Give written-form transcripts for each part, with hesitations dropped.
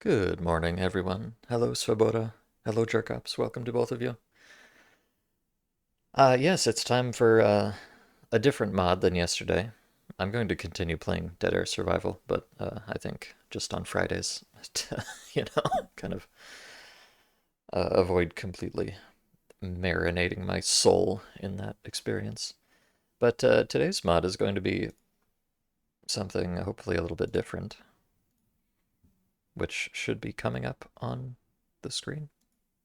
Good morning, everyone. Hello, Svoboda. Hello, Jerkops. Welcome to both of you. Yes, it's time for a different mod than yesterday. I'm going to continue playing Dead Air Survival, but I think just on Fridays to, kind of avoid completely marinating my soul in that experience. But today's mod is going to be something hopefully a little bit different, which should be coming up on the screen.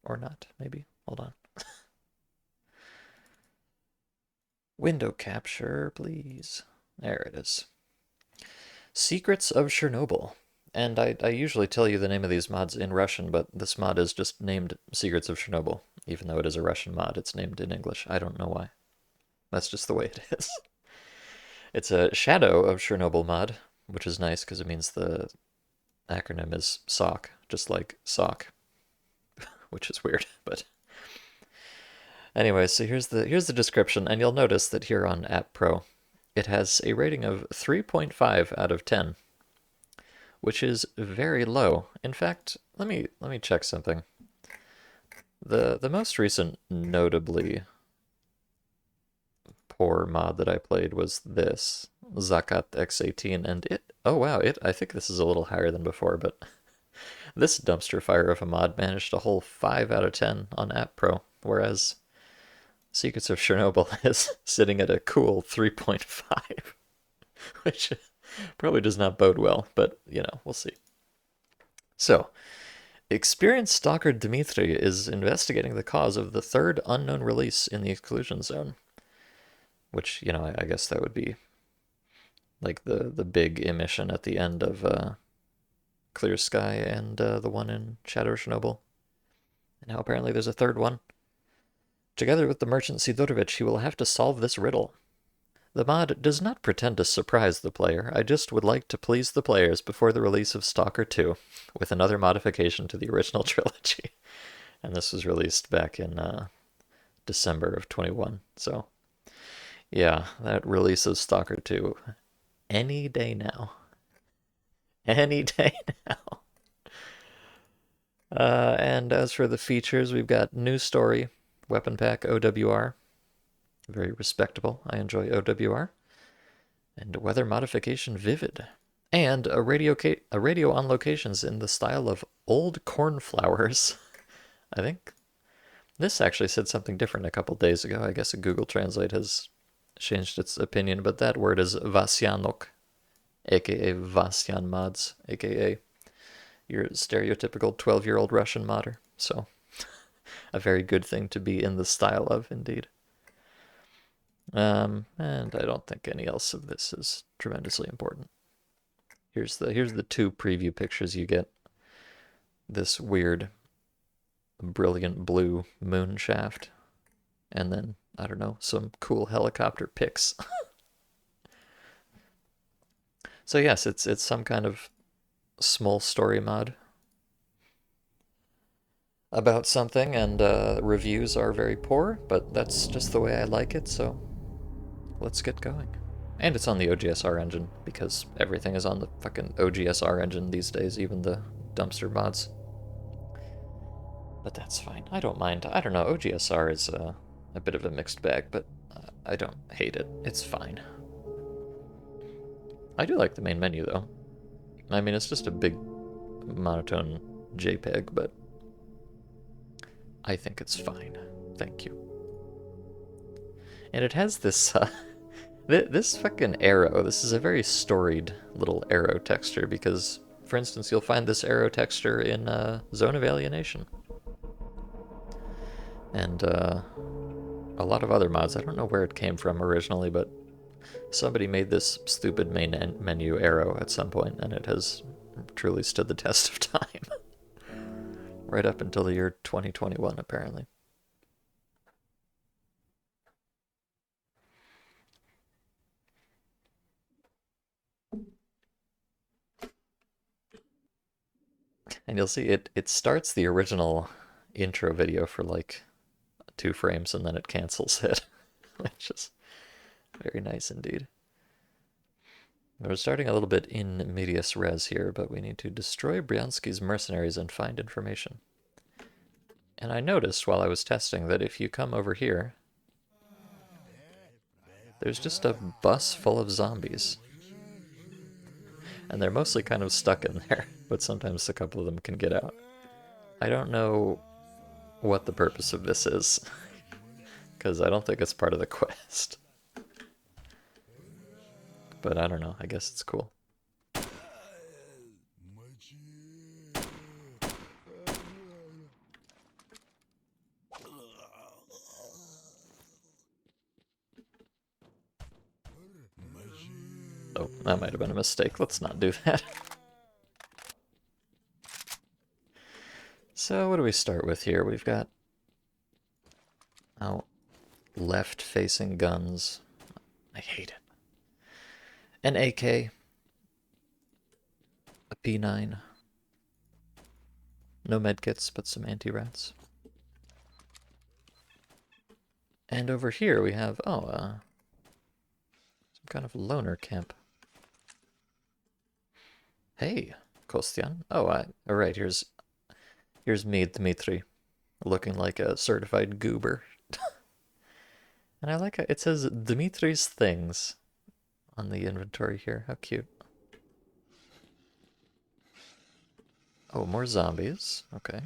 Or not, maybe. Hold on. Window capture, please. There it is. Secrets of Chernobyl. And I usually tell you the name of these mods in Russian, but this mod is just named Secrets of Chernobyl. Even though it is a Russian mod, it's named in English. I don't know why. That's just the way it is. It's a Shadow of Chernobyl mod, which is nice because it means the acronym is SOC, just like sock, which is weird, but anyway, so here's the description, and you'll notice that here on App Pro, it has a rating of 3.5 out of 10, which is very low. In fact, let me check something. The most recent notably poor mod that I played was this Zakat X18, and it oh wow, it I think this is a little higher than before, but this dumpster fire of a mod managed a whole 5 out of 10 on App Pro, whereas Secrets of Chernobyl is sitting at a cool 3.5, which probably does not bode well, but we'll see. So, experienced stalker Dmitry is investigating the cause of the third unknown release in the exclusion zone, which, I guess that would be like the big emission at the end of Clear Sky and the one in Shadow Chernobyl. And now apparently there's a third one. Together with the merchant Sidorovich, he will have to solve this riddle. The mod does not pretend to surprise the player. I just would like to please the players before the release of Stalker 2, with another modification to the original trilogy. And this was released back in December of 21. So, yeah, that release of Stalker 2, any day now. Any day now. And as for the features, we've got new story, weapon pack OWR. Very respectable. I enjoy OWR. And weather modification Vivid. And a radio on locations in the style of old cornflowers. I think this actually said something different a couple days ago. I guess Google Translate has changed its opinion, but that word is Vasyanok, aka Vasyan mods, aka your stereotypical 12-year-old Russian modder. So, a very good thing to be in the style of, indeed. And I don't think any else of this is tremendously important. Here's the two preview pictures you get. This weird, brilliant blue moon shaft, and then I don't know, some cool helicopter pics. So yes, it's some kind of small story mod about something, and reviews are very poor, but that's just the way I like it. So let's get going. And it's on the OGSR engine, because everything is on the fucking OGSR engine these days, even the dumpster mods. But that's fine. I don't mind. I don't know. OGSR is a bit of a mixed bag, but I don't hate it. It's fine. I do like the main menu, though. I mean, it's just a big, monotone JPEG, but I think it's fine. Thank you. And it has this this fucking arrow. This is a very storied little arrow texture because, for instance, you'll find this arrow texture in Zone of Alienation. And a lot of other mods. I don't know where it came from originally, but somebody made this stupid main menu arrow at some point, and it has truly stood the test of time. Right up until the year 2021, apparently. And you'll see it starts the original intro video for like 2 frames and then it cancels it, which is very nice indeed. We're starting a little bit in medias res here, but we need to destroy Bryansky's mercenaries and find information. And I noticed while I was testing that if you come over here, there's just a bus full of zombies. And they're mostly kind of stuck in there, but sometimes a couple of them can get out. I don't know what the purpose of this is, because I don't think it's part of the quest. But I don't know, I guess it's cool. Oh, that might have been a mistake. Let's not do that. So what do we start with here? We've got left-facing guns. I hate it. An AK. A P9. No medkits, but some anti-rats. And over here we have, some kind of loner camp. Hey, Kostyan. Oh, alright, here's me, Dmitri, looking like a certified goober. And I like it says Dmitri's things on the inventory here. How cute. Oh, more zombies. Okay.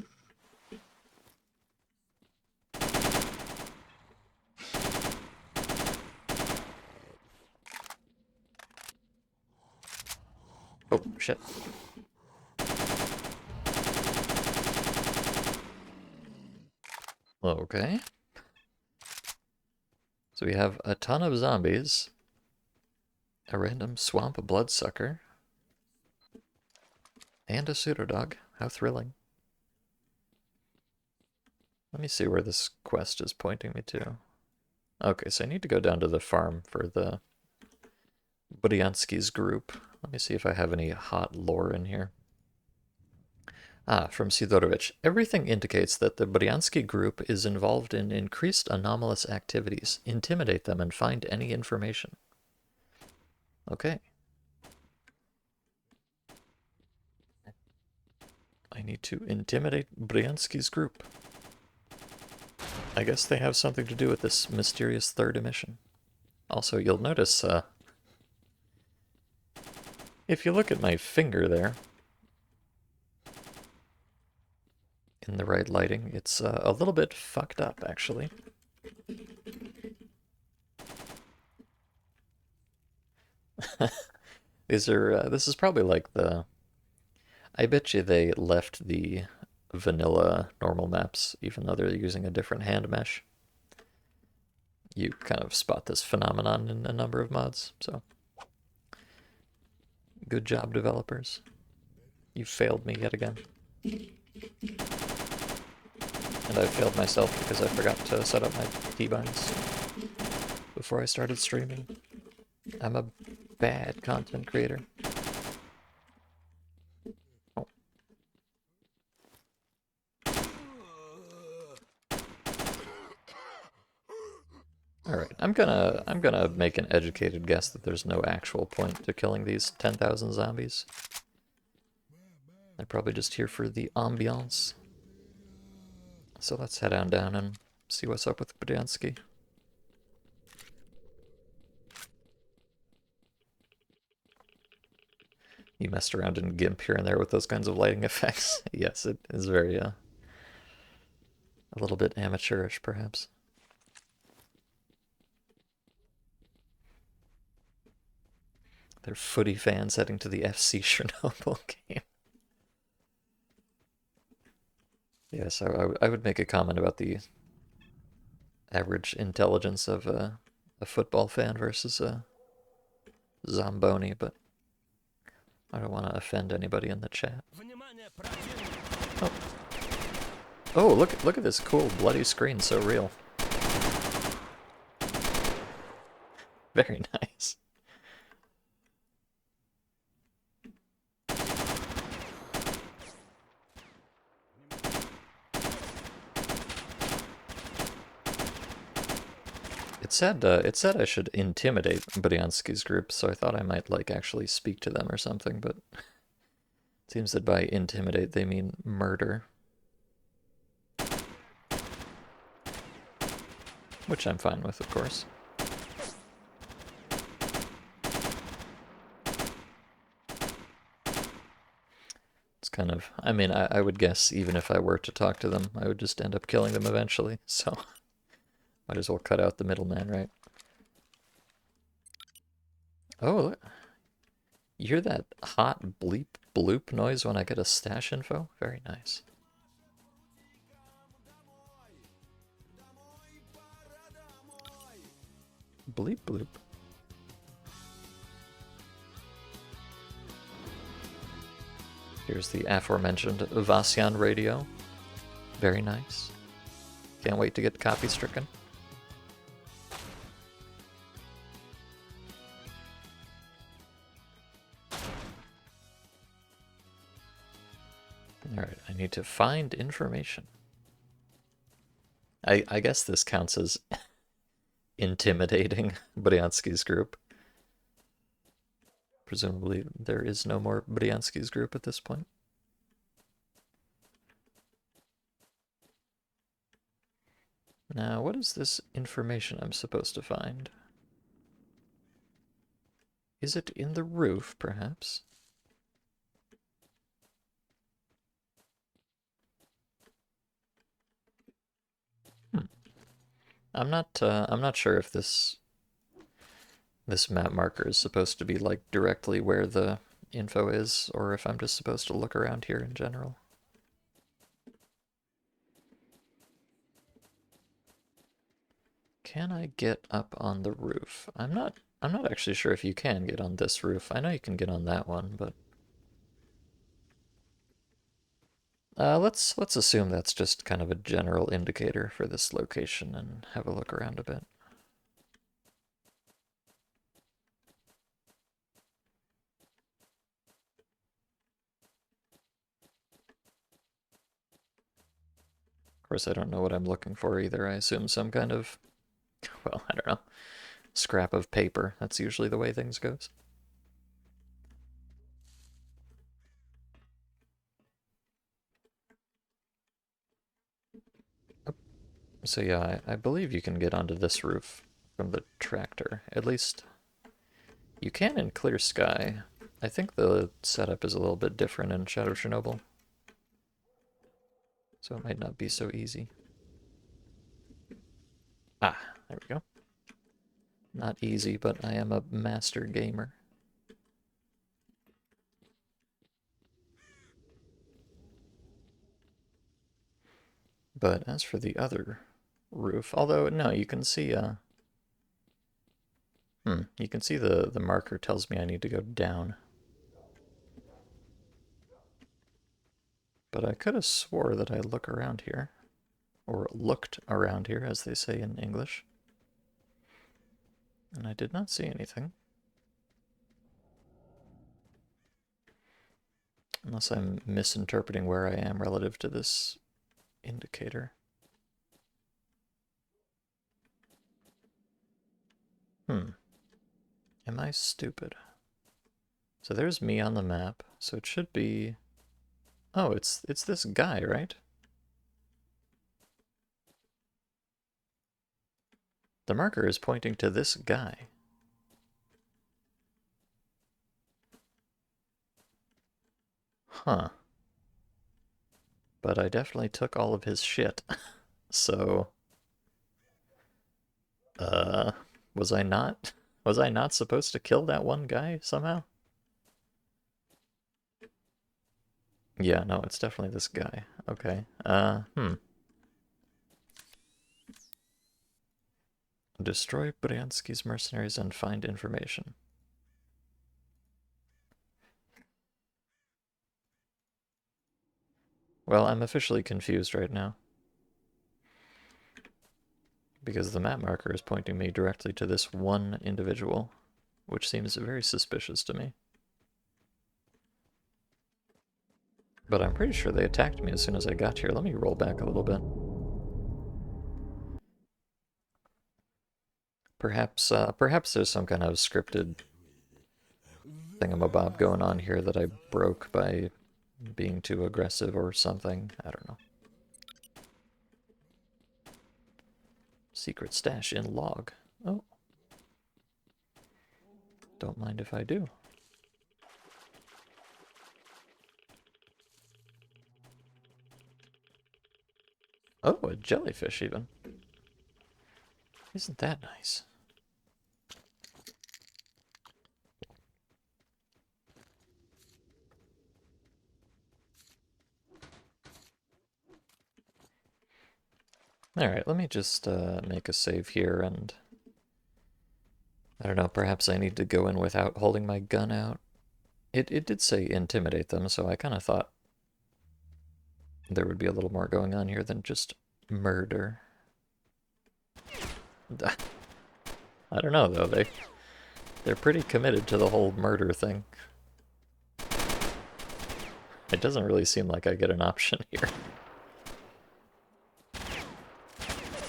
Oh, shit. Okay. So we have a ton of zombies, a random swamp bloodsucker, and a pseudodog. How thrilling. Let me see where this quest is pointing me to. Okay, so I need to go down to the farm for the Bryansky's group. Let me see if I have any hot lore in here. Ah, from Sidorovich. Everything indicates that the Bryansky group is involved in increased anomalous activities. Intimidate them and find any information. Okay. I need to intimidate Bryansky's group. I guess they have something to do with this mysterious third emission. Also, you'll notice, if you look at my finger there, in the right lighting, it's a little bit fucked up, actually. This is probably like I bet you they left the vanilla normal maps, even though they're using a different hand mesh. You kind of spot this phenomenon in a number of mods, so good job, developers. You failed me yet again. And I failed myself because I forgot to set up my keybinds before I started streaming. I'm a bad content creator. Oh. Alright, I'm gonna make an educated guess that there's no actual point to killing these 10,000 zombies. They're probably just here for the ambiance. So let's head on down and see what's up with Bryansky. You messed around in GIMP here and there with those kinds of lighting effects. Yes, it is very, a little bit amateurish, perhaps. They're footy fans heading to the FC Chernobyl game. Yes, I would make a comment about the average intelligence of a football fan versus a Zamboni, but I don't want to offend anybody in the chat. Oh, oh, look at this cool bloody screen, so real. Very nice. it said I should intimidate Bryansky's group, so I thought I might like actually speak to them or something, but it seems that by intimidate they mean murder. Which I'm fine with, of course. It's kind of, I mean, I would guess even if I were to talk to them, I would just end up killing them eventually, so might as well cut out the middleman, right? Oh, you hear that hot bleep bloop noise when I get a stash info? Very nice. Bleep bloop. Here's the aforementioned Vasyan radio. Very nice. Can't wait to get copy stricken. Alright, I need to find information. I guess this counts as intimidating Bryansky's group. Presumably there is no more Bryansky's group at this point. Now, what is this information I'm supposed to find? Is it in the roof, perhaps? I'm not sure if this map marker is supposed to be like directly where the info is, or if I'm just supposed to look around here in general. Can I get up on the roof? I'm not actually sure if you can get on this roof. I know you can get on that one, but let's assume that's just kind of a general indicator for this location and have a look around a bit. Of course, I don't know what I'm looking for either. I assume some kind of, well, I don't know, scrap of paper. That's usually the way things goes. So yeah, I believe you can get onto this roof from the tractor. At least you can in clear sky. I think the setup is a little bit different in Shadow Chernobyl, so it might not be so easy. Ah, there we go. Not easy, but I am a master gamer. But as for the other roof, although no, you can see you can see the marker tells me I need to go down. But I could have swore that I look around here, or looked around here, as they say in English. And I did not see anything. Unless I'm misinterpreting where I am relative to this indicator. Am I stupid? So there's me on the map, so it should be... Oh, it's this guy, right? The marker is pointing to this guy. Huh. But I definitely took all of his shit. So... Was I not? Was I not supposed to kill that one guy somehow? Yeah, no, it's definitely this guy. Okay. Destroy Bryansky's mercenaries and find information. Well, I'm officially confused right now. Because the map marker is pointing me directly to this one individual, which seems very suspicious to me. But I'm pretty sure they attacked me as soon as I got here. Let me roll back a little bit. Perhaps there's some kind of scripted thingamabob going on here that I broke by being too aggressive or something. I don't know. Secret stash in log. Oh. Don't mind if I do. Oh, a jellyfish even. Isn't that nice? Alright, let me just make a save here, and I don't know, perhaps I need to go in without holding my gun out. It did say intimidate them, so I kind of thought there would be a little more going on here than just murder. I don't know, though. They're pretty committed to the whole murder thing. It doesn't really seem like I get an option here.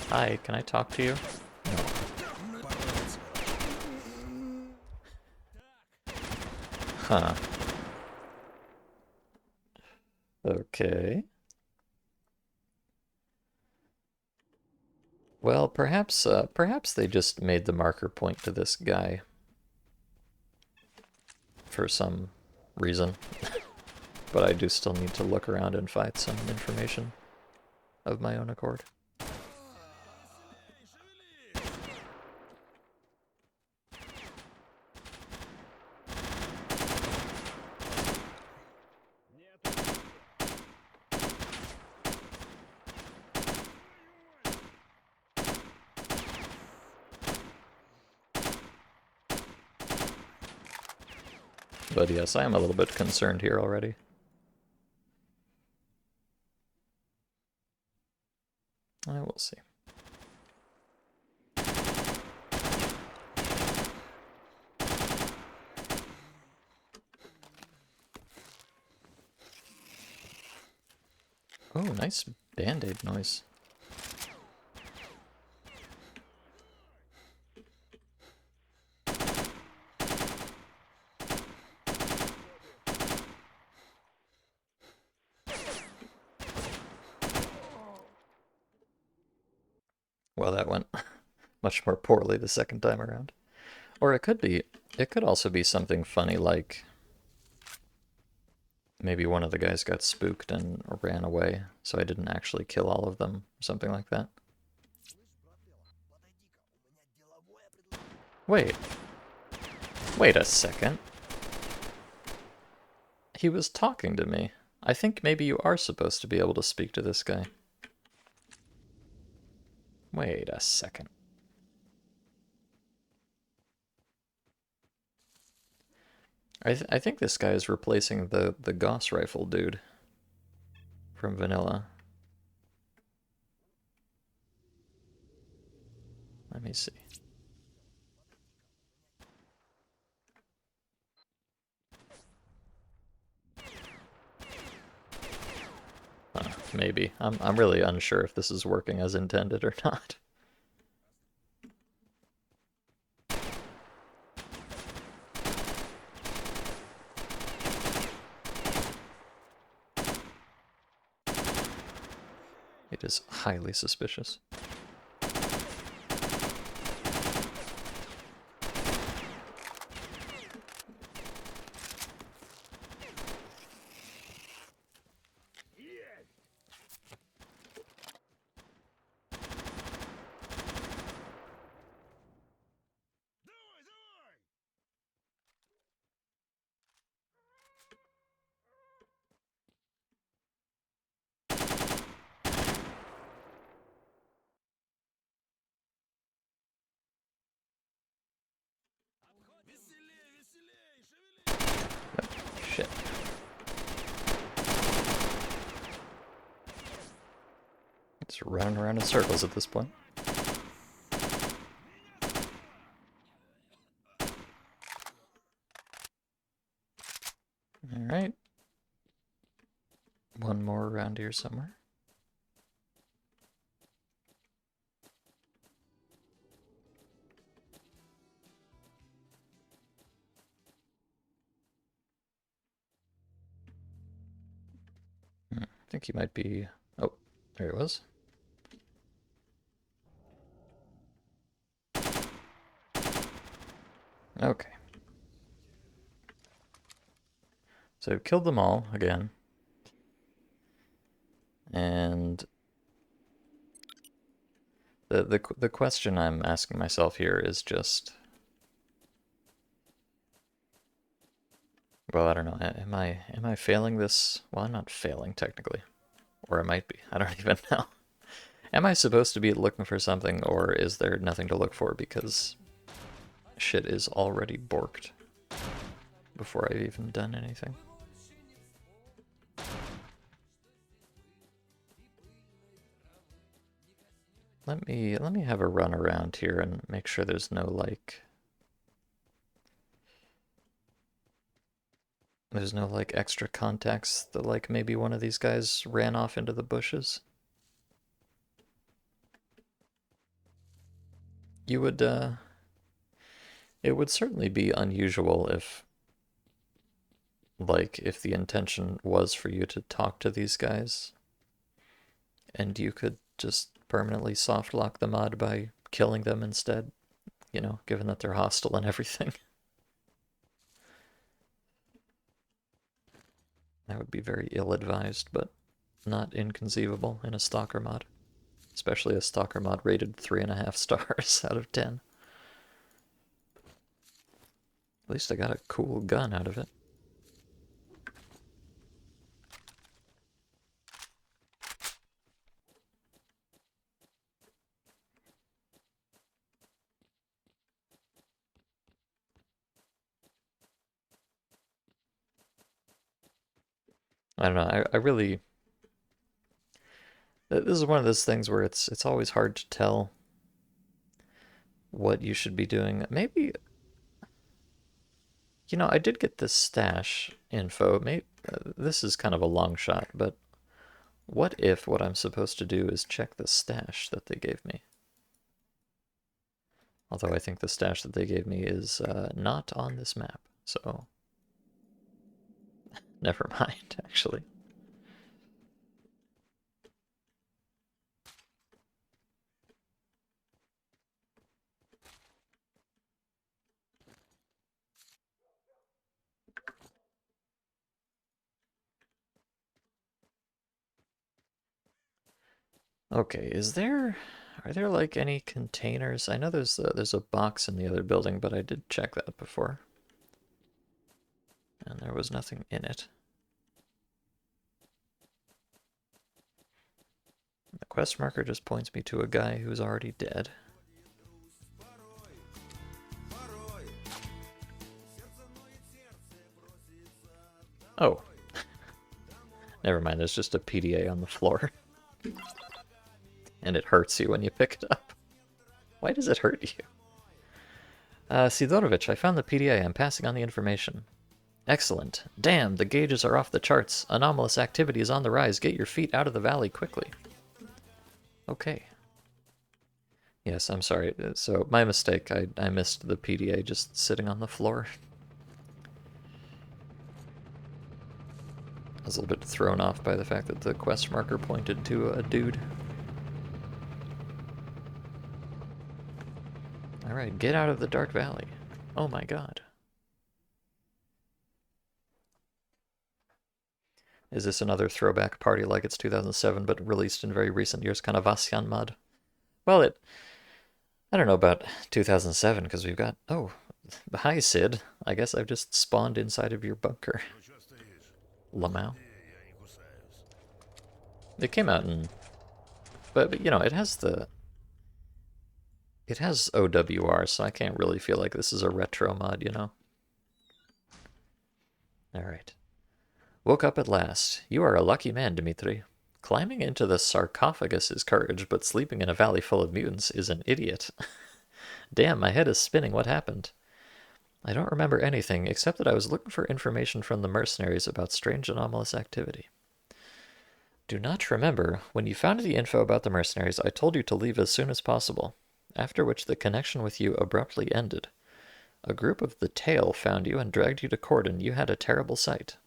Hi, can I talk to you? No. Huh. Okay. Well, perhaps they just made the marker point to this guy for some reason. But I do still need to look around and find some information of my own accord. But yes, I am a little bit concerned here already. I will see. Oh, nice band-aid noise. Well, that went much more poorly the second time around. Or it could also be something funny like maybe one of the guys got spooked and ran away, so I didn't actually kill all of them, something like that. Wait. Wait a second. He was talking to me. I think maybe you are supposed to be able to speak to this guy. Wait a second. I think this guy is replacing the Gauss rifle dude from Vanilla. Let me see. Maybe. I'm really unsure if this is working as intended or not. It is highly suspicious. Shit. It's running around in circles at this point. Alright. One more around here somewhere. think he might be... Oh, there he was. Okay. So I've killed them all again. And the question I'm asking myself here is just, well, I don't know. Am I failing this? Well, I'm not failing technically, or I might be. I don't even know. Am I supposed to be looking for something, or is there nothing to look for because shit is already borked before I've even done anything? Let me have a run around here and make sure there's no like extra contacts that like maybe one of these guys ran off into the bushes. You would it would certainly be unusual if if the intention was for you to talk to these guys and you could just permanently soft lock the mod by killing them instead, you know, given that they're hostile and everything. That would be very ill-advised, but not inconceivable in a stalker mod. Especially a stalker mod rated 3.5 stars out of 10. At least I got a cool gun out of it. I don't know, I really... This is one of those things where it's always hard to tell what you should be doing. Maybe, you know, I did get this stash info. Maybe this is kind of a long shot, but what if what I'm supposed to do is check the stash that they gave me? Although I think the stash that they gave me is not on this map, so never mind, actually. Okay, are there like any containers? I know there's a box in the other building, but I did check that before. And there was nothing in it. The quest marker just points me to a guy who's already dead. Oh. Never mind, there's just a PDA on the floor. And it hurts you when you pick it up. Why does it hurt you? Sidorovich, I found the PDA. I'm passing on the information. Excellent. Damn, the gauges are off the charts. Anomalous activity is on the rise. Get your feet out of the valley quickly. Okay. Yes, I'm sorry. So, my mistake. I missed the PDA just sitting on the floor. I was a little bit thrown off by the fact that the quest marker pointed to a dude. Alright, get out of the dark valley. Oh my god. Is this another throwback party like it's 2007 but released in very recent years, kind of Vasyan mod? Well, I don't know about 2007 because we've got... Oh, hi Sid. I guess I've just spawned inside of your bunker. Lamau. It came out in... But you know, it has the... It has OWR, so I can't really feel like this is a retro mod, you know? Alright. Woke up at last. You are a lucky man, Dmitri. Climbing into the sarcophagus is courage, but sleeping in a valley full of mutants is an idiot. Damn, my head is spinning. What happened? I don't remember anything, except that I was looking for information from the mercenaries about strange anomalous activity. Do not remember. When you found the info about the mercenaries, I told you to leave as soon as possible, after which the connection with you abruptly ended. A group of the Tail found you and dragged you to Cordon. You had a terrible sight.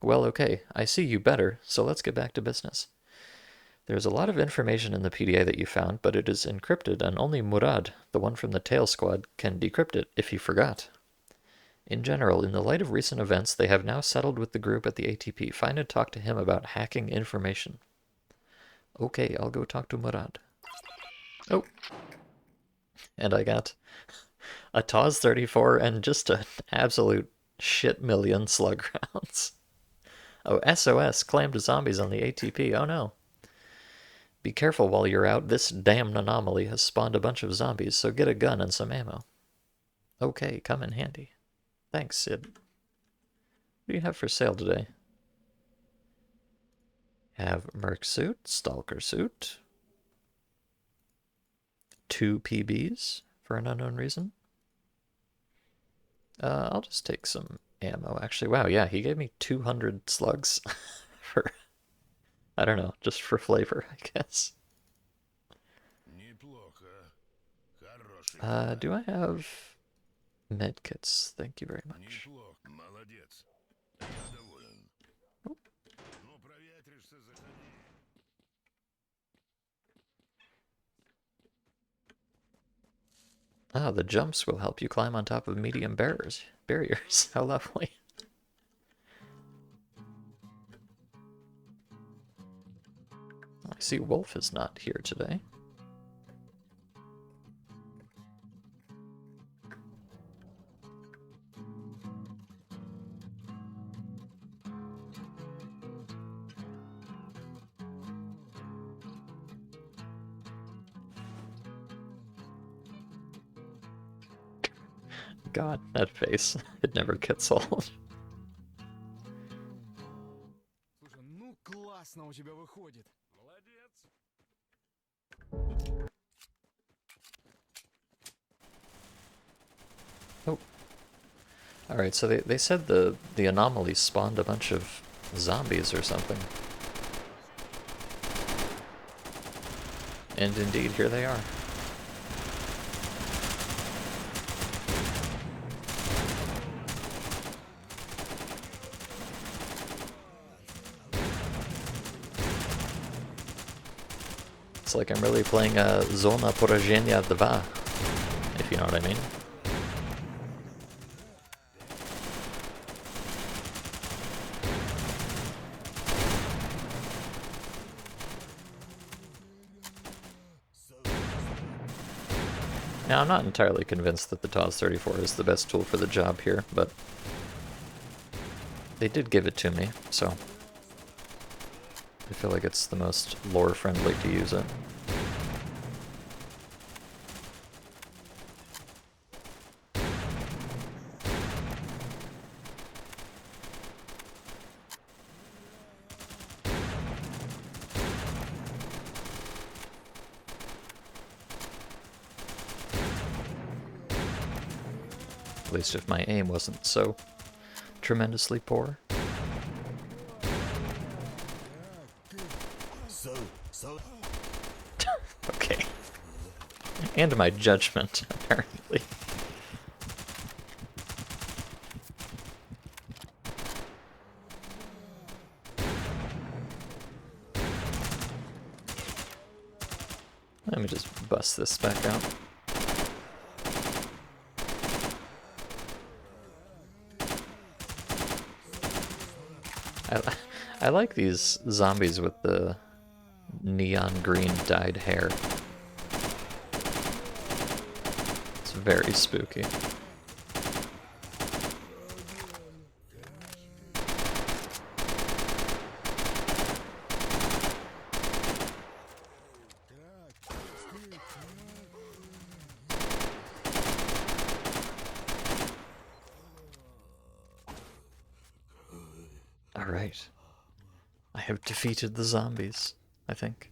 Well, okay, I see you better, so let's get back to business. There's a lot of information in the PDA that you found, but it is encrypted, and only Murad, the one from the Tail Squad, can decrypt it if he forgot. In general, in the light of recent events, they have now settled with the group at the ATP. Find and talk to him about hacking information. Okay, I'll go talk to Murad. Oh, and I got a TOS 34 and just an absolute shit million slug rounds. Oh, SOS, claimed zombies on the ATP. Oh no. Be careful while you're out. This damned anomaly has spawned a bunch of zombies, so get a gun and some ammo. Okay, come in handy. Thanks, Sid. What do you have for sale today? Have Merc suit, Stalker suit, 2 PBs for an unknown reason. I'll just take some ammo, actually. Wow, yeah, he gave me 200 slugs for, I don't know, just for flavor, I guess. Do I have medkits? Thank you very much. Ah, the jumps will help you climb on top of medium barriers. How lovely. I see Wolf is not here today. God, that face. It never gets old. Oh. Alright, so they said the anomaly spawned a bunch of zombies or something. And indeed, here they are. It's like I'm really playing a Zona Porażenia 2, if you know what I mean. Now, I'm not entirely convinced that the TOS 34 is the best tool for the job here, but they did give it to me, so I feel like it's the most lore-friendly to use it. At least if my aim wasn't so tremendously poor. Okay. And my judgment, apparently. Let me just bust this back out. I like these zombies with the neon green dyed hair. It's very spooky. Alright. I have defeated the zombies, I think.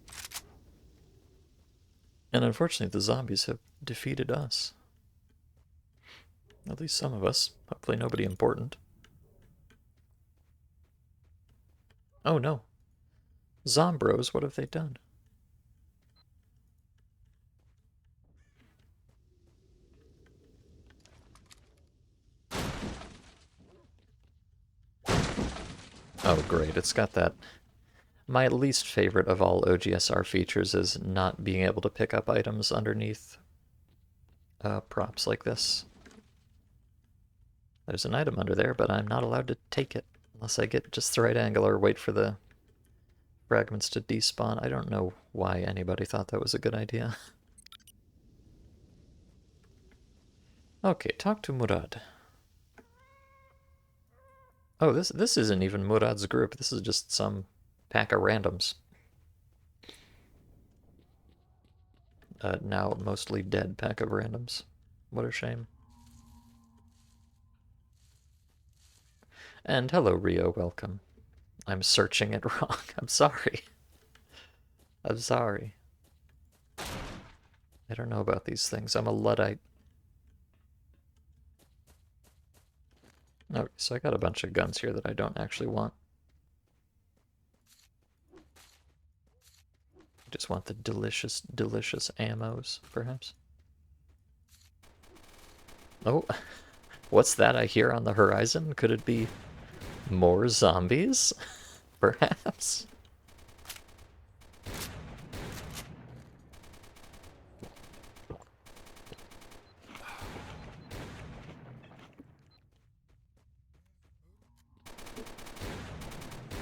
And unfortunately, the zombies have defeated us. At least some of us. Hopefully nobody important. Oh no. Zombros, what have they done? Oh, great. It's got that. My least favorite of all OGSR features is not being able to pick up items underneath props like this. There's an item under there, but I'm not allowed to take it unless I get just the right angle or wait for the fragments to despawn. I don't know why anybody thought that was a good idea. Okay, talk to Murad. Oh, this isn't even Murad's group. This is just some pack of randoms. Now mostly dead pack of randoms. What a shame. And hello, Rio, welcome. I'm searching it wrong. I'm sorry. I'm sorry. I don't know about these things. I'm a Luddite. Okay, so I got a bunch of guns here that I don't actually want. I just want the delicious, delicious ammos, perhaps. Oh, what's that I hear on the horizon? Could it be more zombies? Perhaps?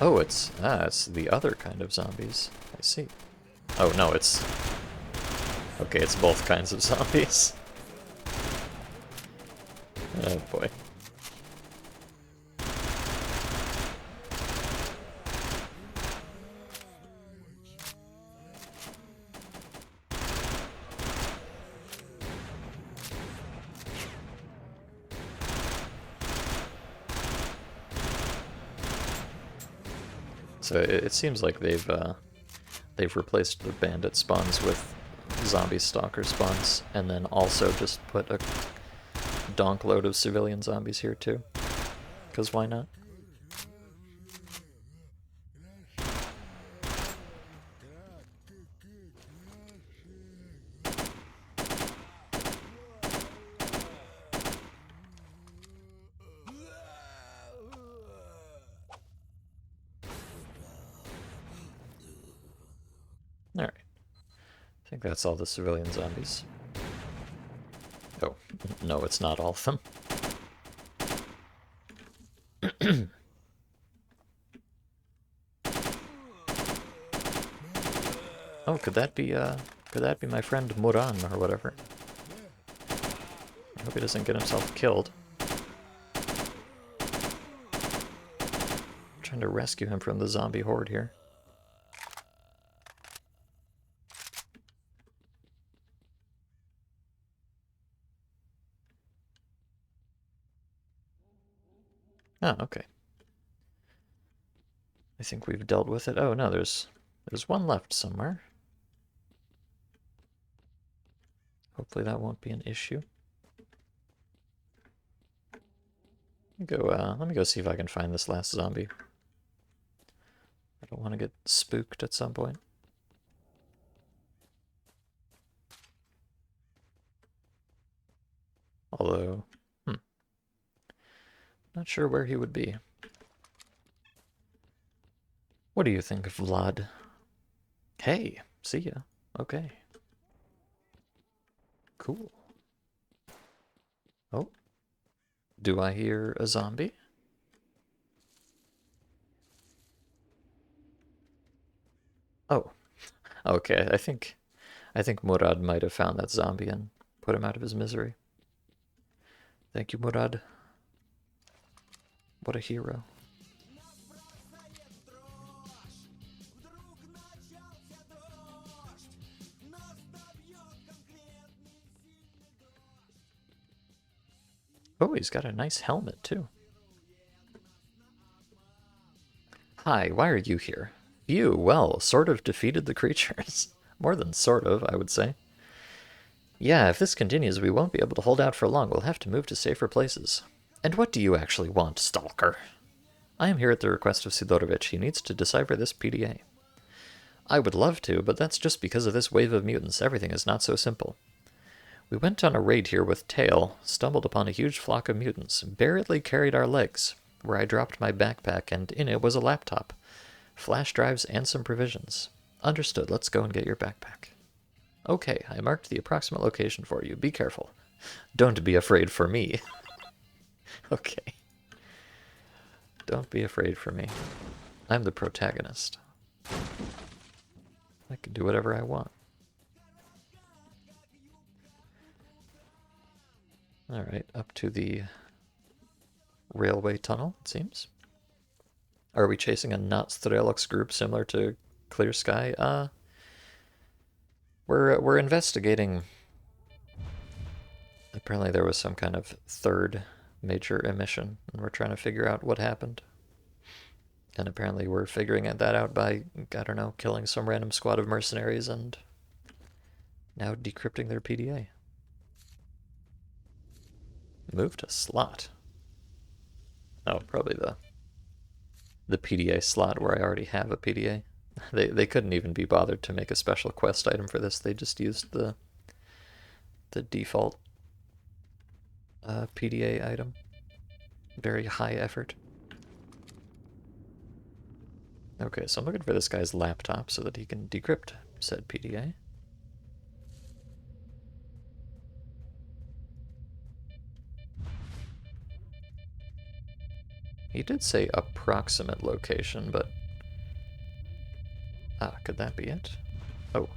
Oh, it's the other kind of zombies. I see. Oh no, it's okay. It's both kinds of zombies. Oh boy. So it seems like they've replaced the bandit spawns with zombie stalker spawns, and then also just put a donk load of civilian zombies here too. Because why not? Alright. I think that's all the civilian zombies. Oh, no, it's not all of them. Oh, could that be my friend Muran or whatever? I hope he doesn't get himself killed. I'm trying to rescue him from the zombie horde here. Oh, okay. I think we've dealt with it. Oh no, there's one left somewhere. Hopefully that won't be an issue. Let me go see if I can find this last zombie. I don't want to get spooked at some point. Although, not sure where he would be. What do you think, Vlad? Hey, see ya. Okay. Cool. Oh. Do I hear a zombie? Oh. Okay, I think Murad might have found that zombie and put him out of his misery. Thank you, Murad. What a hero. Oh, he's got a nice helmet, too. Hi, why are you here? You, well, sort of defeated the creatures. More than sort of, I would say. Yeah, if this continues, we won't be able to hold out for long. We'll have to move to safer places. And what do you actually want, Stalker? I am here at the request of Sidorovich. He needs to decipher this PDA. I would love to, but that's just because of this wave of mutants. Everything is not so simple. We went on a raid here with Tail, stumbled upon a huge flock of mutants, barely carried our legs. where I dropped my backpack, and in it was a laptop, flash drives, and some provisions. Understood. Let's go and get your backpack. Okay, I marked the approximate location for you. Be careful. Don't be afraid for me. Okay. Don't be afraid for me. I'm the protagonist. I can do whatever I want. Alright, up to the railway tunnel, it seems. Are we chasing a not Strelok's group similar to Clear Sky? We're investigating. Apparently there was some kind of third major emission, and we're trying to figure out what happened. And apparently we're figuring that out by, I don't know, killing some random squad of mercenaries and now decrypting their PDA. Move to slot. Oh, probably the PDA slot where I already have a PDA. They couldn't even be bothered to make a special quest item for this. They just used the default PDA item. Very high effort. Okay, so I'm looking for this guy's laptop so that he can decrypt said PDA. He did say approximate location, but... Ah, could that be it? Oh.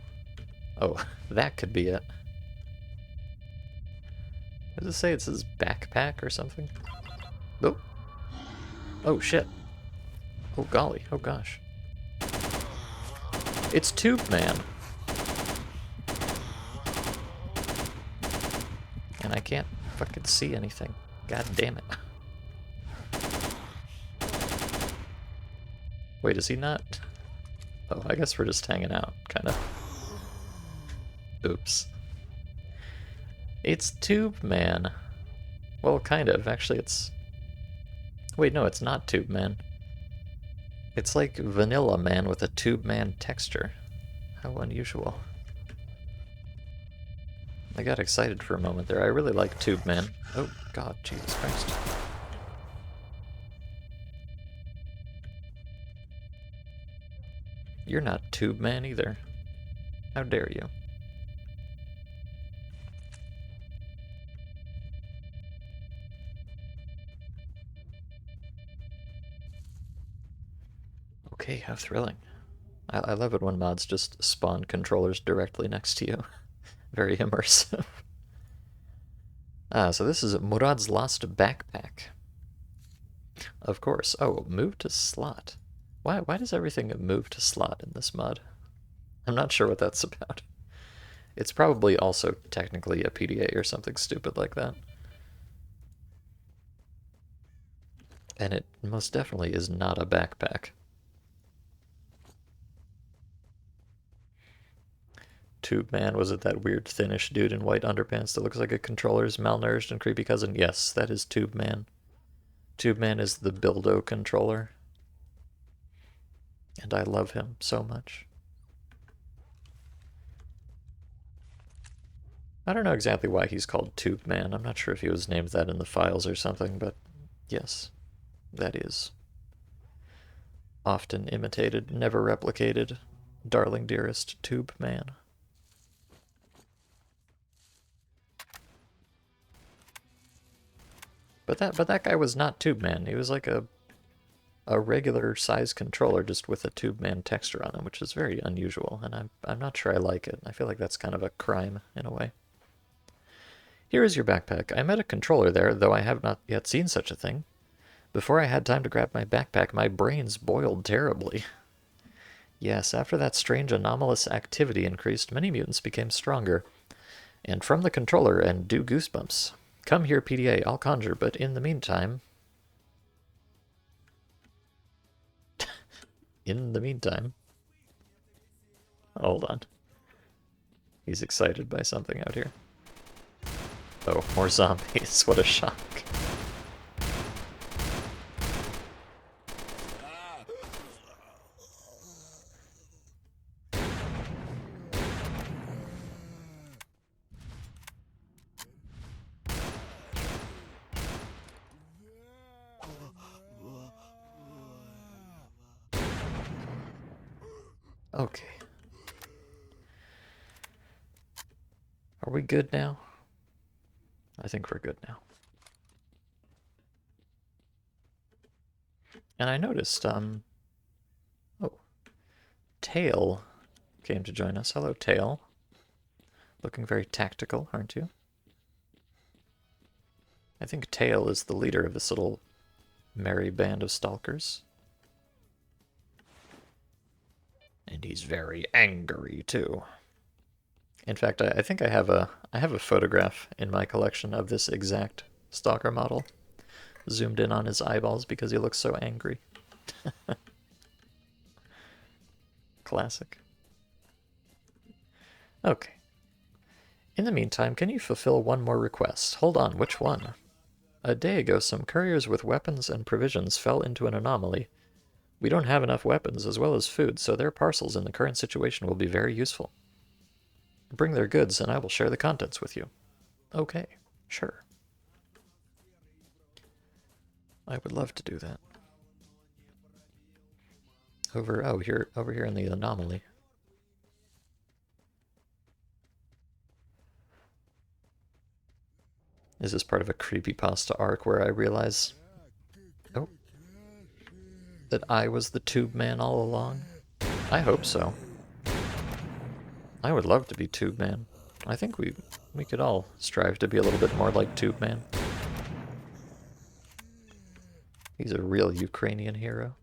Oh, that could be it. Does it say it's his backpack or something? Oh. Oh, shit. Oh, golly. Oh, gosh. It's Tube Man. And I can't fucking see anything. God damn it. Wait, is he not? Oh, I guess we're just hanging out, kind of. Oops. It's Tube Man. Well, kind of. Actually, it's... Wait, no, it's not Tube Man. It's like Vanilla Man with a Tube Man texture. How unusual. I got excited for a moment there. I really like Tube Man. Oh, God, Jesus Christ. You're not Tube Man either. How dare you? Okay, how thrilling. I love it when mods just spawn controllers directly next to you. Very immersive. So this is Murad's lost backpack. Of course. Oh, move to slot. Why does everything move to slot in this mod? I'm not sure what that's about. It's probably also technically a PDA or something stupid like that. And it most definitely is not a backpack. Tube Man, was it that weird thinnish dude in white underpants that looks like a controller's malnourished and creepy cousin? Yes, that is Tube Man. Tube Man is the Bildo controller. And I love him so much. I don't know exactly why he's called Tube Man. I'm not sure if he was named that in the files or something, but yes, that is. Often imitated, never replicated, darling dearest Tube Man. But that guy was not Tube Man. He was like a regular size controller just with a Tube Man texture on him, which is very unusual, and I'm not sure I like it. I feel like that's kind of a crime in a way. Here is your backpack. I met a controller there, though I have not yet seen such a thing. Before I had time to grab my backpack, my brains boiled terribly. Yes, after that strange anomalous activity increased, many mutants became stronger. And from the controller and do goosebumps. Come here, PDA, I'll conjure, but in the meantime... in the meantime... Hold on. He's excited by something out here. Oh, more zombies. What a shock. Okay. Are we good now? I think we're good now. And I noticed, oh, Tail came to join us. Hello, Tail. Looking very tactical, aren't you? I think Tail is the leader of this little merry band of stalkers. And he's very angry, too. In fact, I think I have a photograph in my collection of this exact stalker model, zoomed in on his eyeballs because he looks so angry. Classic. Okay. In the meantime, can you fulfill one more request? Hold on, which one? A day ago, some couriers with weapons and provisions fell into an anomaly. We don't have enough weapons as well as food, so their parcels in the current situation will be very useful. Bring their goods, and I will share the contents with you. Okay, sure. I would love to do that. Over here in the anomaly. Is this part of a creepypasta arc where I realize, oh, that I was the tube man all along? I hope so. I would love to be Tube Man. I think we could all strive to be a little bit more like Tube Man. He's a real Ukrainian hero.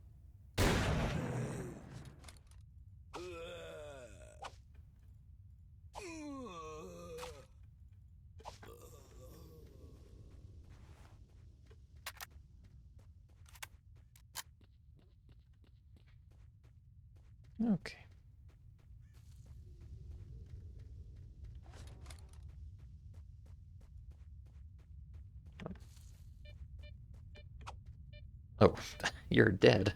Okay. Oh, you're dead.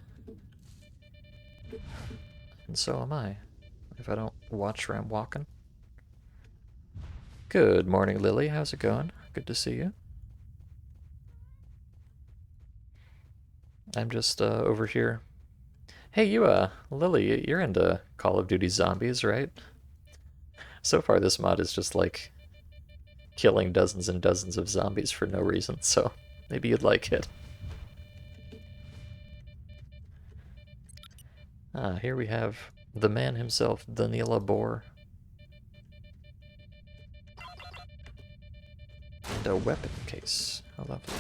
And so am I, if I don't watch where I'm walking. Good morning, Lily. How's it going? Good to see you. I'm just over here. Hey, Lily, you're into Call of Duty Zombies, right? So far, this mod is just like killing dozens and dozens of zombies for no reason, so maybe you'd like it. Ah, here we have the man himself, Danila Bohr. And a weapon case. How lovely.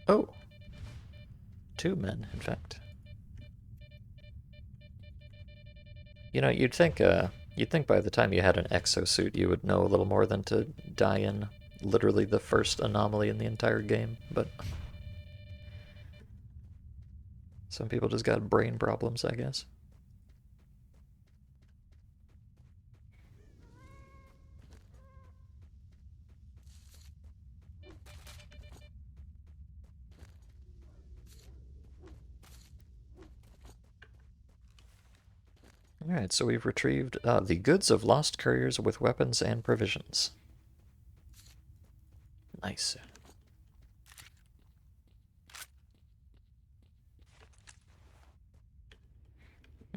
Oh! Two men, in fact. You know, you'd think by the time you had an exosuit you would know a little more than to die in literally the first anomaly in the entire game, but some people just got brain problems, I guess. Alright, so we've retrieved the goods of lost couriers with weapons and provisions. Nice.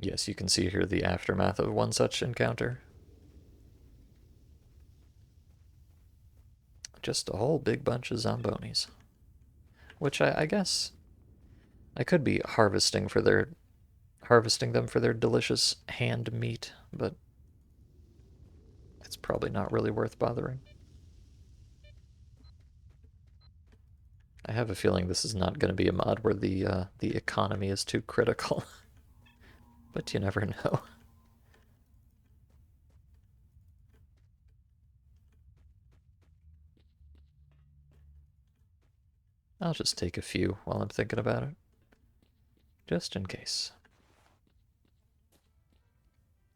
Yes, you can see here the aftermath of one such encounter. Just a whole big bunch of zombonis. Which I guess I could be harvesting them for their delicious hand meat, but it's probably not really worth bothering. I have a feeling this is not going to be a mod where the economy is too critical, but you never know. I'll just take a few while I'm thinking about it, just in case.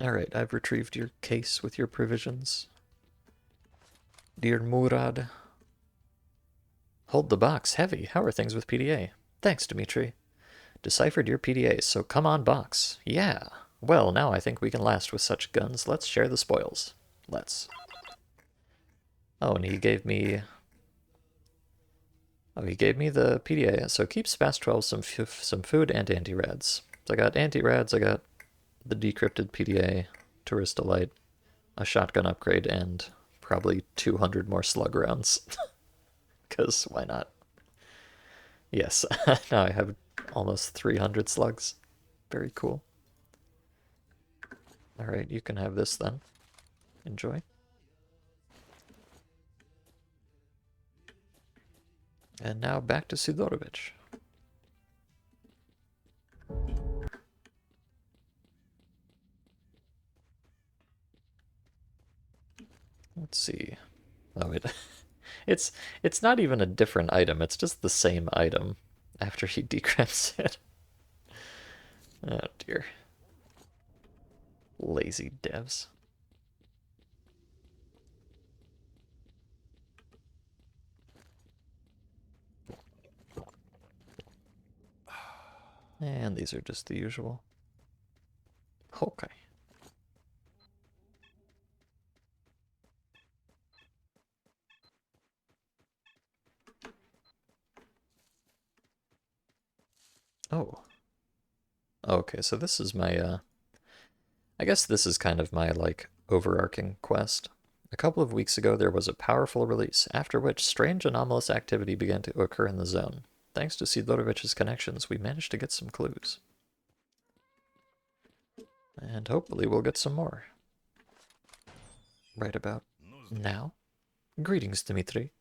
Alright, I've retrieved your case with your provisions. Dear Murad. Hold the box heavy. How are things with PDA? Thanks, Dimitri. Deciphered your PDA, so come on, box. Yeah. Well, now I think we can last with such guns. Let's share the spoils. Let's. Oh, and he gave me... Oh, he gave me the PDA, so keep Spas 12 some food and anti-rads. So I got anti-rads, I got the decrypted PDA, Tourist Delight, a shotgun upgrade, and probably 200 more slug rounds. Because why not? Yes, now I have almost 300 slugs. Very cool. Alright, you can have this then. Enjoy. And now back to Sidorovich. Let's see. Oh, it's not even a different item. It's just the same item after he decrypts it. Oh dear. Lazy devs. And these are just the usual. Okay. Oh. Okay, so this is my, I guess this is kind of my, like, overarching quest. A couple of weeks ago, there was a powerful release, after which strange anomalous activity began to occur in the zone. Thanks to Sidorovich's connections, we managed to get some clues. And hopefully we'll get some more. Right about now. Greetings, Dmitri.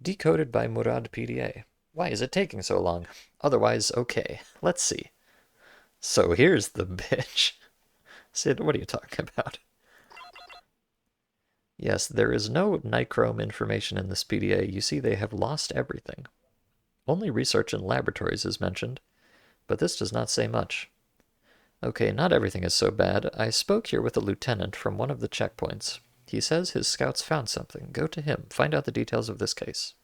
Decoded by Murad PDA. Why is it taking so long? Otherwise, okay. Let's see. So here's the bitch. Sid, what are you talking about? Yes, there is no nichrome information in this PDA. You see, they have lost everything. Only research in laboratories is mentioned, but this does not say much. Okay, not everything is so bad. I spoke here with a lieutenant from one of the checkpoints. He says his scouts found something. Go to him. Find out the details of this case.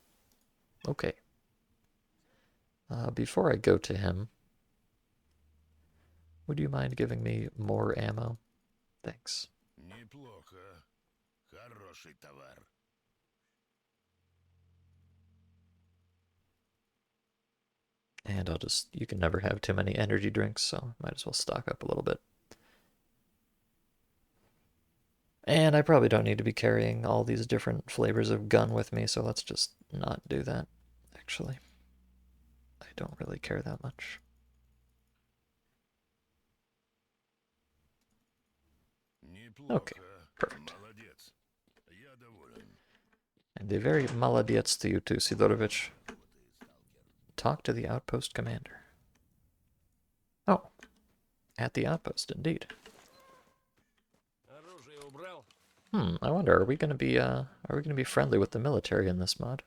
Okay. Before I go to him, would you mind giving me more ammo? Thanks. And I'll just, you can never have too many energy drinks, so might as well stock up a little bit. And I probably don't need to be carrying all these different flavors of gun with me, so let's just not do that, actually. I don't really care that much. Okay, perfect. And a very maladets to you too, Sidorovich. Talk to the outpost commander. Oh, at the outpost, indeed. I wonder, are we gonna be friendly with the military in this mod?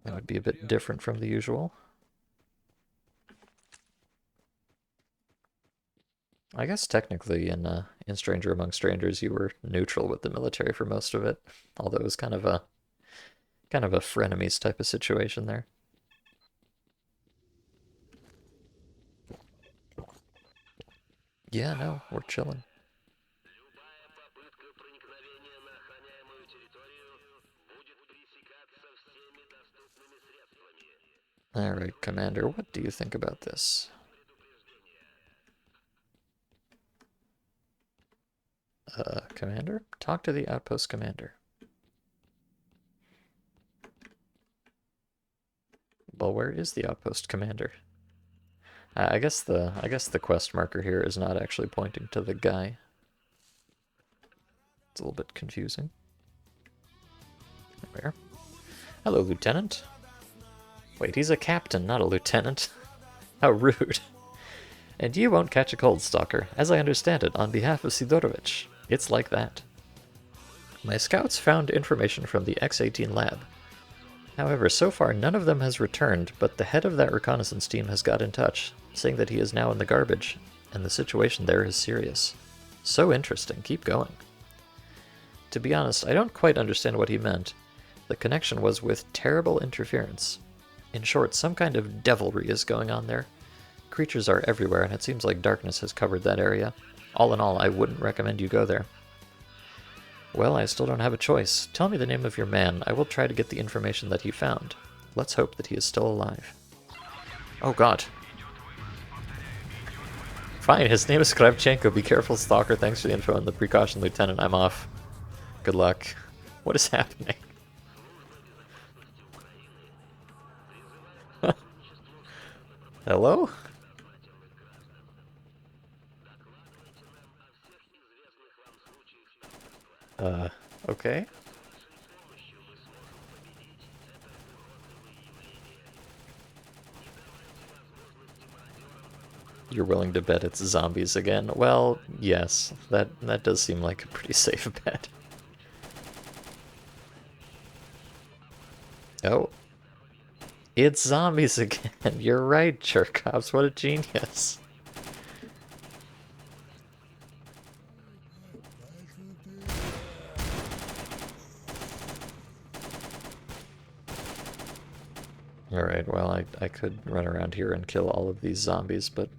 That would be a bit different from the usual. I guess technically in Stranger Among Strangers you were neutral with the military for most of it, although it was kind of a frenemies type of situation there. Yeah, no, we're chilling. Alright, Commander, what do you think about this? Commander? Talk to the outpost commander. Well, where is the outpost commander? I guess the quest marker here is not actually pointing to the guy. It's a little bit confusing. Where? Hello, Lieutenant. Wait, he's a captain, not a lieutenant. How rude. And you won't catch a cold, Stalker. As I understand it, on behalf of Sidorovich, it's like that. My scouts found information from the X-18 lab. However, so far none of them has returned, but the head of that reconnaissance team has got in touch, saying that he is now in the garbage, and the situation there is serious. So interesting, keep going. To be honest, I don't quite understand what he meant. The connection was with terrible interference. In short, some kind of devilry is going on there. Creatures are everywhere, and it seems like darkness has covered that area. All in all, I wouldn't recommend you go there. Well, I still don't have a choice. Tell me the name of your man. I will try to get the information that he found. Let's hope that he is still alive. Oh god. Fine, his name is Kravchenko. Be careful, Stalker. Thanks for the info and the precaution, Lieutenant. I'm off. Good luck. What is happening? Hello? Okay. You're willing to bet it's zombies again? Well, yes. That does seem like a pretty safe bet. Oh. It's zombies again. You're right, Cherkovs. What a genius. Alright, well, I could run around here and kill all of these zombies, but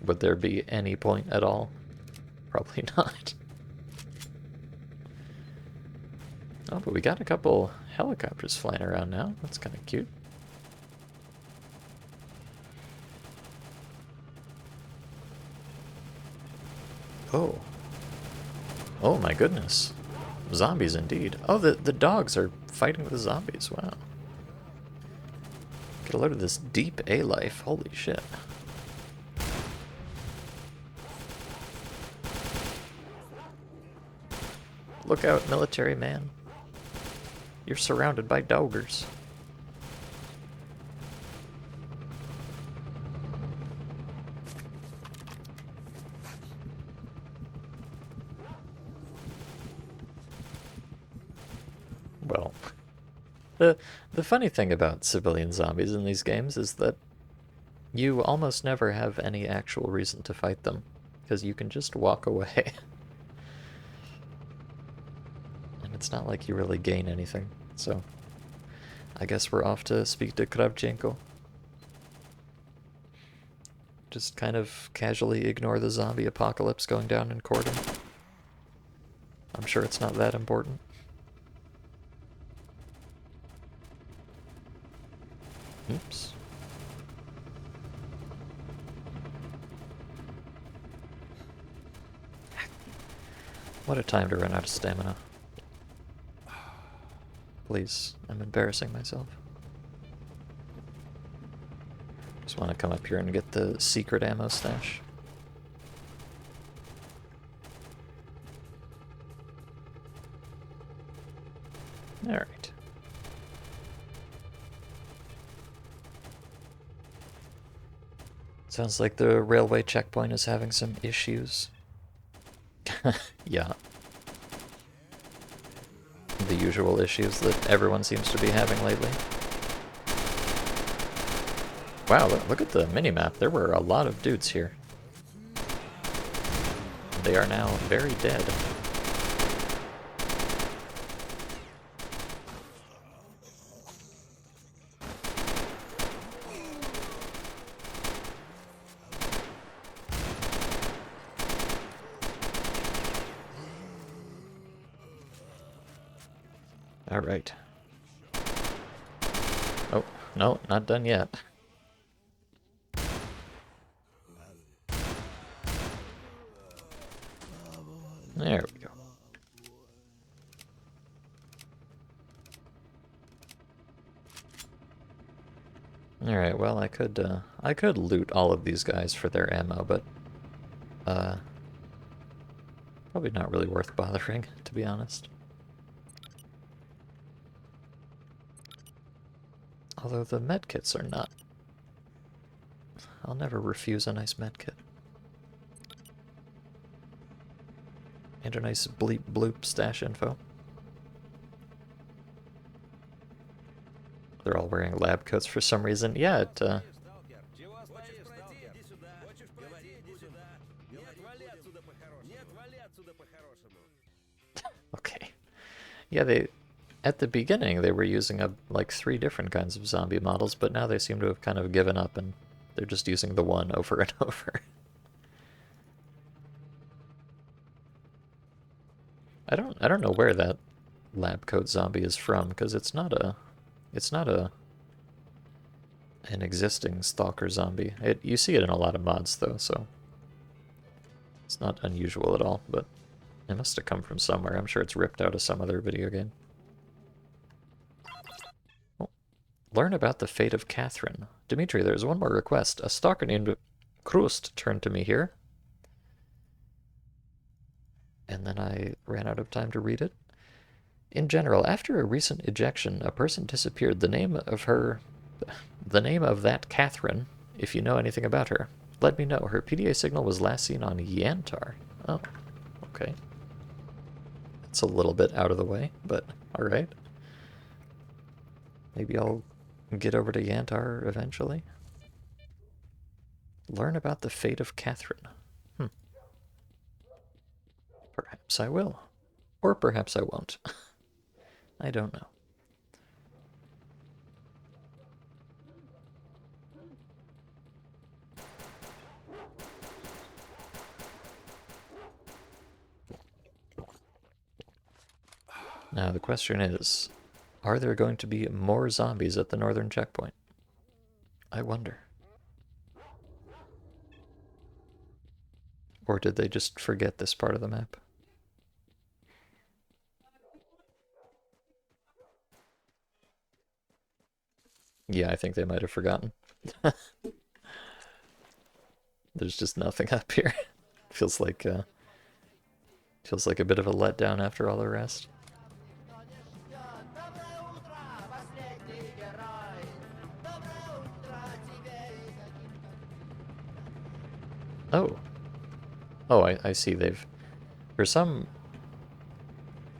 would there be any point at all? Probably not. Oh, but we got a couple helicopters flying around now. That's kind of cute. Oh. Oh my goodness. Zombies indeed. Oh, the dogs are fighting the zombies. Wow. Get a load of this deep A life. Holy shit. Look out, military man. You're surrounded by doggers. Well, the funny thing about civilian zombies in these games is that you almost never have any actual reason to fight them, because you can just walk away. And it's not like you really gain anything, so I guess we're off to speak to Kravchenko. Just kind of casually ignore the zombie apocalypse going down in Cordon. I'm sure it's not that important. Oops. What a time to run out of stamina. Please, I'm embarrassing myself. Just want to come up here and get the secret ammo stash. Alright. Sounds like the railway checkpoint is having some issues. Yeah. The usual issues that everyone seems to be having lately. Wow, look at the minimap. There were a lot of dudes here. They are now very dead. Alright. Oh, no, not done yet. There we go. Alright, well I could loot all of these guys for their ammo, but probably not really worth bothering, to be honest. Although the medkits are not. I'll never refuse a nice medkit. And a nice bleep bloop stash info. They're all wearing lab coats for some reason. Yeah, it, okay. Yeah, at the beginning they were using like 3 different kinds of zombie models, but now they seem to have kind of given up and they're just using the one over and over. I don't know where that lab coat zombie is from, because it's not a an existing stalker zombie. You see it in a lot of mods, though, so it's not unusual at all, but it must have come from somewhere. I'm sure it's ripped out of some other video game. Oh. Learn about the fate of Catherine. Dimitri, there's one more request. A stalker named Krust turned to me here. And then I ran out of time to read it. In general, after a recent ejection, a person disappeared. The name of that Catherine, if you know anything about her, let me know. Her PDA signal was last seen on Yantar. Oh, okay. It's a little bit out of the way, but alright. Maybe I'll get over to Yantar eventually. Learn about the fate of Catherine. Perhaps I will. Or perhaps I won't. I don't know. Now the question is, are there going to be more zombies at the northern checkpoint? I wonder. Or did they just forget this part of the map? Yeah, I think they might have forgotten. There's just nothing up here. Feels like a bit of a letdown after all the rest. Oh. Oh, I see they've... For some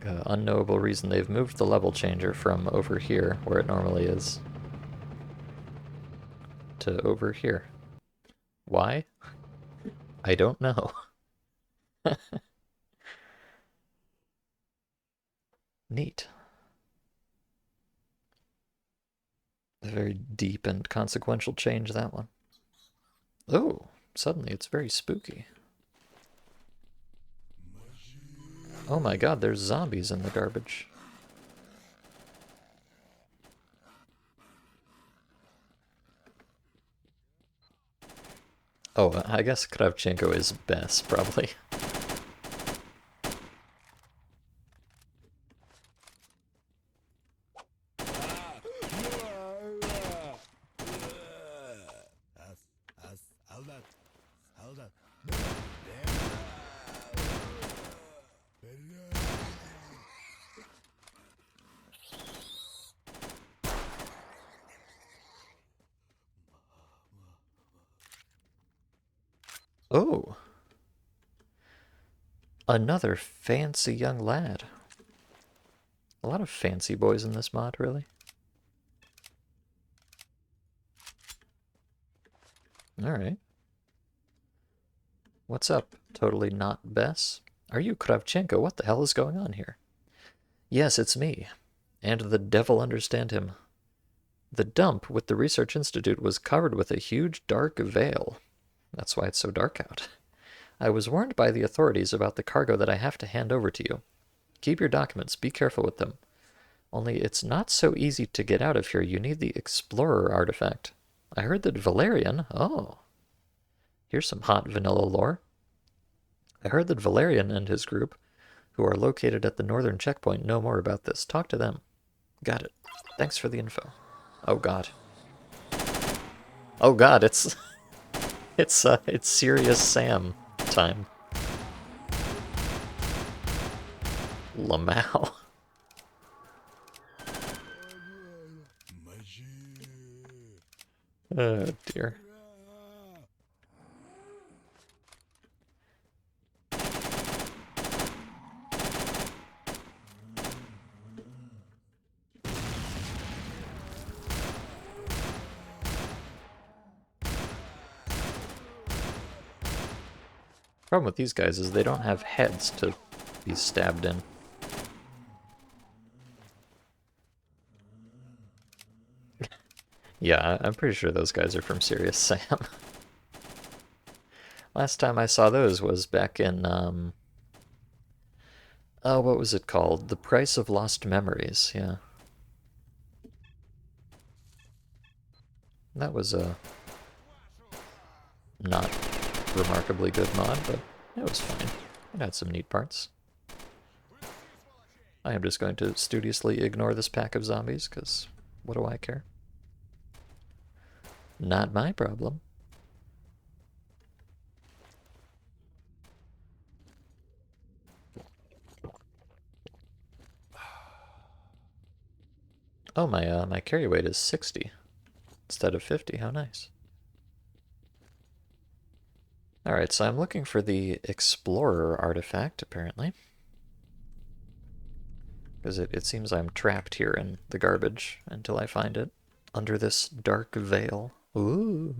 unknowable reason, they've moved the level changer from over here, where it normally is, to over here. Why? I don't know. Neat. A very deep and consequential change, that one. Oh, suddenly it's very spooky. Oh my god, there's zombies in the garbage. Oh, I guess Kravchenko is best, probably. Oh. Another fancy young lad. A lot of fancy boys in this mod, really. Alright. What's up? Totally not Bess? Are you Kravchenko? What the hell is going on here? Yes, it's me. And the devil understand him. The dump with the Research Institute was covered with a huge dark veil. That's why it's so dark out. I was warned by the authorities about the cargo that I have to hand over to you. Keep your documents. Be careful with them. Only it's not so easy to get out of here. You need the Explorer artifact. I heard that Valerian... Oh. Here's some hot vanilla lore. I heard that Valerian and his group, who are located at the northern checkpoint, know more about this. Talk to them. Got it. Thanks for the info. Oh god. Oh god, it's... it's Serious Sam time. Lamau. Oh dear. Problem with these guys is they don't have heads to be stabbed in. Yeah, I'm pretty sure those guys are from Serious Sam. Last time I saw those was back in, oh, what was it called? The Price of Lost Memories, yeah. That was a not remarkably good mod, but it was fine. It had some neat parts. I am just going to studiously ignore this pack of zombies, because what do I care? Not my problem. Oh, my carry weight is 60 instead of 50. How nice. Alright, so I'm looking for the Explorer artifact, apparently. Because it seems I'm trapped here in the garbage until I find it under this dark veil. Ooh.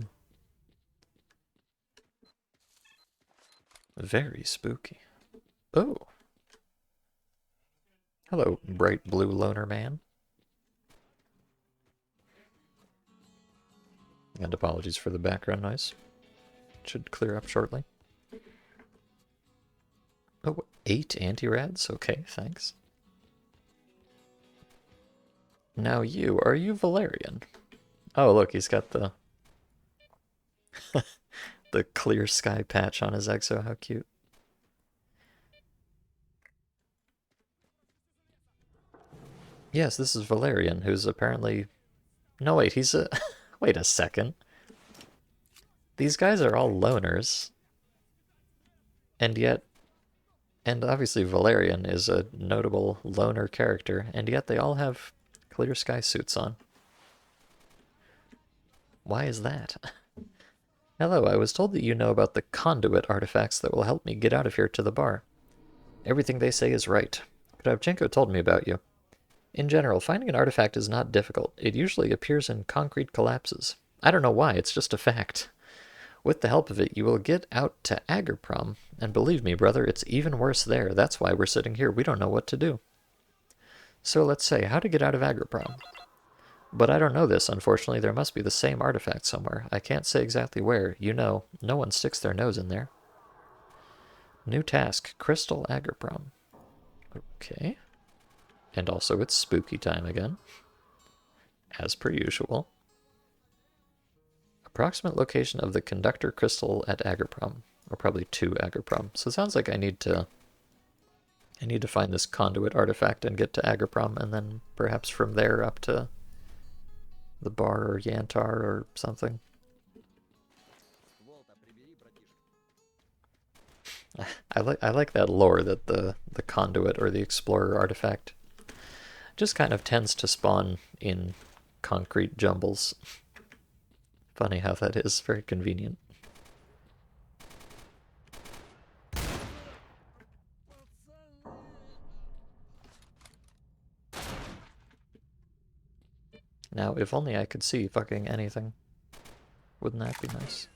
Very spooky. Oh. Hello, bright blue loner man. And apologies for the background noise. It should clear up shortly. Oh, 8 anti-rads? Okay, thanks. Now are you Valerian? Oh, look, he's got the the clear sky patch on his exo. How cute. Yes, this is Valerian, who's apparently... No, wait, he's a... Wait a second. These guys are all loners. And yet... And obviously Valerian is a notable loner character, and yet they all have clear sky suits on. Why is that? Hello, I was told that you know about the conduit artifacts that will help me get out of here to the bar. Everything they say is right. Kravchenko told me about you. In general, finding an artifact is not difficult. It usually appears in concrete collapses. I don't know why, it's just a fact. With the help of it, you will get out to Agroprom, and believe me, brother, it's even worse there. That's why we're sitting here. We don't know what to do. So let's say, how to get out of Agroprom. But I don't know this, unfortunately. There must be the same artifact somewhere. I can't say exactly where. You know, no one sticks their nose in there. New task, Crystal Agroprom. Okay. And also it's spooky time again. As per usual. Approximate location of the conductor crystal at Agroprom. Or probably to Agroprom. So it sounds like I need to find this conduit artifact and get to Agroprom, and then perhaps from there up to the bar or Yantar or something. I like that lore that the conduit or the explorer artifact just kind of tends to spawn in concrete jumbles. Funny how that is, very convenient. Now, if only I could see fucking anything. Wouldn't that be nice?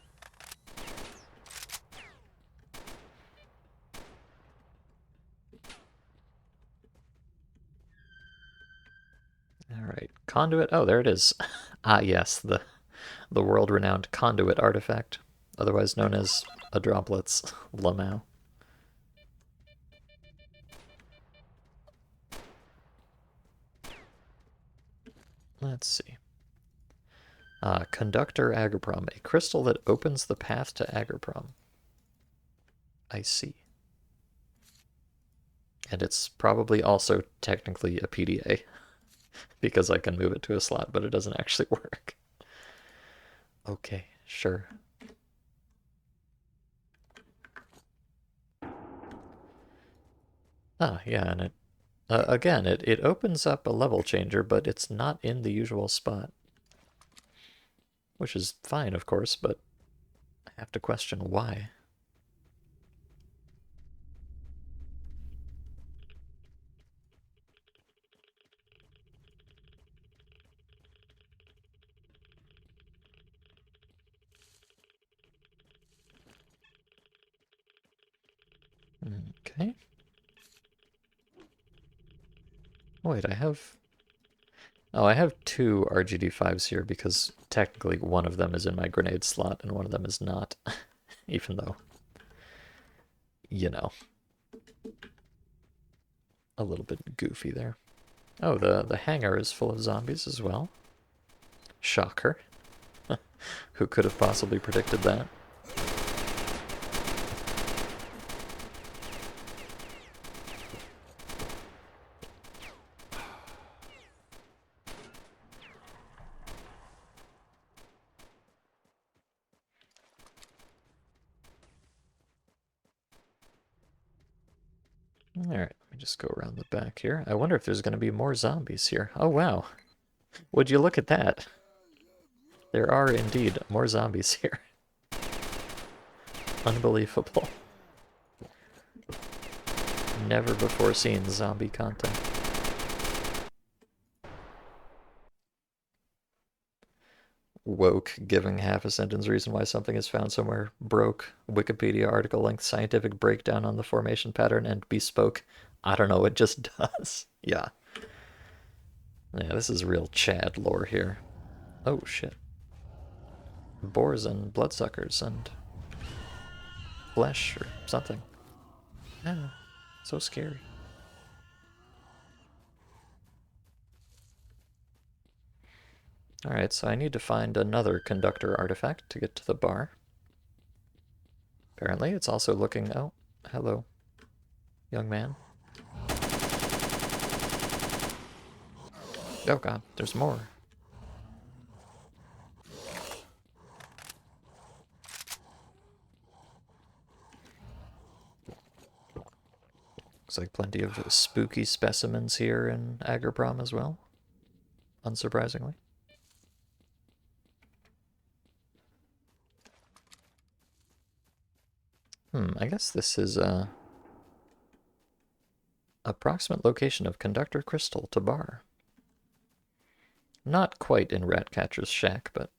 Alright, conduit. Oh, there it is. Ah, yes, the world-renowned conduit artifact, otherwise known as a droplets Lamau. Let's see. Conductor Agroprom, a crystal that opens the path to Agroprom. I see. And it's probably also technically a PDA, because I can move it to a slot, but it doesn't actually work. Okay, sure. Ah, yeah, and again, it opens up a level changer, but it's not in the usual spot. Which is fine, of course, but I have to question why. Okay. Wait, I have... Oh, I have 2 RGD5s here because technically one of them is in my grenade slot and one of them is not. Even though, you know, a little bit goofy there. Oh, the hangar is full of zombies as well. Shocker. Who could have possibly predicted that? Alright, let me just go around the back here. I wonder if there's going to be more zombies here. Oh, wow. Would you look at that? There are indeed more zombies here. Unbelievable. Never before seen zombie content. Woke, giving half a sentence reason why something is found somewhere. Broke, Wikipedia article length scientific breakdown on the formation pattern. And bespoke, I don't know, it just does. Yeah. Yeah, this is real Chad lore here. Oh, shit. Boars and bloodsuckers and flesh or something. Ah, so scary. Alright, so I need to find another conductor artifact to get to the bar. Apparently, it's also looking... Oh, hello, young man. Oh god, there's more. Looks like plenty of spooky specimens here in Agroprom as well, unsurprisingly. I guess this is a approximate location of conductor crystal to bar. Not quite in Ratcatcher's shack, but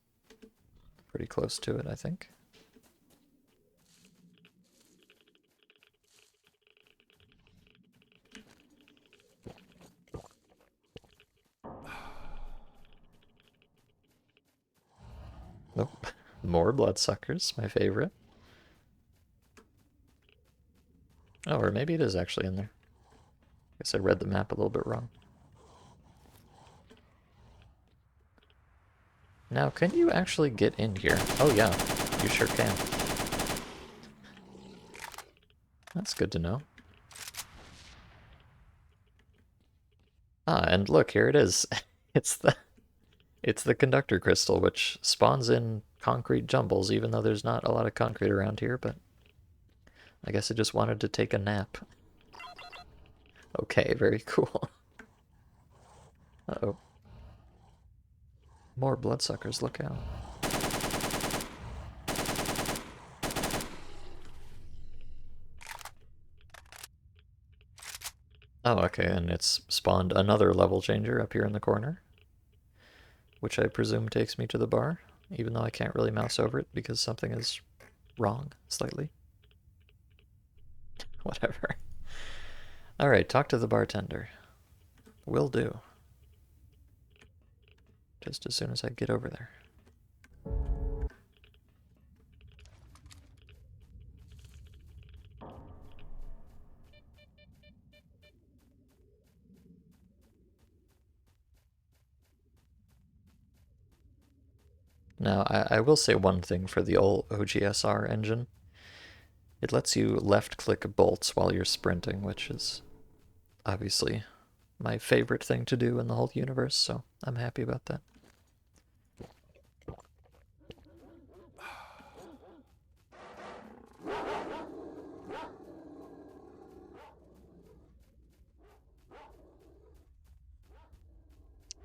pretty close to it, I think. Nope. More bloodsuckers, my favorite. Oh, or maybe it is actually in there. Guess I read the map a little bit wrong. Now, can you actually get in here? Oh yeah, you sure can. That's good to know. Ah, and look, here it is. It's the conductor crystal, which spawns in concrete jumbles, even though there's not a lot of concrete around here, but I guess it just wanted to take a nap. Okay, very cool. Uh-oh. More bloodsuckers, look out. Oh, okay, and it's spawned another level changer up here in the corner, which I presume takes me to the bar, even though I can't really mouse over it because something is wrong slightly. Whatever. Alright, talk to the bartender. Will do. Just as soon as I get over there. Now, I will say one thing for the old OGSR engine. It lets you left-click bolts while you're sprinting, which is obviously my favorite thing to do in the whole universe, so I'm happy about that.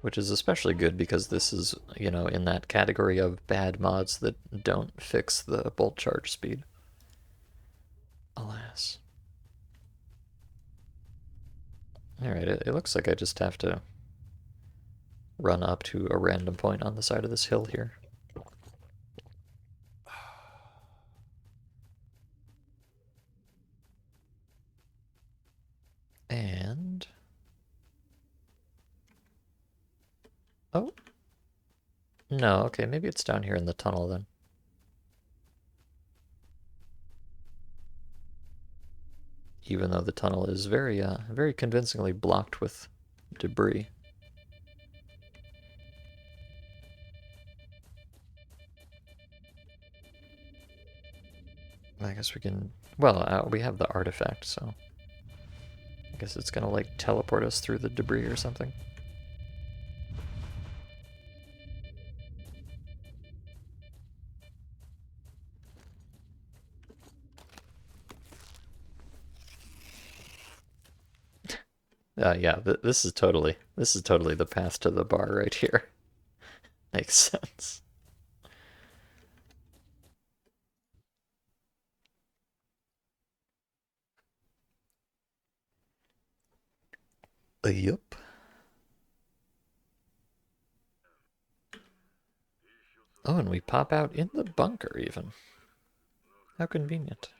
Which is especially good because this is, you know, in that category of bad mods that don't fix the bolt charge speed. Alas. Alright, it looks like I just have to run up to a random point on the side of this hill here. And... Oh. No, okay, maybe it's down here in the tunnel then. Even though the tunnel is very, very convincingly blocked with debris. I guess we can... Well, we have the artifact, so... I guess it's gonna, like, teleport us through the debris or something. Yeah, this is totally the path to the bar right here. Makes sense. Yup. Oh, and we pop out in the bunker even. How convenient.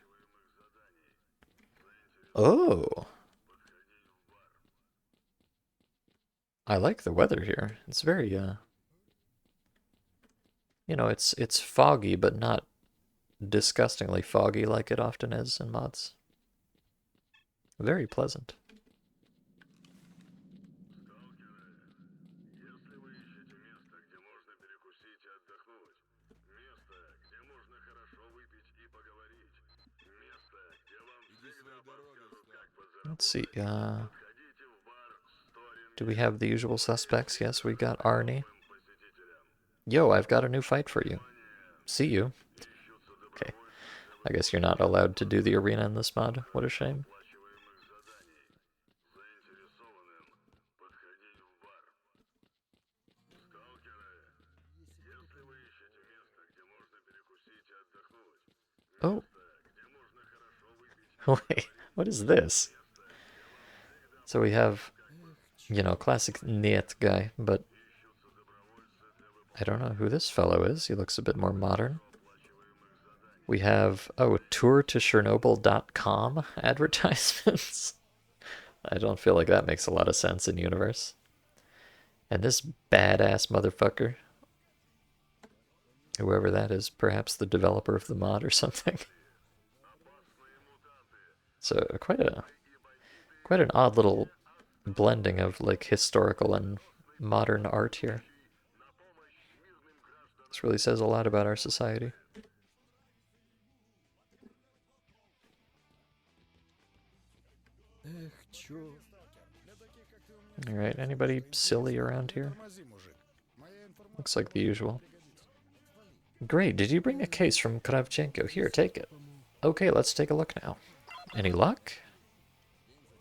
Oh, I like the weather here. It's very you know, it's foggy, but not disgustingly foggy like it often is in mods. Very pleasant. Let's see, do we have the usual suspects? Yes, we got Arnie. Yo, I've got a new fight for you. See you. Okay, I guess you're not allowed to do the arena in this mod. What a shame. Oh. Wait, what is this? So we have, you know, classic Niet guy, but I don't know who this fellow is. He looks a bit more modern. We have, oh, tour to Chernobyl.com advertisements. I don't feel like that makes a lot of sense in universe. And this badass motherfucker, whoever that is, perhaps the developer of the mod or something. So quite an odd little blending of like historical and modern art here. This really says a lot about our society. Alright, anybody silly around here? Looks like the usual. Great, did you bring a case from Kravchenko? Here, take it. Okay, let's take a look now. Any luck?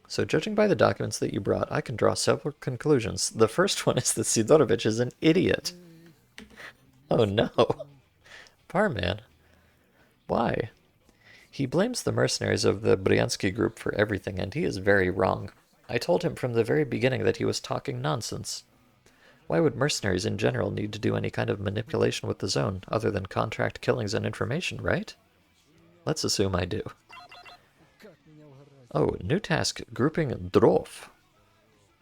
So judging by the documents that you brought, I can draw several conclusions. The first one is that Sidorovich is an idiot. Oh no. Barman. Why? He blames the mercenaries of the Bryansky group for everything, and he is very wrong. I told him from the very beginning that he was talking nonsense. Why would mercenaries in general need to do any kind of manipulation with the zone, other than contract killings and information, right? Let's assume I do. Oh, new task, grouping Drov.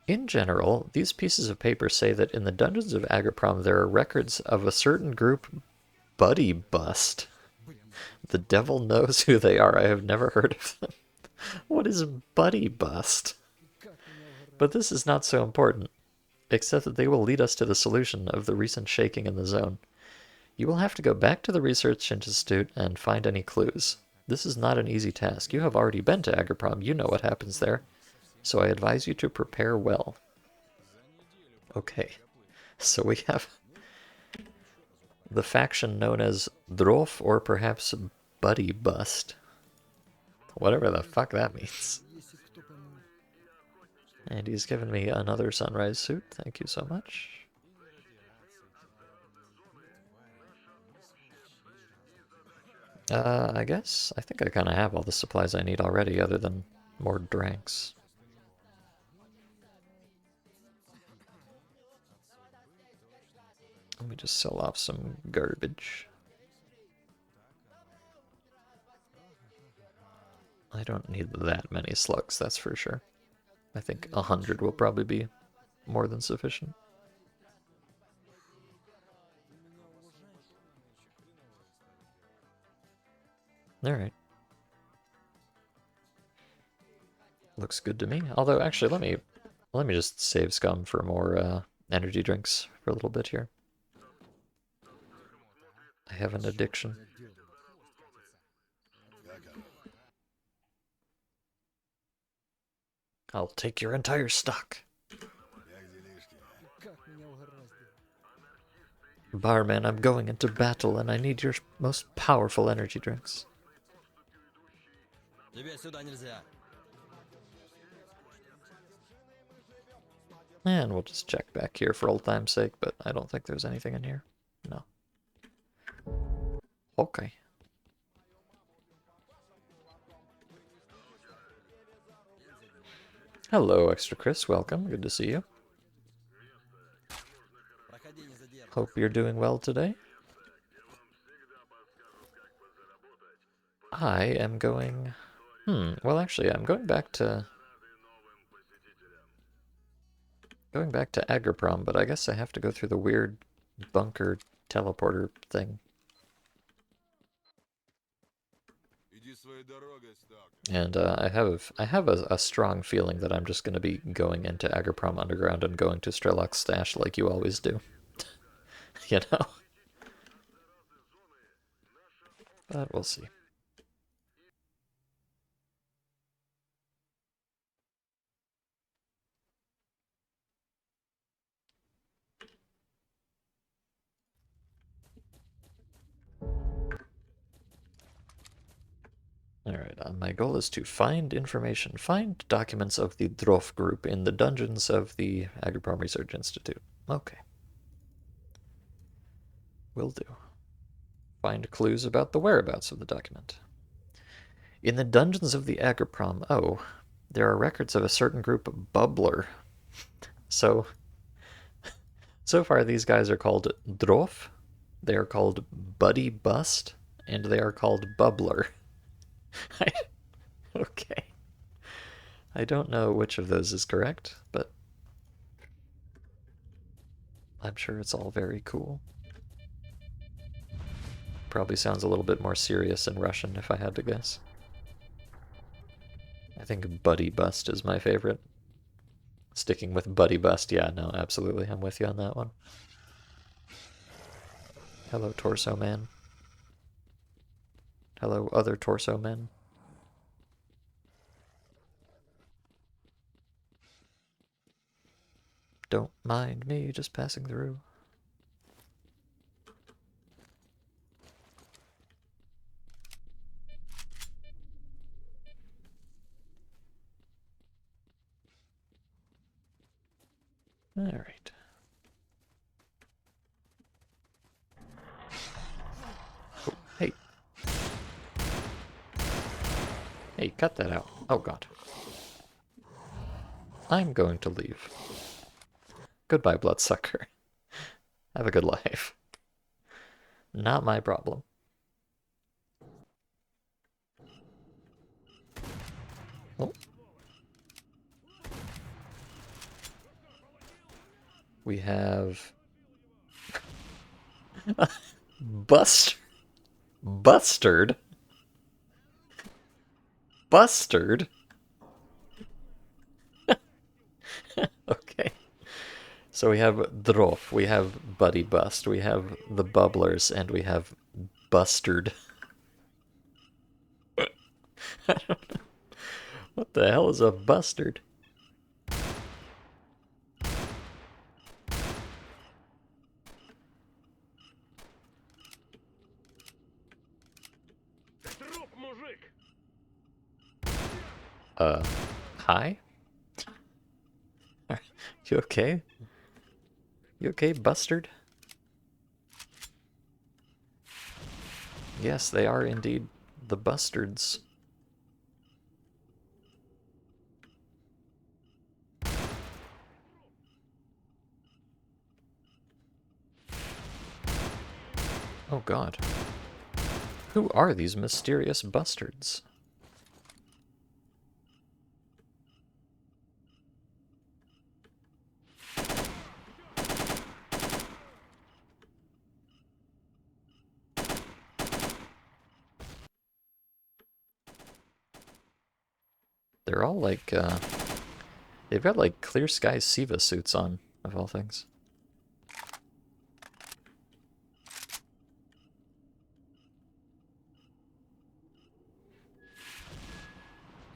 In general, these pieces of paper say that in the dungeons of Agaprom there are records of a certain group, Buddy Bust. The devil knows who they are. I have never heard of them. What is Buddy Bust? But this is not so important, except that they will lead us to the solution of the recent shaking in the zone. You will have to go back to the research institute and find any clues. This is not an easy task. You have already been to Agaprom. You know what happens there. So I advise you to prepare well. Okay, so we have the faction known as Drov, or perhaps Buddy Bust. Whatever the fuck that means. And he's given me another sunrise suit. Thank you so much. I guess I think I kind of have all the supplies I need already, other than more drinks. Let me just sell off some garbage. I don't need that many slugs, that's for sure. I think 100 will probably be more than sufficient. Alright. Looks good to me. Although, actually, let me just save scum for more energy drinks for a little bit here. I have an addiction. I'll take your entire stock. Barman, I'm going into battle and I need your most powerful energy drinks. And we'll just check back here for old time's sake, but I don't think there's anything in here. No. Okay. Hello, Extra Chris. Welcome. Good to see you. Hope you're doing well today. I am going... well actually, I'm going back to... Agroprom, but I guess I have to go through the weird bunker teleporter thing. And I have a strong feeling that I'm just going to be going into Agroprom Underground and going to Strelok's stash like you always do. You know? But we'll see. Alright, my goal is to find information, find documents of the Drof group in the dungeons of the Agroprom Research Institute. Okay. Will do. Find clues about the whereabouts of the document. In the dungeons of the Agroprom, there are records of a certain group Bubbler. So far these guys are called Drof, they are called Buddy Bust, and they are called Bubbler. Okay. I don't know which of those is correct, but I'm sure it's all very cool. Probably sounds a little bit more serious in Russian if I had to guess. I think Buddy Bust is my favorite. Sticking with Buddy Bust, yeah, no, absolutely, I'm with you on that one. Hello, Torso Man. Hello, other Torso Men. Don't mind me just passing through. Alright. Oh, hey. Hey, cut that out. Oh god. I'm going to leave. Goodbye, Bloodsucker. Have a good life. Not my problem. Oh. We have... Bustard? Bustard? Okay. So we have Drof, we have Buddy Bust, we have the Bubblers, and we have Bustard. What the hell is a bustard? Hi? You okay? You okay, Bustard? Yes, they are indeed the Bustards. Oh god. Who are these mysterious Bustards? They're all like, they've got like Clear Sky Siva suits on, of all things.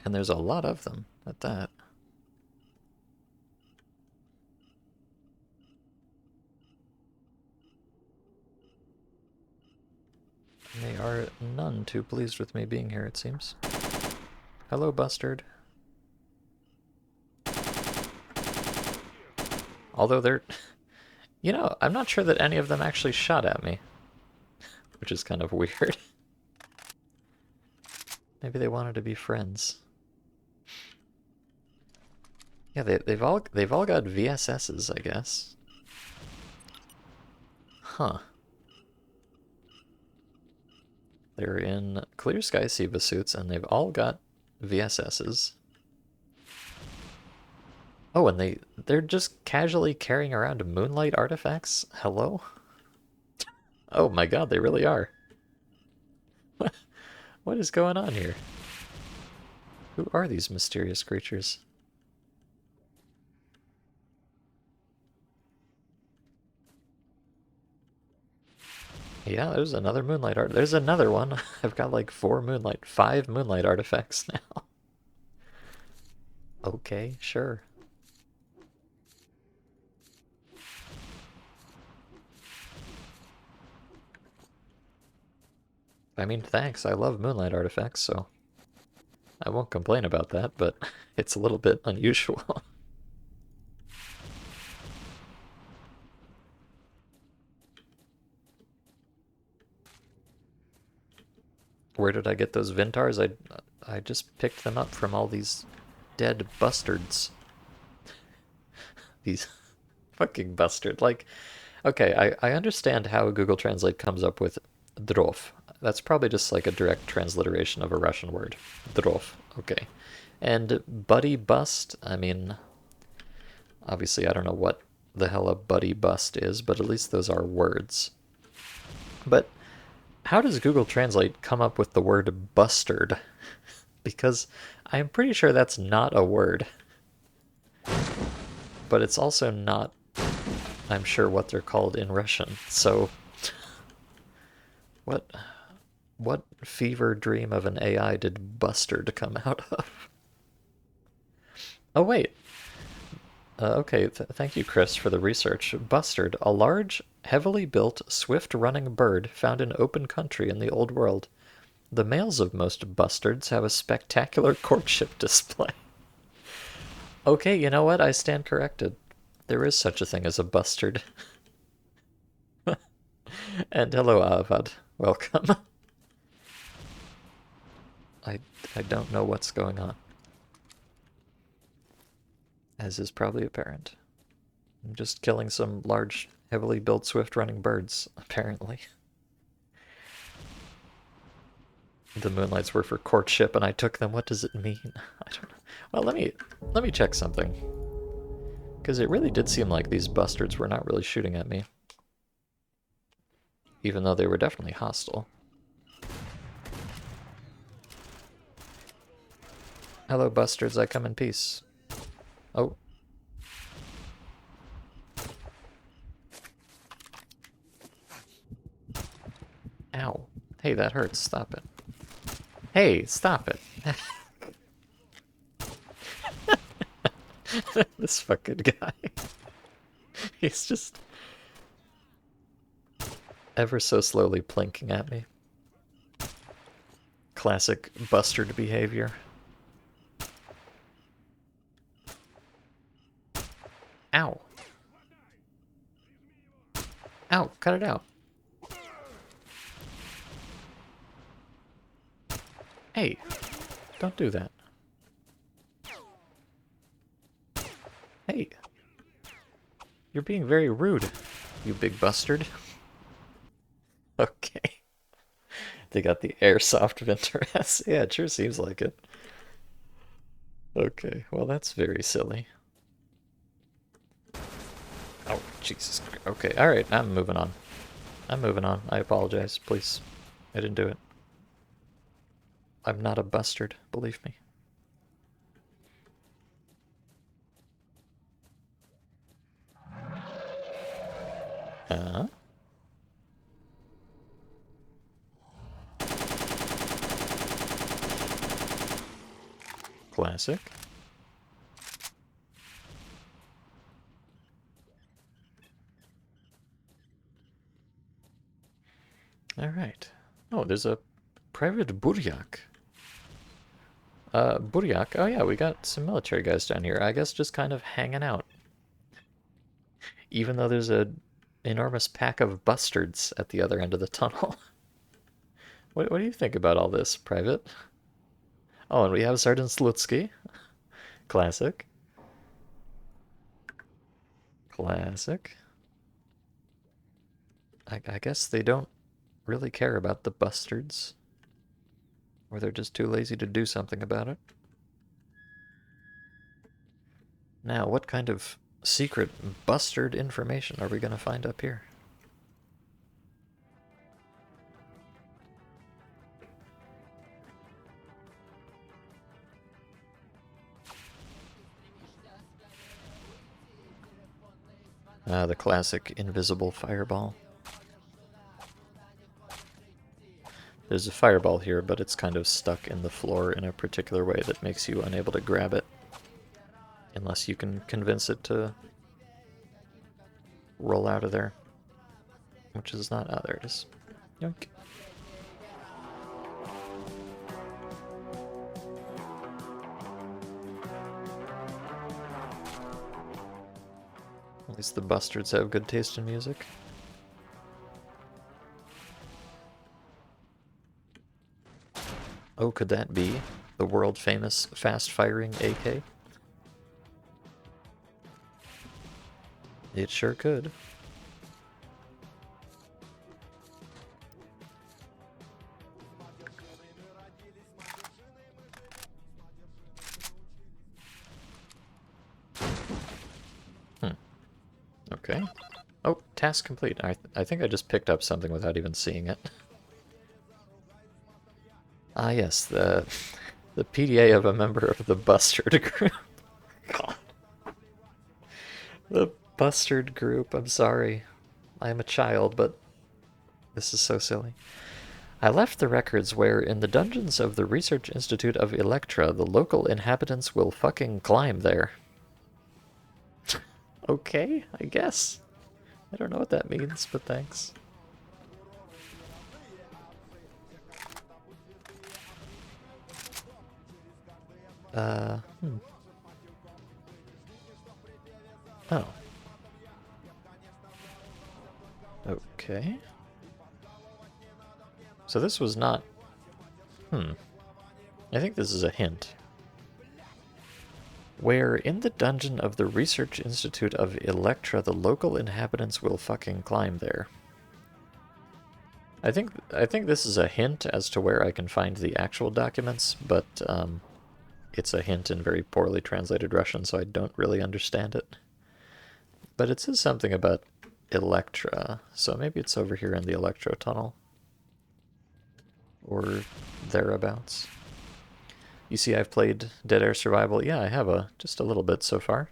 And there's a lot of them at that. They are none too pleased with me being here, it seems. Hello, Bustard. Although they're... You know, I'm not sure that any of them actually shot at me. Which is kind of weird. Maybe they wanted to be friends. Yeah, they've all got VSSs, I guess. Huh. They're in Clear Sky SIVA suits, and they've all got VSSs. Oh, and they're just casually carrying around moonlight artifacts? Hello? Oh my god, they really are. What is going on here? Who are these mysterious creatures? Yeah, there's another moonlight art. There's another one. I've got like 5 moonlight artifacts now. Okay, sure. I mean, thanks. I love moonlight artifacts, so I won't complain about that, but it's a little bit unusual. Where did I get those Vintars? I just picked them up from all these dead bustards. These fucking bustard. Like, okay, I understand how Google Translate comes up with drov. That's probably just like a direct transliteration of a Russian word. Drov. Okay. And buddy bust, I mean, obviously I don't know what the hell a buddy bust is, but at least those are words. But how does Google Translate come up with the word bustard? Because I'm pretty sure that's not a word. But it's also not, I'm sure, what they're called in Russian. So, what fever dream of an AI did bustard come out of? Oh, wait. Okay, thank you, Chris, for the research. Bustard, a large, heavily built, swift-running bird found in open country in the Old World. The males of most bustards have a spectacular courtship display. Okay, you know what? I stand corrected. There is such a thing as a bustard. And hello, Avad. Welcome. I, I don't know what's going on, as is probably apparent. I'm just killing some large, heavily built, swift-running birds, apparently. The moonlights were for courtship, and I took them. What does it mean? I don't know. Well, let me check something, because it really did seem like these bustards were not really shooting at me, even though they were definitely hostile. Hello, bustards. I come in peace. Oh. Ow. Hey, that hurts. Stop it. Hey, stop it. This fucking guy. He's just ever so slowly plinking at me. Classic bustard behavior. Ow. Ow, cut it out. Hey, don't do that. Hey, you're being very rude, you big bustard. Okay. They got the airsoft Venturas. Yeah, it sure seems like it. Okay, well that's very silly. Oh, Jesus Christ. Okay, alright, I'm moving on. I'm moving on. I apologize, please. I didn't do it. I'm not a bustard, believe me. Uh-huh. Classic. Alright. Oh, there's a private Buryak. Buryak. Oh yeah, we got some military guys down here. I guess just kind of hanging out. Even though there's a enormous pack of bustards at the other end of the tunnel. What do you think about all this, Private? Oh, and we have Sergeant Slutsky. Classic. Classic. I guess they don't really care about the bustards. Or they're just too lazy to do something about it. Now, what kind of secret bustard information are we going to find up here? Ah, the classic invisible fireball. There's a fireball here, but it's kind of stuck in the floor in a particular way that makes you unable to grab it. Unless you can convince it to roll out of there. Which is not... Oh, there it is. Yoink. At least the bustards have good taste in music. Oh, could that be the world-famous fast-firing AK? It sure could. Okay. Oh, task complete. I think I just picked up something without even seeing it. Ah, yes, the PDA of a member of the Bustard group. God. The Bustard group, I'm sorry. I am a child, but this is so silly. I left the records where, in the dungeons of the Research Institute of Electra, the local inhabitants will fucking climb there. Okay, I guess. I don't know what that means, but thanks. Hmm. Oh. Okay. So this was not... I think this is a hint. Where in the dungeon of the Research Institute of Electra, the local inhabitants will fucking climb there. I think this is a hint as to where I can find the actual documents, but it's a hint in very poorly translated Russian, so I don't really understand it. But it says something about Electra, so maybe it's over here in the Electro Tunnel. Or thereabouts. You see I've played Dead Air Survival. Yeah, I have just a little bit so far.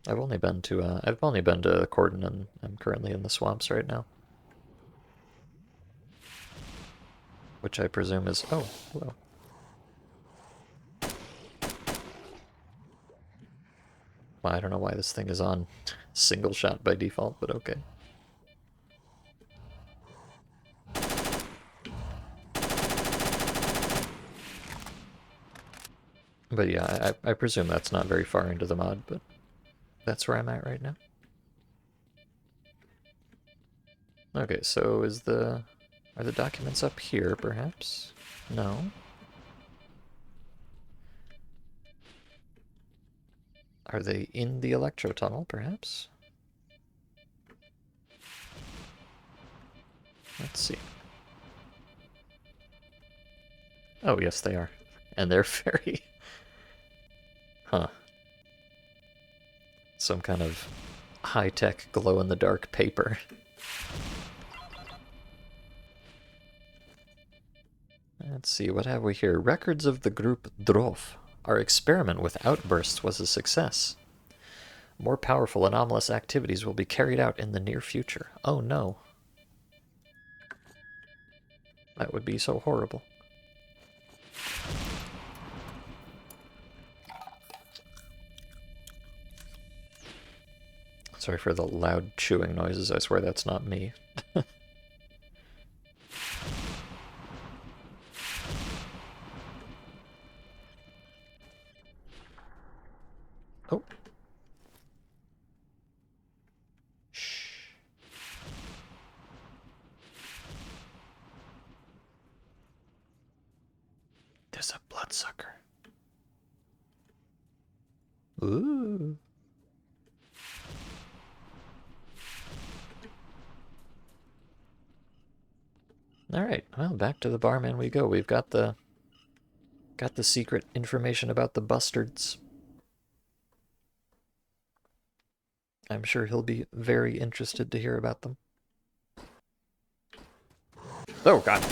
I've only been to Cordon, and I'm currently in the swamps right now. Which I presume is... Oh, hello. Well, I don't know why this thing is on single shot by default, but okay. But yeah, I presume that's not very far into the mod, but that's where I'm at right now. Okay, so are the documents up here, perhaps? No. Are they in the Electro Tunnel, perhaps? Let's see. Oh, yes, they are. And they're very... Huh. Some kind of high-tech glow-in-the-dark paper. Let's see, what have we here? Records of the group Drov. Our experiment with outbursts was a success. More powerful anomalous activities will be carried out in the near future. Oh no. That would be so horrible. Sorry for the loud chewing noises, I swear that's not me. is a bloodsucker. Ooh. Alright, well, back to the barman we go. We've got the secret information about the bustards. I'm sure he'll be very interested to hear about them. Oh, God.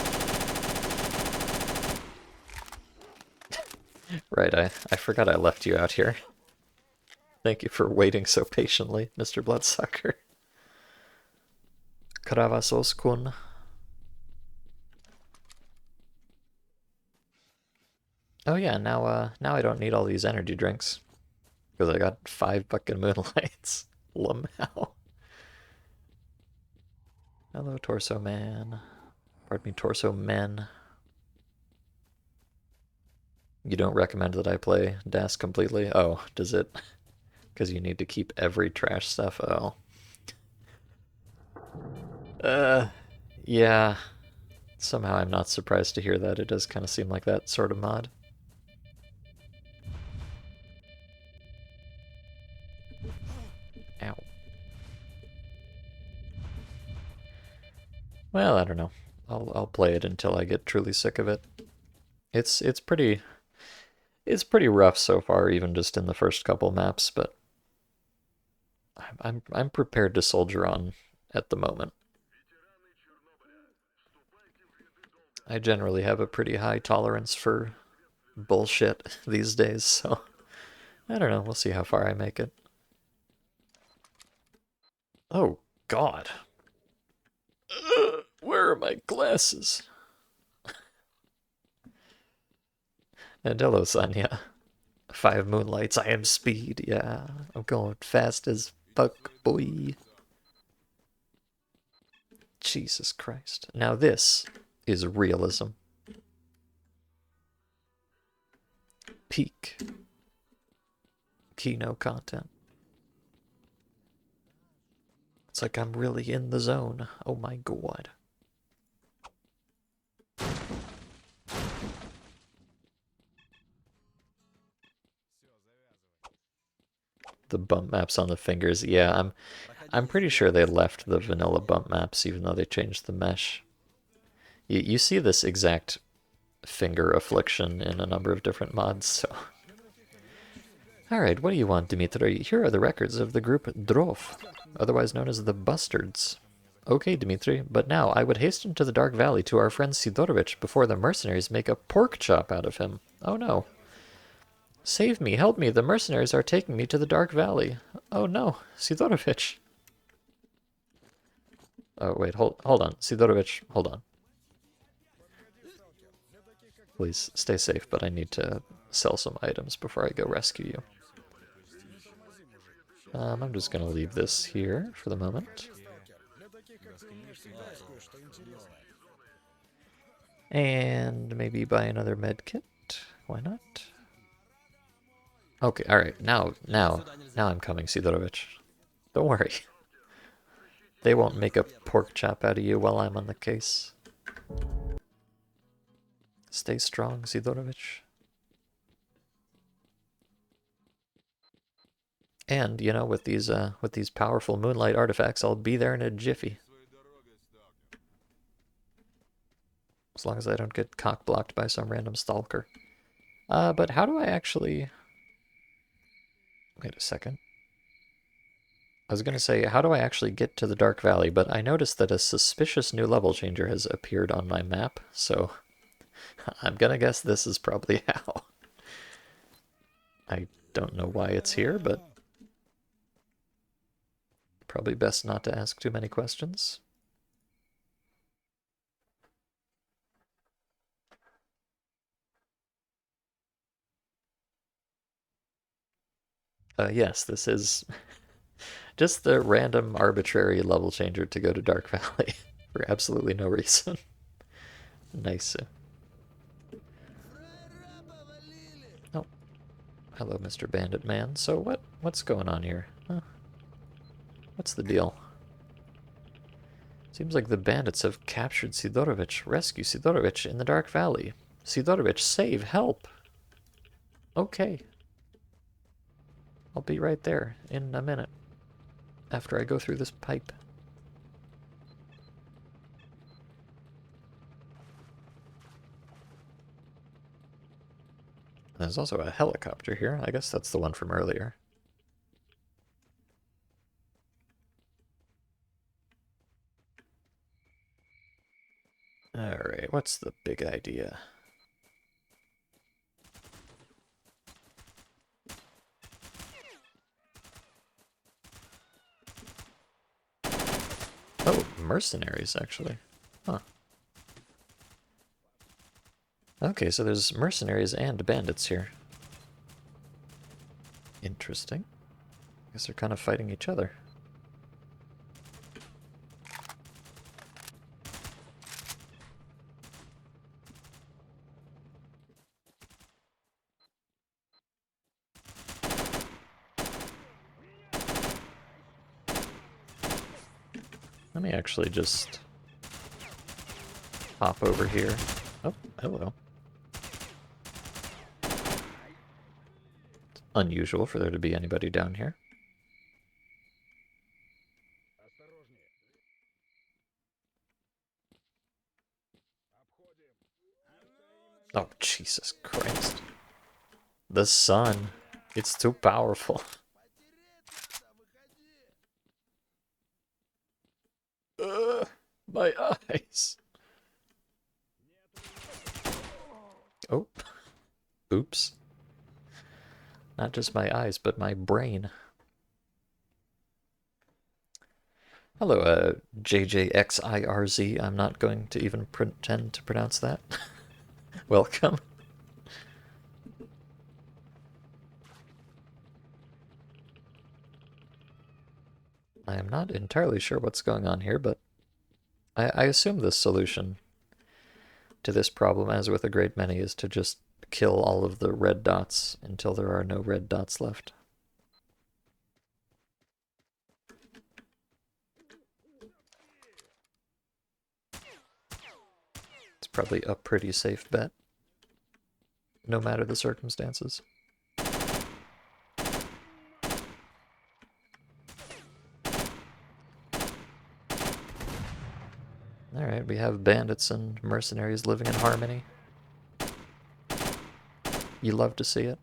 Right, I forgot I left you out here. Thank you for waiting so patiently, Mr. Bloodsucker. Kravasos-kun. Oh yeah, now I don't need all these energy drinks. Because I got 5 fucking moonlights. Lamau. Hello, Torso Man. Pardon me, Torso Men. You don't recommend that I play DAS completely? Oh, does it? Because you need to keep every trash stuff? Oh. Yeah. Somehow I'm not surprised to hear that. It does kind of seem like that sort of mod. Ow. Well, I don't know. I'll play it until I get truly sick of it. It's pretty rough so far, even just in the first couple maps, but I'm prepared to soldier on at the moment. I generally have a pretty high tolerance for bullshit these days, so I don't know. We'll see how far I make it. Oh, God. Where are my glasses? And hello, Sonya. 5 moonlights, I am speed, yeah. I'm going fast as fuck, boy. Jesus Christ. Now this is realism. Peak Kino content. It's like I'm really in the zone. Oh my God. The bump maps on the fingers. Yeah, I'm pretty sure they left the vanilla bump maps even though they changed the mesh. You see this exact finger affliction in a number of different mods, so. Alright, what do you want, Dmitri? Here are the records of the group Drov, otherwise known as the Bustards. Okay, Dmitri, but now I would hasten to the Dark Valley to our friend Sidorovich before the mercenaries make a pork chop out of him. Oh no. Save me, help me, the mercenaries are taking me to the Dark Valley. Oh no, Sidorovich. Oh wait, hold on, Sidorovich, hold on. Please stay safe, but I need to sell some items before I go rescue you. I'm just gonna leave this here for the moment. And maybe buy another med kit. Why not? Okay, alright, now I'm coming, Sidorovich. Don't worry. They won't make a pork chop out of you while I'm on the case. Stay strong, Sidorovich. And, you know, with these powerful moonlight artifacts, I'll be there in a jiffy. As long as I don't get cock-blocked by some random stalker. But how do I actually... Wait a second. I was going to say, how do I actually get to the Dark Valley? But I noticed that a suspicious new level changer has appeared on my map, so I'm going to guess this is probably how. I don't know why it's here, but probably best not to ask too many questions. Yes, this is just the random arbitrary level changer to go to Dark Valley for absolutely no reason. Nice. Oh, hello, Mr. Bandit Man. So what's going on here? Huh? What's the deal? Seems like the bandits have captured Sidorovich. Rescue Sidorovich in the Dark Valley. Sidorovich, save, help! Okay. I'll be right there in a minute after I go through this pipe. There's also a helicopter here. I guess that's the one from earlier. Alright, what's the big idea? Oh, mercenaries, actually. Huh. Okay, so there's mercenaries and bandits here. Interesting. I guess they're kind of fighting each other. Let me actually just hop over here. Oh, hello. It's unusual for there to be anybody down here. Oh, Jesus Christ. The sun. It's too powerful. Ugh, my eyes. Oh. Oops. Not just my eyes, but my brain. Hello, JJXIRZ. I'm not going to even pretend to pronounce that. Welcome. I am not entirely sure what's going on here, but I assume the solution to this problem, as with a great many, is to just kill all of the red dots until there are no red dots left. It's probably a pretty safe bet, no matter the circumstances. Alright, we have bandits and mercenaries living in harmony. You love to see it.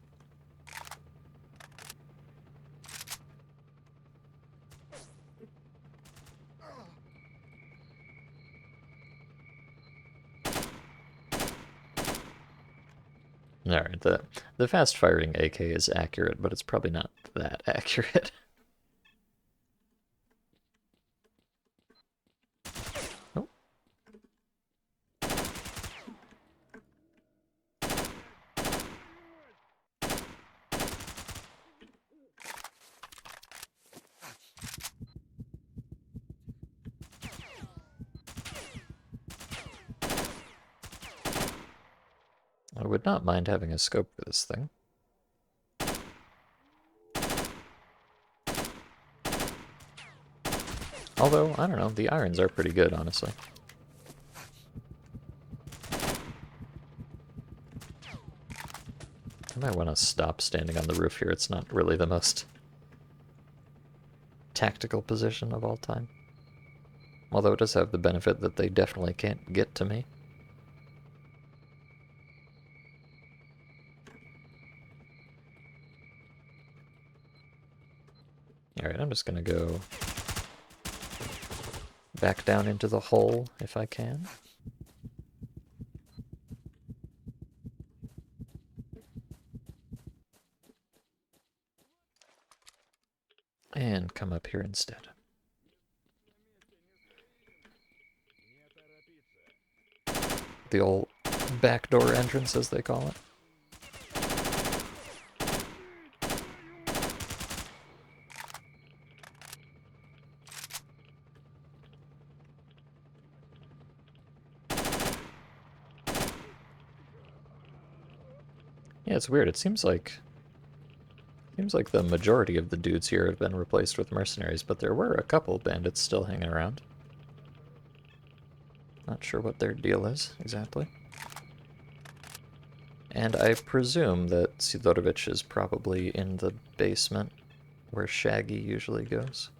Alright, the fast-firing AK is accurate, but it's probably not that accurate. Oh. I would not mind having a scope for this thing. Although, I don't know, the irons are pretty good, honestly. I might want to stop standing on the roof here. It's not really the most tactical position of all time. Although it does have the benefit that they definitely can't get to me. Alright, I'm just gonna go back down into the hole if I can. And come up here instead. The old backdoor entrance, as they call it. Yeah, it's weird. It seems like the majority of the dudes here have been replaced with mercenaries, but there were a couple bandits still hanging around. Not sure what their deal is, exactly. And I presume that Sidorovich is probably in the basement, where Shaggy usually goes.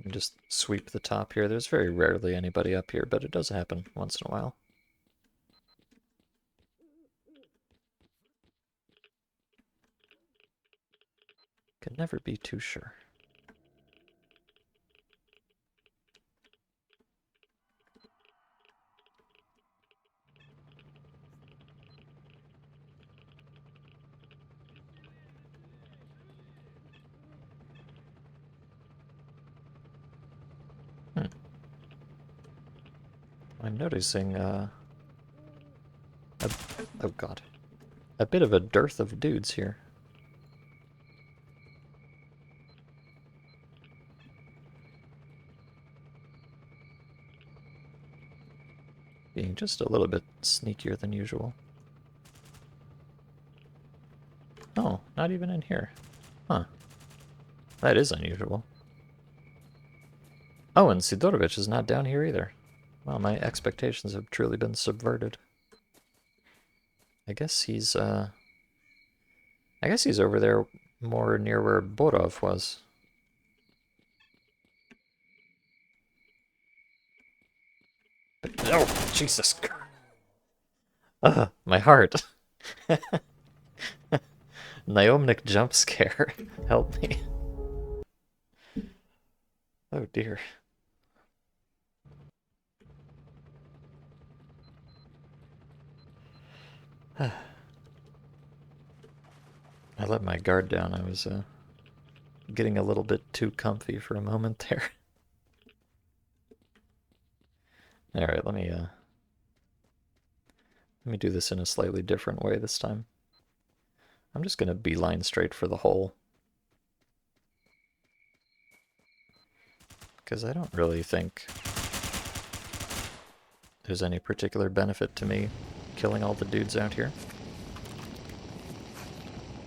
Just sweep the top here. There's very rarely anybody up here, but it does happen once in a while. Can never be too sure. I'm noticing, oh god, a bit of a dearth of dudes here. Being just a little bit sneakier than usual. Oh, not even in here. Huh. That is unusual. Oh, and Sidorovich is not down here either. Well, my expectations have truly been subverted. I guess he's over there more near where Borov was. But, oh, Jesus. My heart. Naomnic jump scare. Help me. Oh dear. I let my guard down. I was getting a little bit too comfy for a moment there. All right, let me do this in a slightly different way this time. I'm just gonna beeline straight for the hole, because I don't really think there's any particular benefit to me killing all the dudes out here.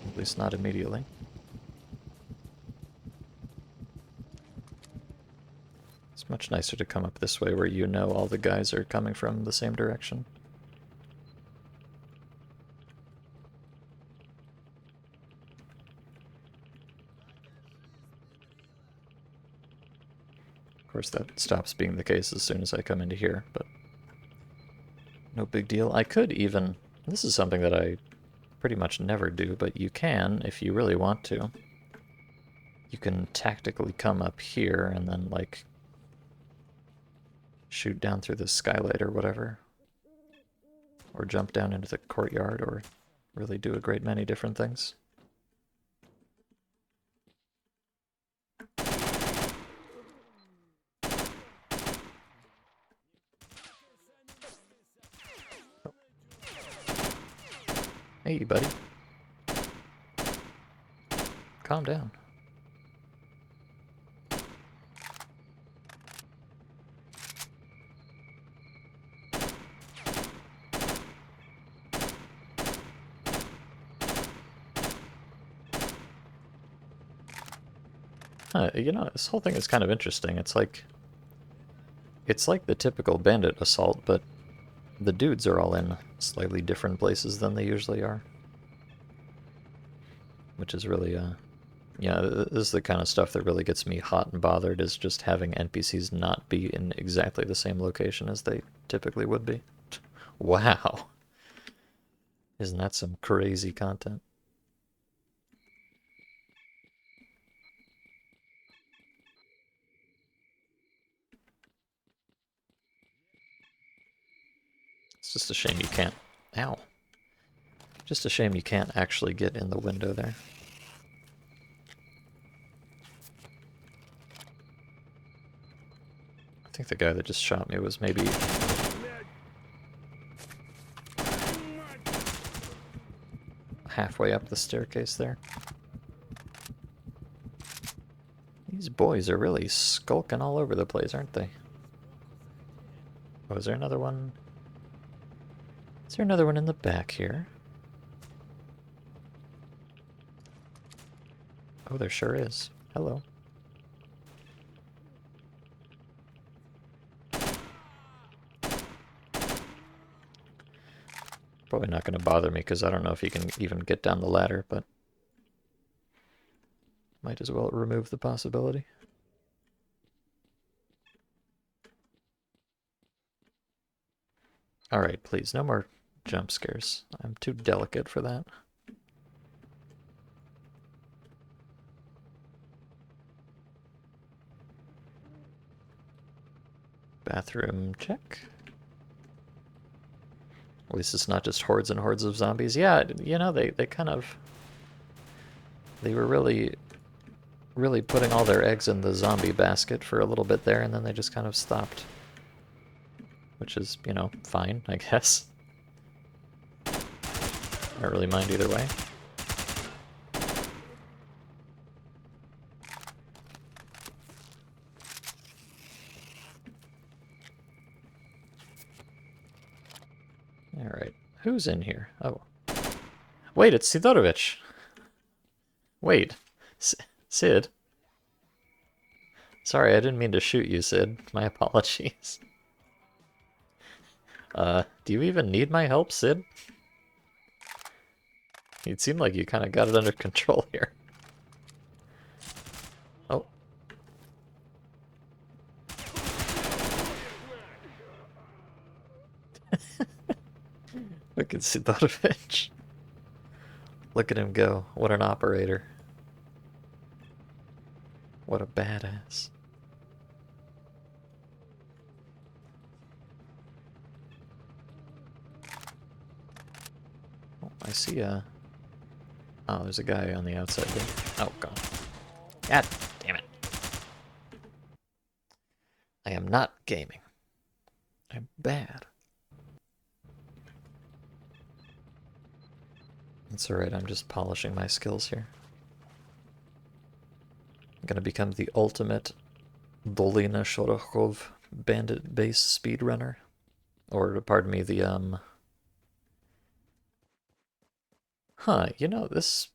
At least not immediately. It's much nicer to come up this way where you know all the guys are coming from the same direction. Of course, that stops being the case as soon as I come into here, but no big deal. I could even... This is something that I pretty much never do, but you can, if you really want to. You can tactically come up here and then, like, shoot down through the skylight or whatever. Or jump down into the courtyard, or really do a great many different things. Hey, buddy. Calm down. You know, this whole thing is kind of interesting. It's like the typical bandit assault, but the dudes are all in slightly different places than they usually are. Which is really, yeah, this is the kind of stuff that really gets me hot and bothered, is just having NPCs not be in exactly the same location as they typically would be. Wow. Isn't that some crazy content? It's just a shame you can't... Ow. Just a shame you can't actually get in the window there. I think the guy that just shot me was maybe... halfway up the staircase there. These boys are really skulking all over the place, aren't they? Oh, is there another one? Is there another one in the back here? Oh, there sure is. Hello. Probably not going to bother me because I don't know if he can even get down the ladder, but might as well remove the possibility. Alright, please, no more jump scares. I'm too delicate for that. Bathroom check. At least it's not just hordes and hordes of zombies. Yeah, you know, they kind of... They were really putting all their eggs in the zombie basket for a little bit there, and then they just kind of stopped. Which is, you know, fine, I guess. I don't really mind either way. Alright, who's in here? Oh. Wait, it's Sidorovich! Wait, Sid? Sorry, I didn't mean to shoot you, Sid. My apologies. Do you even need my help, Sid? It seemed like you kind of got it under control here. Oh. Look at Sidorovich. Look at him go. What an operator. What a badass. Oh, I see a... Oh, there's a guy on the outside there. Oh, God. God damn it. I am not gaming. I'm bad. It's alright, I'm just polishing my skills here. I'm gonna become the ultimate Dolina Shorokhov bandit base speedrunner. Or, pardon me, the, Huh, you know, this...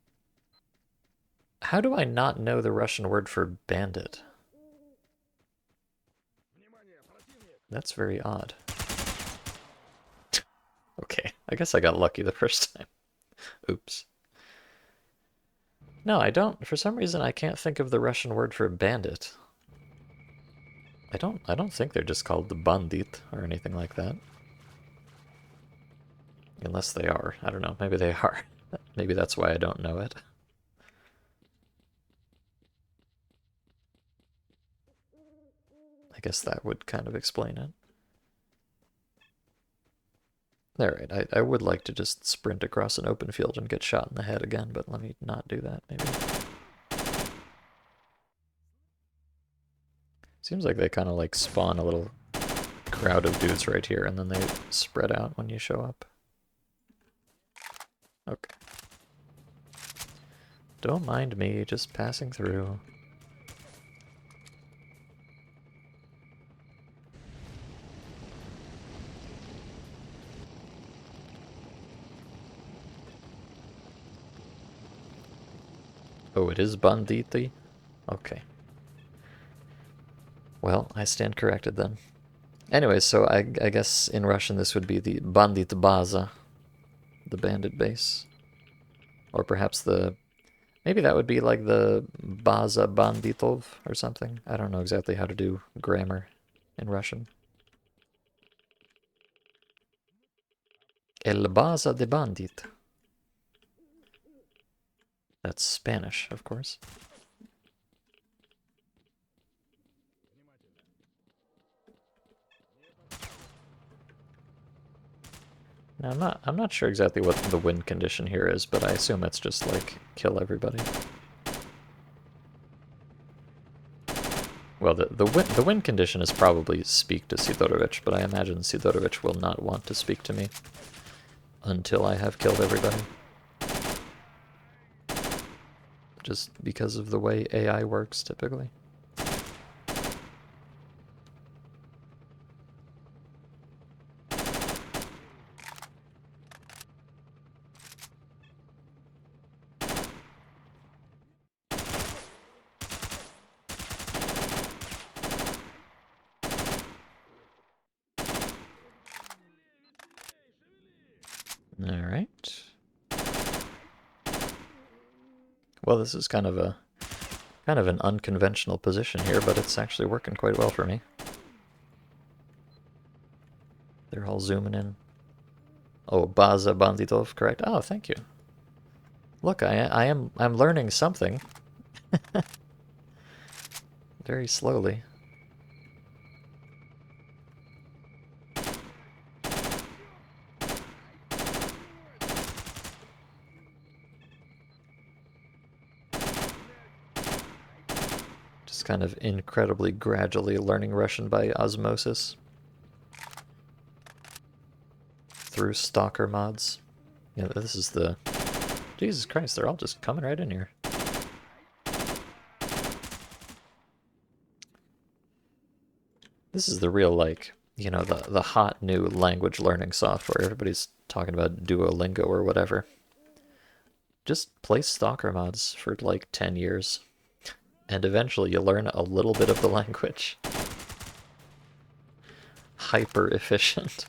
How do I not know the Russian word for bandit? That's very odd. Okay, I guess I got lucky the first time. Oops. No, I don't. For some reason, I can't think of the Russian word for bandit. I don't think they're just called the bandit or anything like that. Unless they are. I don't know. Maybe they are. Maybe that's why I don't know it. I guess that would kind of explain it. Alright, I would like to just sprint across an open field and get shot in the head again, but let me not do that, maybe. Seems like they kind of like spawn a little crowd of dudes right here, and then they spread out when you show up. Okay. Don't mind me, just passing through. Oh, it is banditi? Okay. Well, I stand corrected then. Anyway, so I guess in Russian this would be the bandit baza, the bandit base. Or perhaps the... Maybe that would be like the baza banditov or something. I don't know exactly how to do grammar in Russian. El baza de bandit. That's Spanish, of course. Now, I'm not sure exactly what the win condition here is, but I assume it's just like kill everybody. Well, the win condition is probably speak to Sidorovich, but I imagine Sidorovich will not want to speak to me until I have killed everybody. Just because of the way AI works, typically. All right. Well, this is kind of an unconventional position here, but it's actually working quite well for me. They're all zooming in. Oh, Baza Banditov, correct? Oh, thank you. Look, I'm learning something. Very slowly. Just kind of incredibly gradually learning Russian by osmosis. Through stalker mods. Yeah, this is the... Jesus Christ, they're all just coming right in here. This is the real, like, you know, the hot new language learning software. Everybody's talking about Duolingo or whatever. Just play stalker mods for like 10 years, and eventually you learn a little bit of the language. Hyper efficient.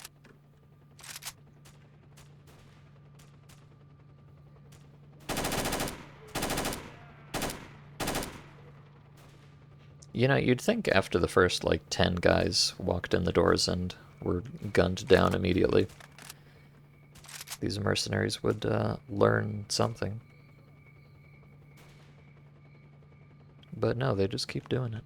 You know, you'd think after the first, like, 10 guys walked in the doors and were gunned down immediately, these mercenaries would learn something. But no, they just keep doing it.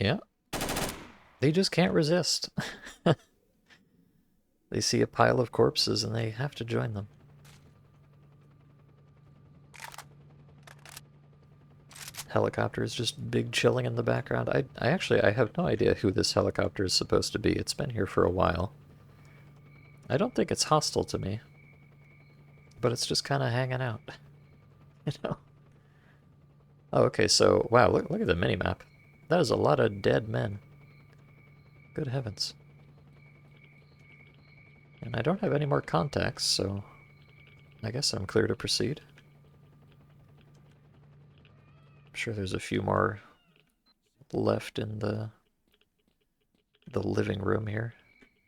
Yeah, they just can't resist. They see a pile of corpses and they have to join them. Helicopter is just big chilling in the background. I have no idea who this helicopter is supposed to be. It's been here for a while. I don't think it's hostile to me, but it's just kind of hanging out. You know? Oh, okay, so, wow, look at the minimap. That is a lot of dead men. Good heavens. And I don't have any more contacts, so I guess I'm clear to proceed. I'm sure there's a few more left in the living room here,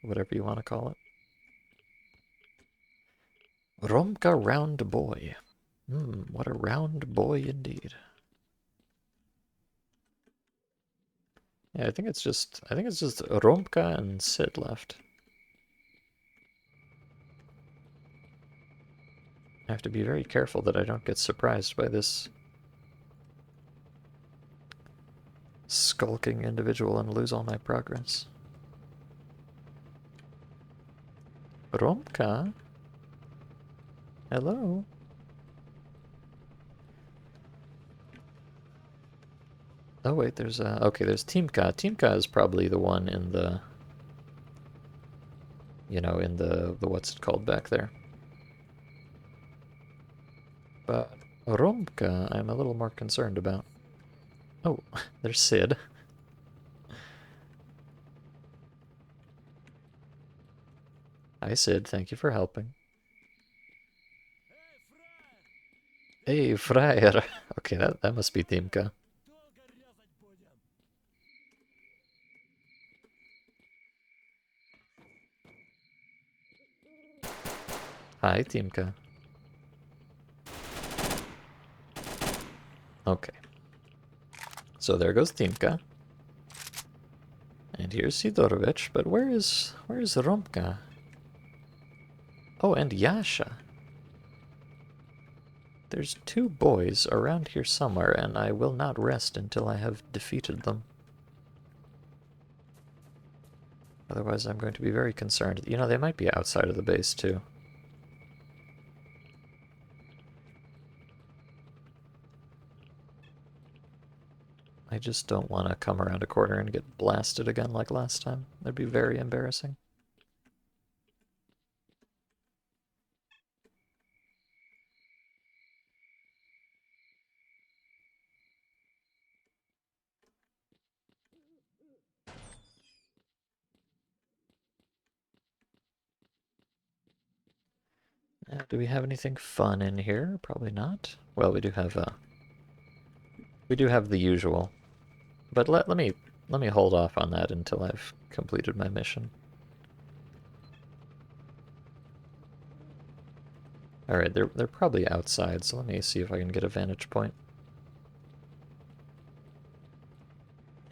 whatever you want to call it. Romka Round Boy. What a round boy indeed. Yeah, I think it's just Romka and Sid left. I have to be very careful that I don't get surprised by this skulking individual and lose all my progress. Romka? Hello? Oh wait, there's okay, there's Timka. Timka is probably the one in the, you know, in the what's it called back there. But Romka, I'm a little more concerned about. Oh, there's Sid. Hi Sid, thank you for helping. Hey, Friar. Okay, that must be Timka. Hi, Timka. Okay. So there goes Timka. And here's Sidorovich, but where's Romka? Oh, and Yasha. There's two boys around here somewhere, and I will not rest until I have defeated them. Otherwise, I'm going to be very concerned. You know, they might be outside of the base, too. I just don't want to come around a corner and get blasted again like last time. That'd be very embarrassing. Do we have anything fun in here? Probably not. Well, we do have the usual. But let me hold off on that until I've completed my mission. Alright, they're probably outside, so let me see if I can get a vantage point.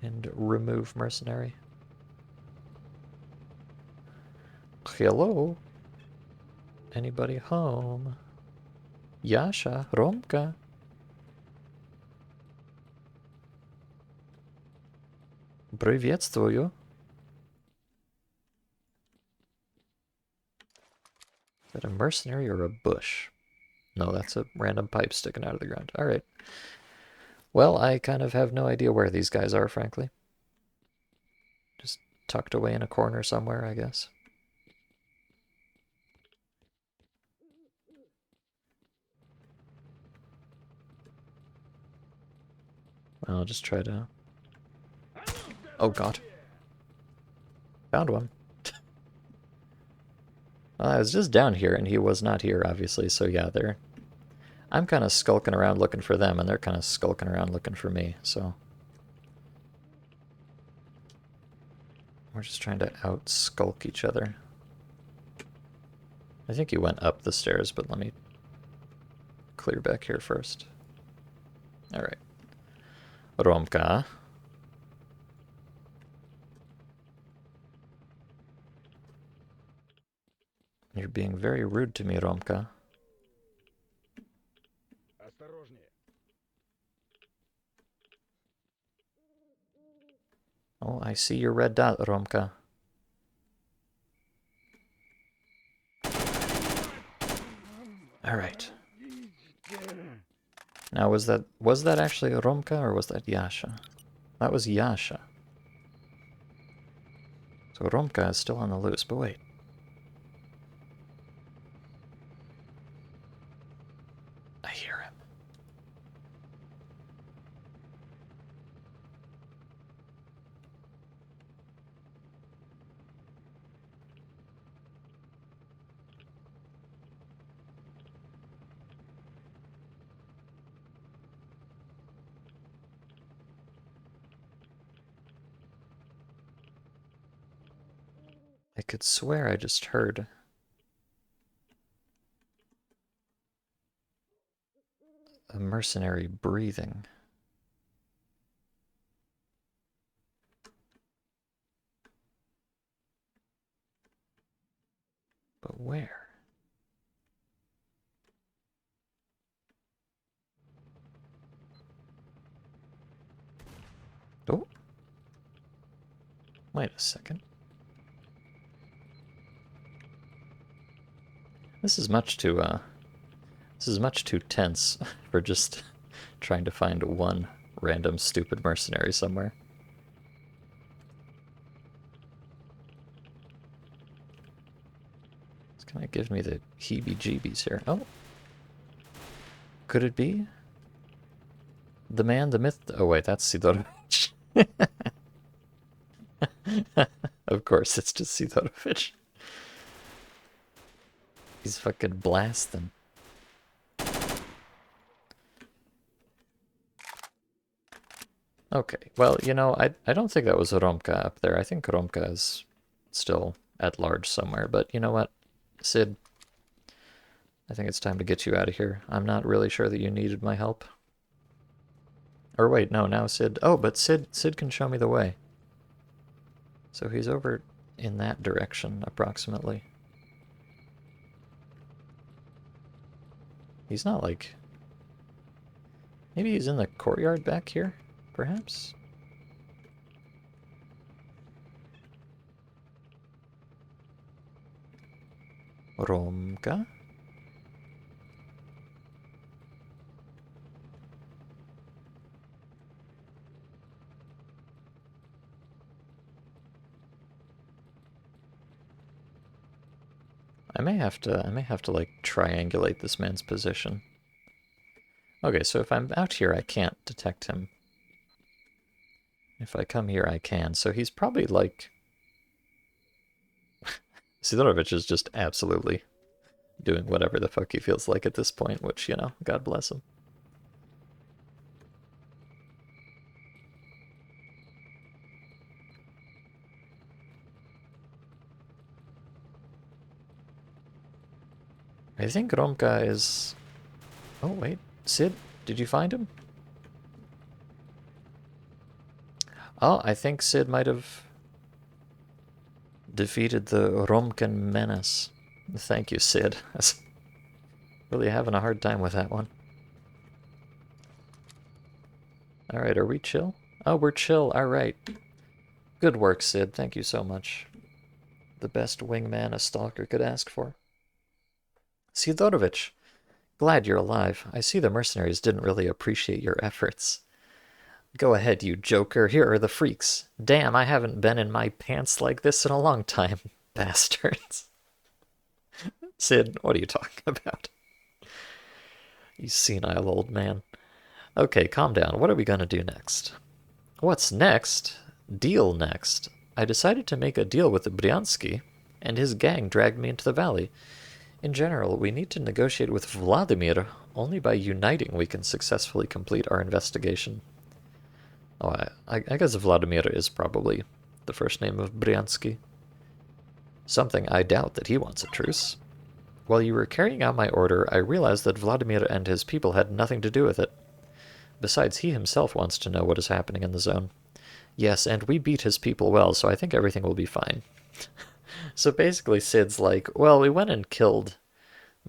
And remove mercenary. Hello? Anybody home? Yasha, Romka. Приветствую. Is that a mercenary or a bush? No, that's a random pipe sticking out of the ground. Alright. Well, I kind of have no idea where these guys are, frankly. Just tucked away in a corner somewhere, I guess. I'll just try to... Oh god. Found one. I was just down here, and he was not here, obviously, so yeah, I'm kind of skulking around looking for them, and they're kind of skulking around looking for me, so... We're just trying to out-skulk each other. I think he went up the stairs, but let me clear back here first. Alright. Romka. You're being very rude to me, Romka. Oh, I see your red dot, Romka. Alright. Now, was that actually Romka, or was that Yasha? That was Yasha. So Romka is still on the loose, but wait. I hear him. I could swear I just heard a mercenary breathing. But where? Oh. Wait a second. This is much too tense for just trying to find one random stupid mercenary somewhere. It's gonna give me the heebie-jeebies here. Oh. Could it be? The man, the myth... Oh wait, that's Sidorovich. Of course, it's just Sidorovich. He's fucking blasting. Okay, well, you know, I don't think that was Romka up there. I think Romka is still at large somewhere, but you know what? Sid, I think it's time to get you out of here. I'm not really sure that you needed my help. Or wait, no, now Sid... Oh, but Sid can show me the way. So he's over in that direction, approximately. He's not like... Maybe he's in the courtyard back here, perhaps? Romka? I may have to like triangulate this man's position. Okay, so if I'm out here, I can't detect him. If I come here, I can. So he's probably like... Sidorovich is just absolutely doing whatever the fuck he feels like at this point, which, you know, God bless him. I think Romka is... Oh, wait. Sid, did you find him? Oh, I think Sid might have defeated the Romkan menace. Thank you, Sid. I was really having a hard time with that one. Alright, are we chill? Oh, we're chill. Alright. Good work, Sid. Thank you so much. The best wingman a stalker could ask for. Sidorovich, glad you're alive. I see the mercenaries didn't really appreciate your efforts. Go ahead, you joker. Here are the freaks. Damn, I haven't been in my pants like this in a long time. Bastards. Sid, what are you talking about? You senile old man. Okay, calm down. What are we gonna do next? What's next? Deal next. I decided to make a deal with Bryansky, and his gang dragged me into the valley. In general, we need to negotiate with Vladimir. Only by uniting we can successfully complete our investigation. Oh, I guess Vladimir is probably the first name of Bryansky. Something I doubt that he wants a truce. While you were carrying out my order, I realized that Vladimir and his people had nothing to do with it. Besides, he himself wants to know what is happening in the zone. Yes, and we beat his people well, so I think everything will be fine. So basically Sid's like, well, we went and killed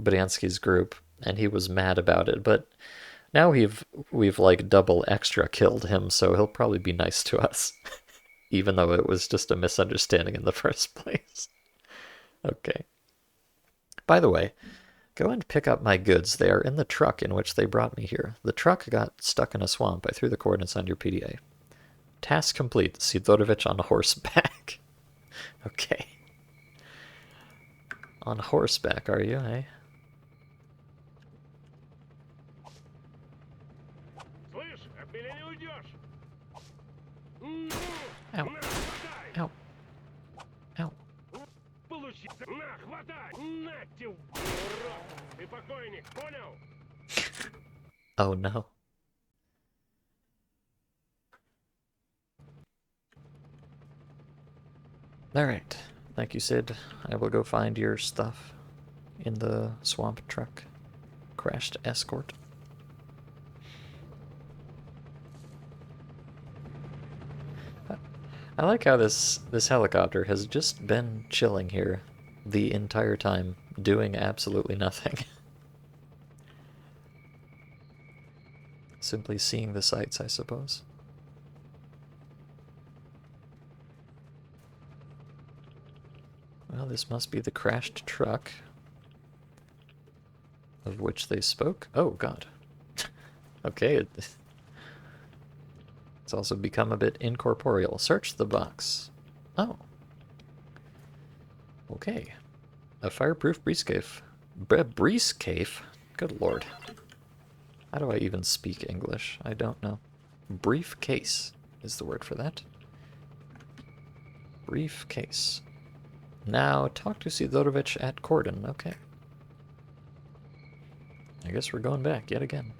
Bryansky's group, and he was mad about it, but now we've like double extra killed him, so he'll probably be nice to us. Even though it was just a misunderstanding in the first place. Okay. By the way, go and pick up my goods. They are in the truck in which they brought me here. The truck got stuck in a swamp. I threw the coordinates on your PDA. Task complete. Sidorovich on horseback. Okay. On horseback, are you, eh? Ow. Ow. Ow. Oh no. Alright. Thank you, Sid. I will go find your stuff in the swamp truck. Crashed escort. I like how this helicopter has just been chilling here the entire time, doing absolutely nothing. Simply seeing the sights, I suppose. Well, this must be the crashed truck of which they spoke. Oh, God. Okay, it's also become a bit incorporeal. Search the box. Oh. Okay. A fireproof briefcase. Briefcase? Good lord. How do I even speak English? I don't know. Briefcase is the word for that. Briefcase. Now, talk to Sidorovich at Cordon. Okay. I guess we're going back yet again.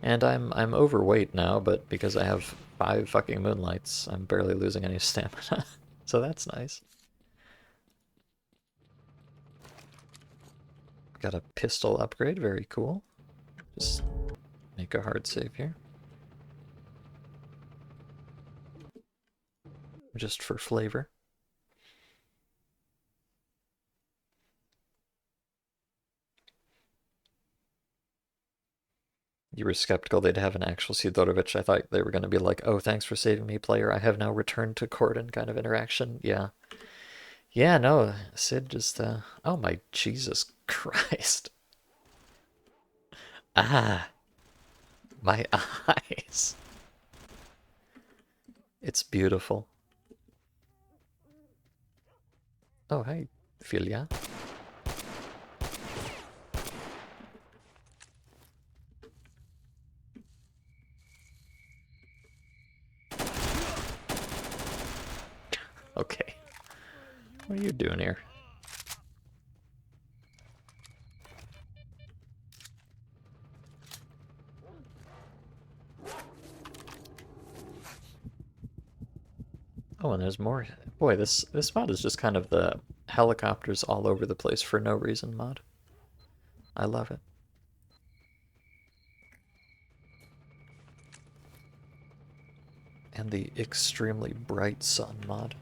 And I'm overweight now, but because I have 5 fucking moonlights, I'm barely losing any stamina. So that's nice. Got a pistol upgrade, very cool. Just make a hard save here. Just for flavor. You were skeptical they'd have an actual Sidorovich. I thought they were going to be like, oh, thanks for saving me, player. I have now returned to Cordon kind of interaction. Yeah. Yeah, no, Sid just, oh my Jesus Christ. Ah. My eyes. It's beautiful. Oh, hey, Filia. Okay. What are you doing here? Oh, and there's more. Boy, this mod is just kind of the helicopters all over the place for no reason mod. I love it. And the extremely bright sun mod.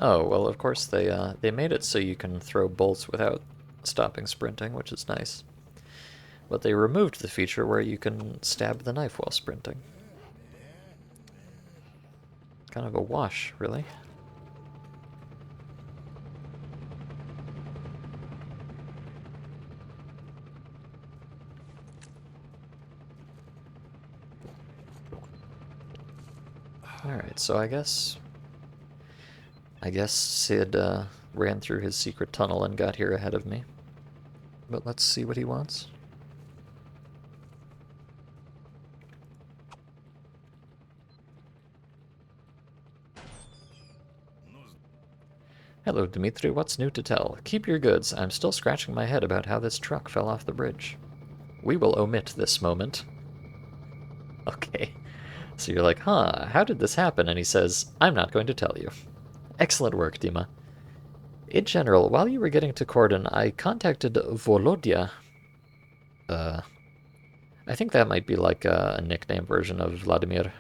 Oh, well, of course they made it so you can throw bolts without stopping sprinting, which is nice. But they removed the feature where you can stab the knife while sprinting. Kind of a wash, really. Alright, so I guess Sid ran through his secret tunnel and got here ahead of me. But let's see what he wants. Hello, Dmitri. What's new to tell? Keep your goods. I'm still scratching my head about how this truck fell off the bridge. We will omit this moment. Okay. So you're like, huh, how did this happen? And he says, I'm not going to tell you. Excellent work, Dima. In general, while you were getting to Cordon, I contacted Volodya. I think that might be like a nickname version of Vladimir.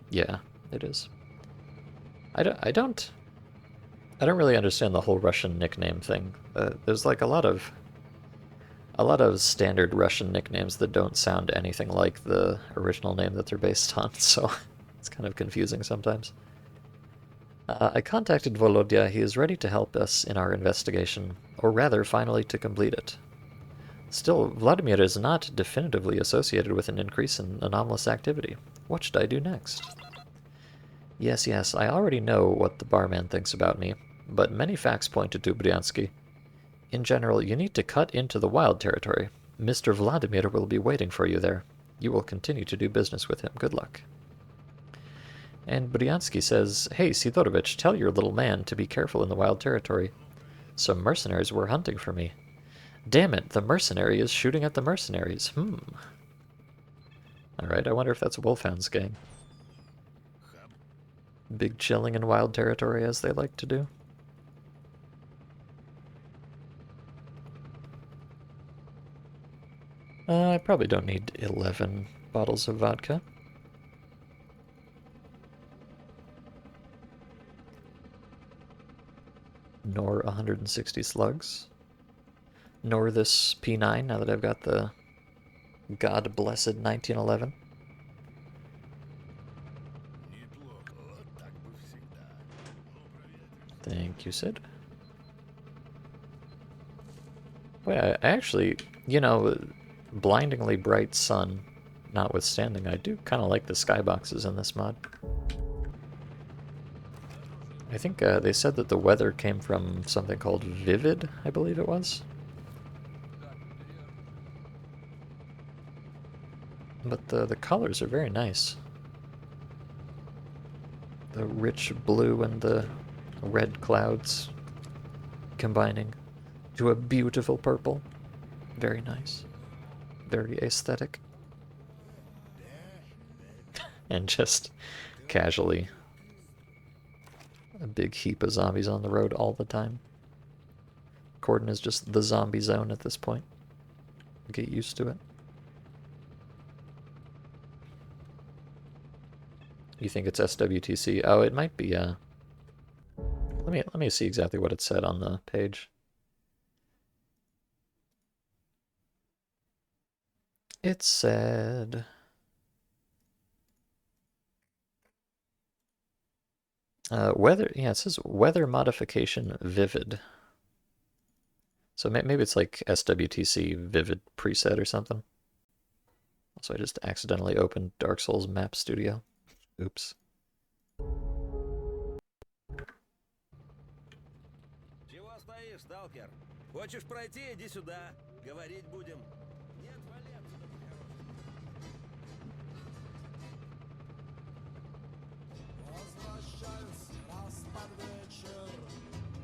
Yeah, it is. I don't really understand the whole Russian nickname thing. There's like a lot of standard Russian nicknames that don't sound anything like the original name that they're based on, so it's kind of confusing sometimes. I contacted Volodya. He is ready to help us in our investigation, or rather, finally to complete it. Still, Vladimir is not definitively associated with an increase in anomalous activity. What should I do next? Yes, I already know what the barman thinks about me, but many facts point to Bryansky. In general, you need to cut into the wild territory. Mr. Vladimir will be waiting for you there. You will continue to do business with him. Good luck. And Bryansky says, Hey, Sidorovich, tell your little man to be careful in the wild territory. Some mercenaries were hunting for me. Damn it, the mercenary is shooting at the mercenaries. Alright, I wonder if that's Wolfhound's gang. Big chilling in wild territory, as they like to do. I probably don't need 11 bottles of vodka. Nor 160 slugs. Nor this P9, now that I've got the God-blessed 1911. Thank you, Sid. Wait, I actually, you know, blindingly bright sun notwithstanding, I do kind of like the skyboxes in this mod. I think they said that the weather came from something called Vivid, I believe it was. But the colors are very nice. The rich blue and the red clouds combining to a beautiful purple. Very nice. Very aesthetic. And just casually a big heap of zombies on the road all the time. Cordon is just the zombie zone at this point. Get used to it. You think it's SWTC? Oh, it might be, let me see exactly what it said on the page. It said... weather, yeah, it says weather modification vivid. So maybe it's like SWTC vivid preset or something. So I just accidentally opened Dark Souls Map Studio. Oops. Чего стоишь, сталкер? Хочешь пройти, иди сюда. Говорить будем. Нет, вали отсюда по-хорошему. Возвращаюсь раз под вечер,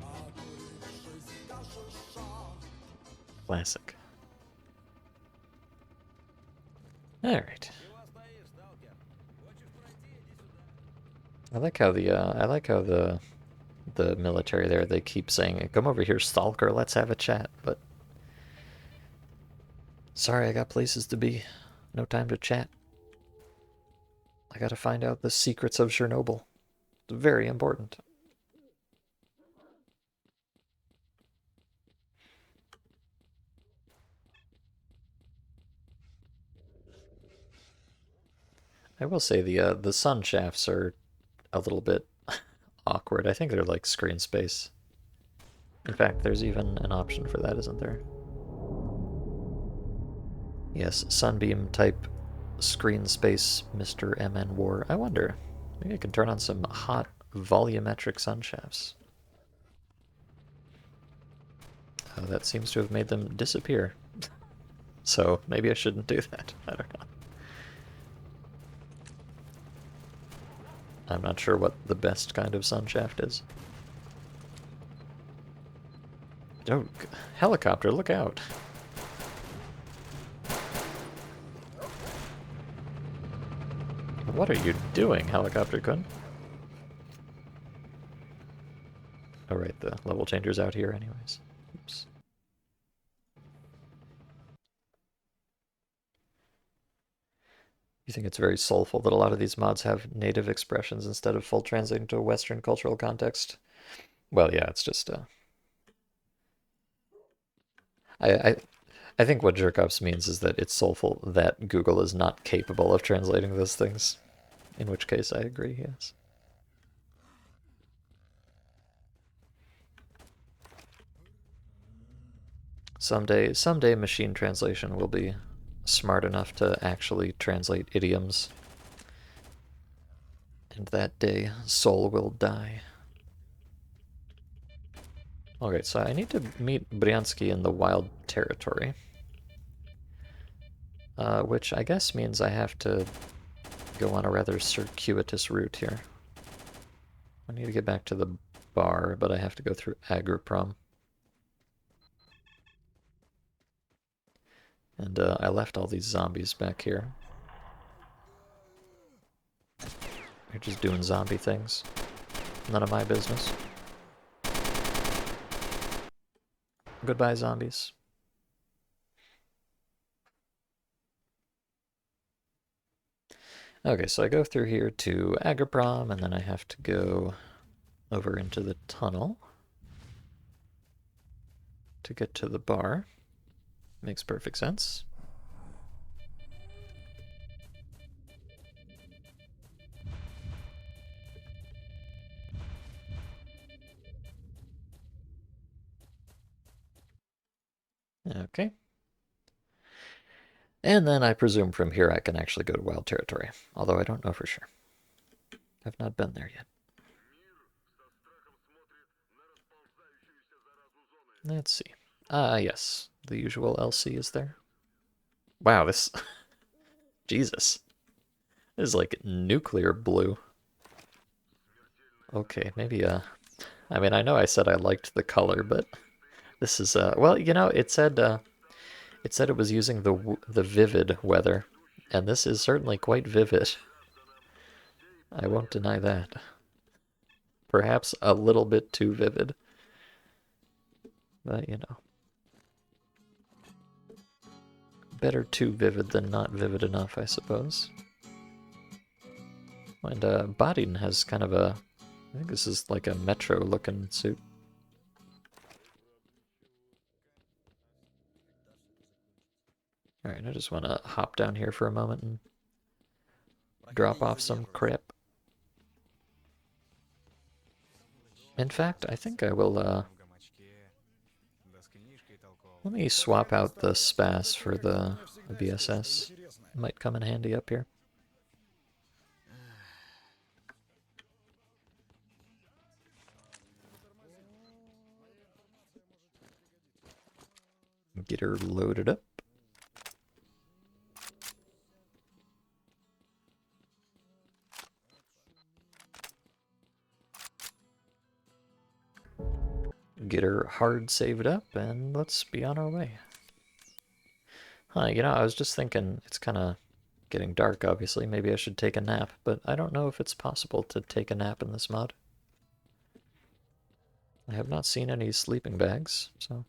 окурившись кашиша. Classic. Alright. Чего стоишь, сталкер? Хочешь пройти, иди сюда. I like how the military there, they keep saying, "Come over here, stalker, let's have a chat." But sorry, I got places to be. No time to chat. I gotta find out the secrets of Chernobyl. It's very important. I will say the sun shafts are a little bit awkward. I think they're like screen space. In fact, there's even an option for that, isn't there? Yes, sunbeam type screen space, Mr. MN War. I wonder, maybe I can turn on some hot volumetric sun shafts. That seems to have made them disappear. So maybe I shouldn't do that. I don't know. I'm not sure what the best kind of sun shaft is. Oh, helicopter, look out. What are you doing, helicopter-kun? Oh, right, the level changer's out here anyways. Oops. You think it's very soulful that a lot of these mods have native expressions instead of full translating to a Western cultural context? Well, yeah, it's just, I, I, I think what jerkops means is that it's soulful that Google is not capable of translating those things. In which case, I agree, yes. Someday machine translation will be smart enough to actually translate idioms. And that day, soul will die. Okay, so I need to meet Bryansky in the wild territory. Which I guess means I have to go on a rather circuitous route here. I need to get back to the bar, but I have to go through Agroprom. And I left all these zombies back here. They're just doing zombie things. None of my business. Goodbye, zombies. Okay, so I go through here to Agroprom, and then I have to go over into the tunnel to get to the bar. Makes perfect sense. Okay. And then I presume from here I can actually go to Wild Territory, although I don't know for sure. I've not been there yet. Let's see. Yes. The usual LC is there. Wow, this... Jesus. This is like nuclear blue. Okay, maybe, I mean, I know I said I liked the color, but this is, well, you know, it said it was using the vivid weather, and this is certainly quite vivid. I won't deny that. Perhaps a little bit too vivid. But, you know. Better too vivid than not vivid enough, I suppose. And Bodin has kind of a... I think this is like a metro-looking suit. Alright, I just want to hop down here for a moment and drop off some crap. In fact, I think I will, let me swap out the SPAS for the BSS. Might come in handy up here. Get her loaded up. Get her hard saved up, and let's be on our way. Huh, you know, I was just thinking it's kind of Getting dark, obviously. Maybe I should take a nap, but I don't know if it's possible to take a nap in this mod. I have not seen any sleeping bags, so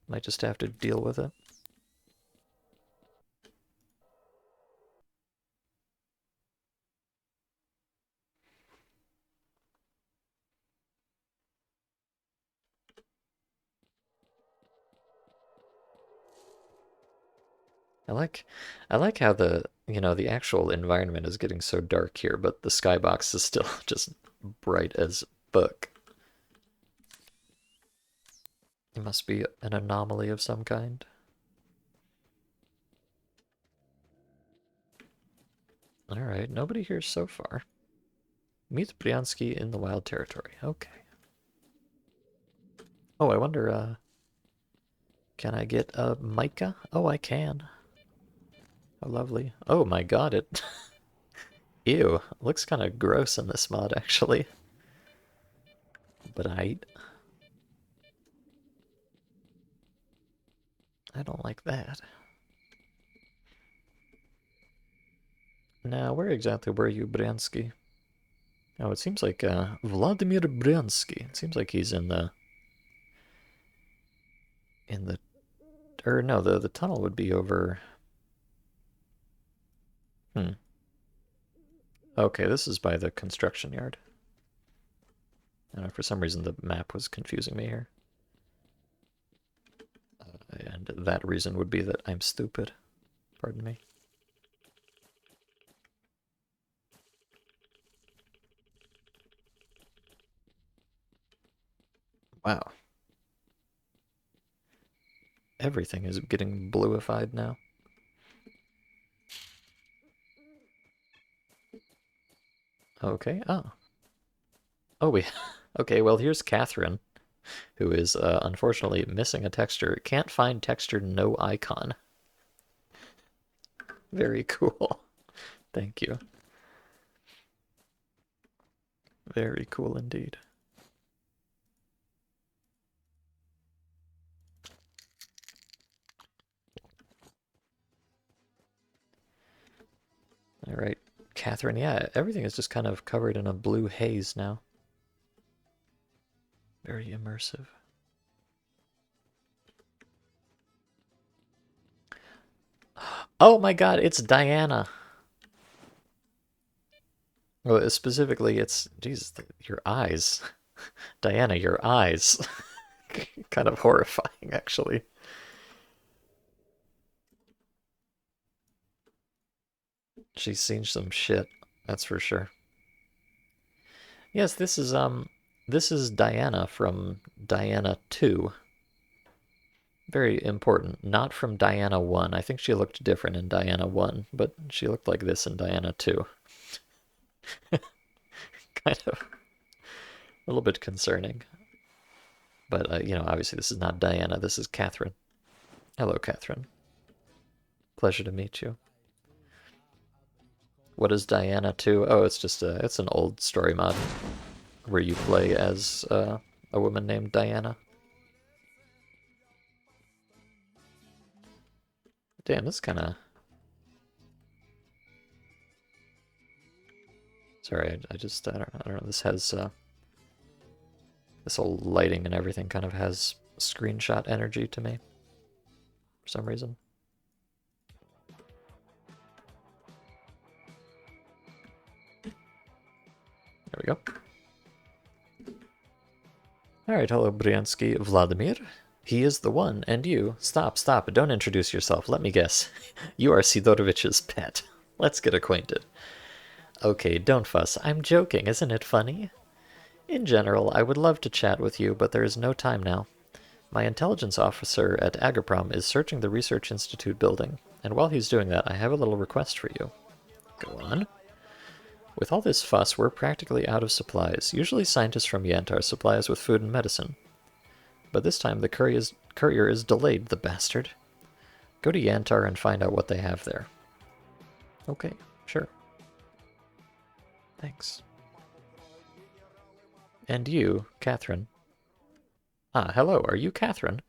might just have to deal with it. I like I like how the actual environment is getting so dark here, but the skybox is still just bright as fuck. It must be an anomaly of some kind. Alright, nobody here so far. Meet Bryansky in the wild territory. Okay. Oh, I wonder, can I get a mica? Oh, I can. How lovely. Oh my god, it... Ew, looks kind of gross in this mod, actually. But I don't like that. Now, where exactly were you, Bryansky? Oh, it seems like Vladimir Bryansky. It seems like he's in the or no, the tunnel would be over. Hmm. Okay, this is by the construction yard. I don't know, for some reason the map was confusing me here. And that reason would be that I'm stupid. Pardon me. Wow. Everything is getting bluified now. Okay. Oh. Oh, we. Okay, well, here's Catherine, who is unfortunately missing a texture. Can't find texture, no icon. Very cool. Thank you. Very cool indeed. All right, Catherine. Yeah, everything is just kind of covered in a blue haze now. Very immersive. Oh my god, it's Diana. Well, specifically, it's Jesus, your eyes, Diana, your eyes. Kind of horrifying, actually. She's seen some shit, that's for sure. Yes, this is Diana from Diana 2. Very important. Not from Diana 1. I think she looked different in Diana 1, but she looked like this in Diana 2. Kind of a little bit concerning. But, obviously this is not Diana, this is Catherine. Hello, Catherine. Pleasure to meet you. What is Diana 2? Oh, it's an old story mod where you play as a woman named Diana. Damn, this kind of... Sorry, I don't know. This has this whole lighting and everything kind of has screenshot energy to me for some reason. There we go. All right, hello, Bryansky Vladimir. He is the one, and you. Stop, stop, don't introduce yourself. Let me guess. You are Sidorovich's pet. Let's get acquainted. Okay, don't fuss. I'm joking, isn't it funny? In general, I would love to chat with you, but there is no time now. My intelligence officer at Agaprom is searching the Research Institute building, and while he's doing that, I have a little request for you. Go on. With all this fuss, we're practically out of supplies. Usually scientists from Yantar supply us with food and medicine. But this time the courier is delayed, the bastard. Go to Yantar and find out what they have there. Okay, sure. Thanks. And you, Catherine. Ah, hello, are you Catherine?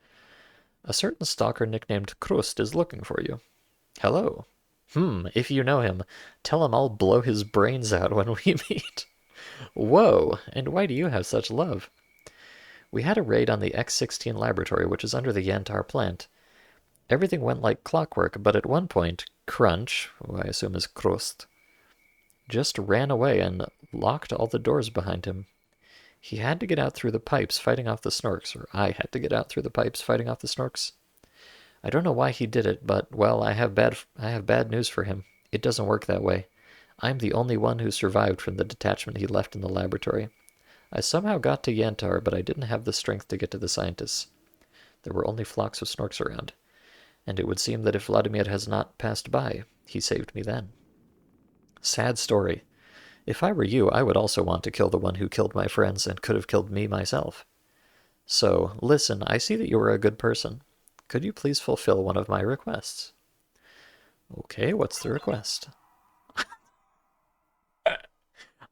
A certain stalker nicknamed Krust is looking for you. Hello. If you know him, tell him I'll blow his brains out when we meet. Whoa, and why do you have such love? We had a raid on the X-16 laboratory, which is under the Yantar plant. Everything went like clockwork, but at one point, Crunch, who I assume is Krust, just ran away and locked all the doors behind him. He had to get out through the pipes fighting off the snorks, or I had to get out through the pipes fighting off the snorks. I don't know why he did it, but well, I have bad news for him. It doesn't work that way. I'm the only one who survived from the detachment he left in the laboratory. I somehow got to Yantar, but I didn't have the strength to get to the scientists. There were only flocks of snorks around, and it would seem that if Vladimir has not passed by, he saved me then. Sad story. If I were you, I would also want to kill the one who killed my friends and could have killed me myself. So, listen, I see that you are a good person. Could you please fulfill one of my requests? Okay, what's the request?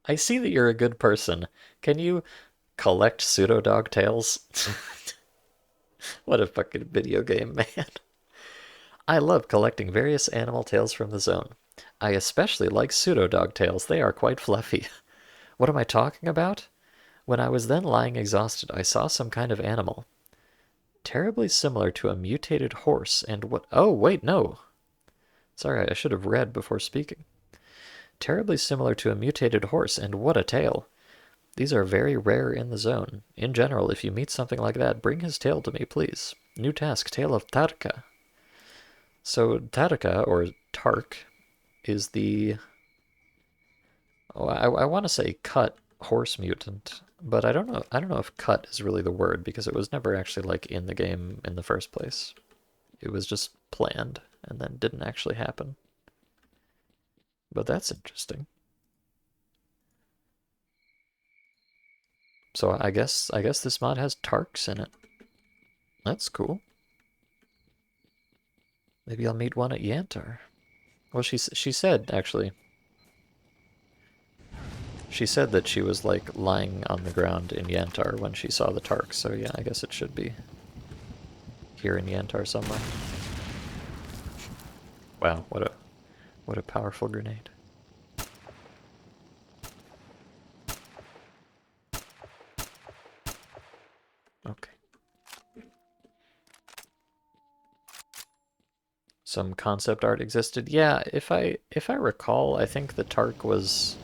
I see that you're a good person. Can you collect pseudo dog tails? What a fucking video game, man. I love collecting various animal tails from the zone. I especially like pseudo dog tails. They are quite fluffy. What am I talking about? When I was then lying exhausted, I saw some kind of animal, terribly similar to a mutated horse, and what? Oh, wait, no. Sorry, I should have read before speaking. Terribly similar to a mutated horse, and what a tail. These are very rare in the zone. In general, if you meet something like that, bring his tail to me, please. New task, Tail of Tarka. So Tarka, or Tark, is the... Oh, I want to say cut horse mutant, but I don't know if cut is really the word because it was never actually like in the game in the first place. It was just planned and then didn't actually happen. But that's interesting. So I guess this mod has Tarks in it. That's cool. Maybe I'll meet one at Yantar. Well, she said actually. She said that she was like lying on the ground in Yantar when she saw the Tarks. So yeah, I guess it should be here in Yantar somewhere. Wow, what a powerful grenade. Okay. Some concept art existed. Yeah, if I recall, I think the Tark was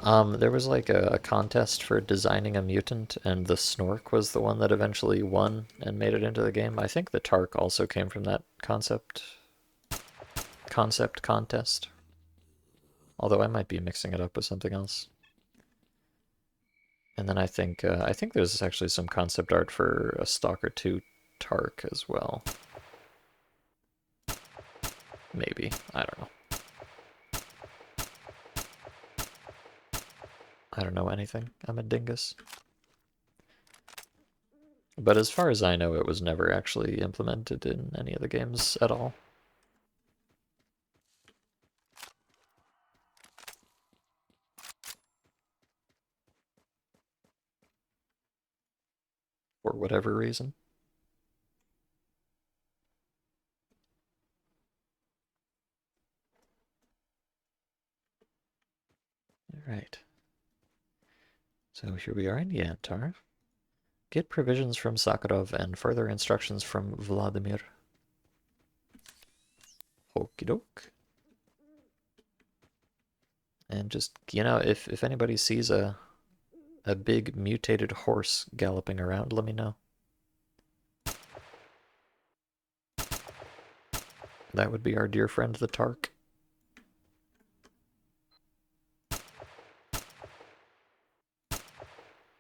there was like a contest for designing a mutant, and the Snork was the one that eventually won and made it into the game. I think the Tark also came from that concept contest. Although I might be mixing it up with something else. And then I think there's actually some concept art for a Stalker 2 Tark as well. Maybe. I don't know. I don't know anything. I'm a dingus. But as far as I know, it was never actually implemented in any of the games at all. For whatever reason. Alright. So here we are in Yantar. Get provisions from Sakharov and further instructions from Vladimir. Okie doke. And just, if anybody sees a big mutated horse galloping around, let me know. That would be our dear friend the Tark.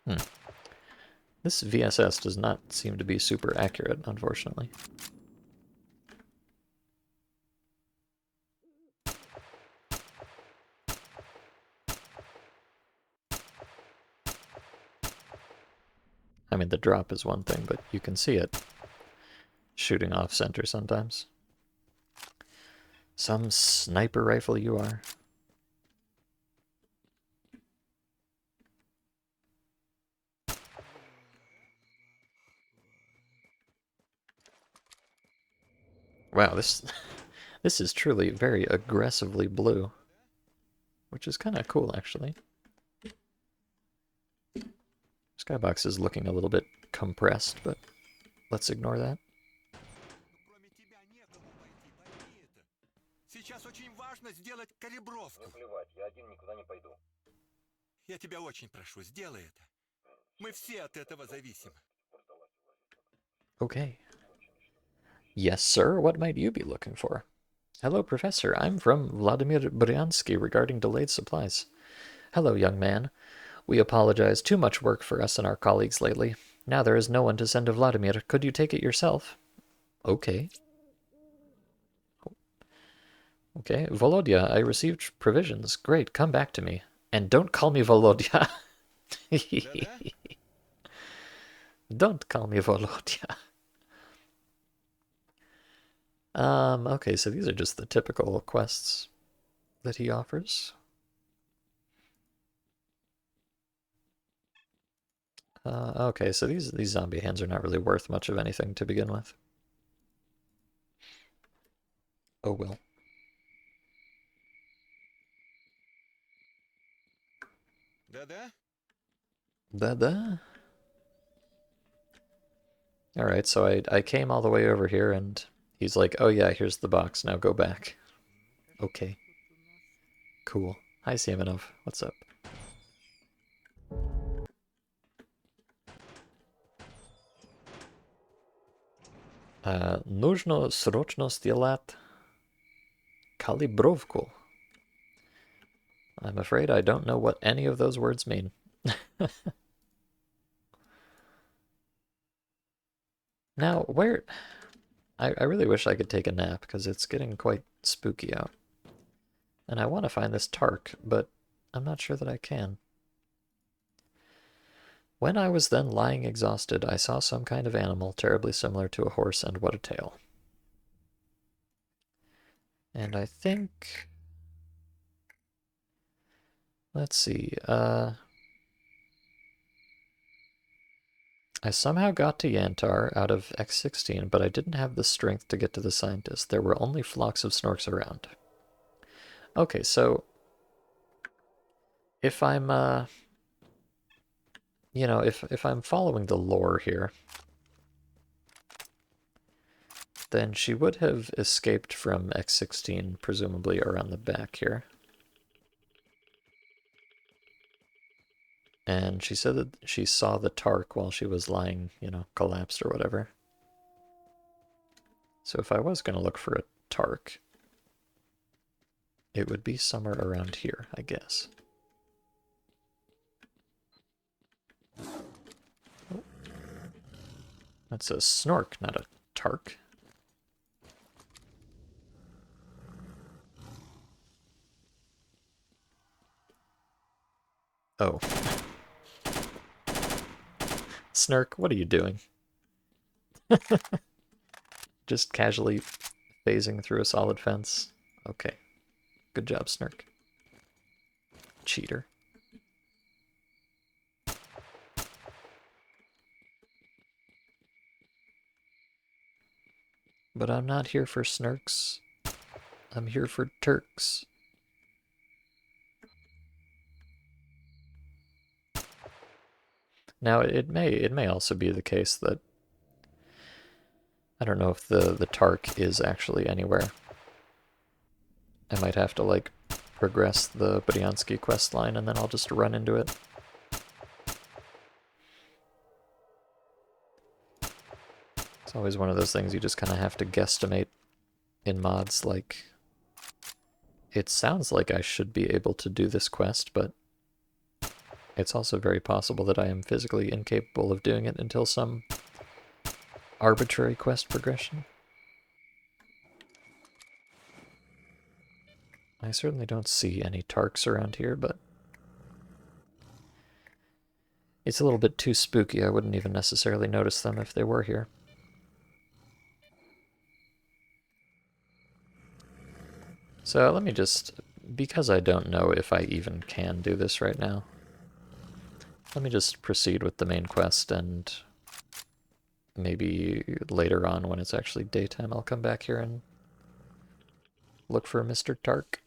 Hmm. This VSS does not seem to be super accurate, unfortunately. I mean, the drop is one thing, but you can see it shooting off center sometimes. Some sniper rifle you are. Wow, this This is truly very aggressively blue, which is kind of cool, actually. Skybox is looking a little bit compressed, but let's ignore that. Кроме тебя некому пойти, пойми это. Сейчас очень важно сделать калибровку. Мне плевать, я один никуда не пойду. Я тебя очень прошу, сделай это. Мы все от этого зависим. Okay. Yes, sir, what might you be looking for? Hello, Professor. I'm from Vladimir Bryansky regarding delayed supplies. Hello, young man. We apologize. Too much work for us and our colleagues lately. Now there is no one to send to Vladimir. Could you take it yourself? Okay. Okay. Volodya, I received provisions. Great, come back to me. And don't call me Volodya. Да-да? Don't call me Volodya. Okay, so these are just the typical quests that he offers. Okay, so these zombie hands are not really worth much of anything to begin with. Oh well. Да-да? Da-da. Alright, so I came all the way over here and he's like, oh yeah, here's the box, now go back. Okay. Cool. Hi, Simonov. What's up? Нужно срочно сделать калибровку. I'm afraid I don't know what any of those words mean. Now, where... I really wish I could take a nap, because it's getting quite spooky out. And I want to find this Tark, but I'm not sure that I can. When I was then lying exhausted, I saw some kind of animal terribly similar to a horse, and what a tail. And I think... Let's see, I somehow got to Yantar out of X16, but I didn't have the strength to get to the scientist. There were only flocks of snorks around. Okay, so... If I'm, you know, if I'm following the lore here, then she would have escaped from X16, presumably around the back here. And she said that she saw the Tark while she was lying, you know, collapsed or whatever. So if I was going to look for a Tark, it would be somewhere around here, I guess. Oh. That's a Snork, not a Tark. Oh. Snurk, what are you doing? Just casually phasing through a solid fence. Okay. Good job, Snurk. Cheater. But I'm not here for Snurks. I'm here for Turks. Now, it may also be the case that I don't know if the Tark is actually anywhere. I might have to, like, progress the Bryansky quest line and then I'll just run into it. It's always one of those things you just kind of have to guesstimate in mods, like... It sounds like I should be able to do this quest, but it's also very possible that I am physically incapable of doing it until some arbitrary quest progression. I certainly don't see any Tarks around here, but it's a little bit too spooky. I wouldn't even necessarily notice them if they were here. So let me just, because I don't know if I even can do this right now, let me just proceed with the main quest, and maybe later on when it's actually daytime I'll come back here and look for Mr. Tark.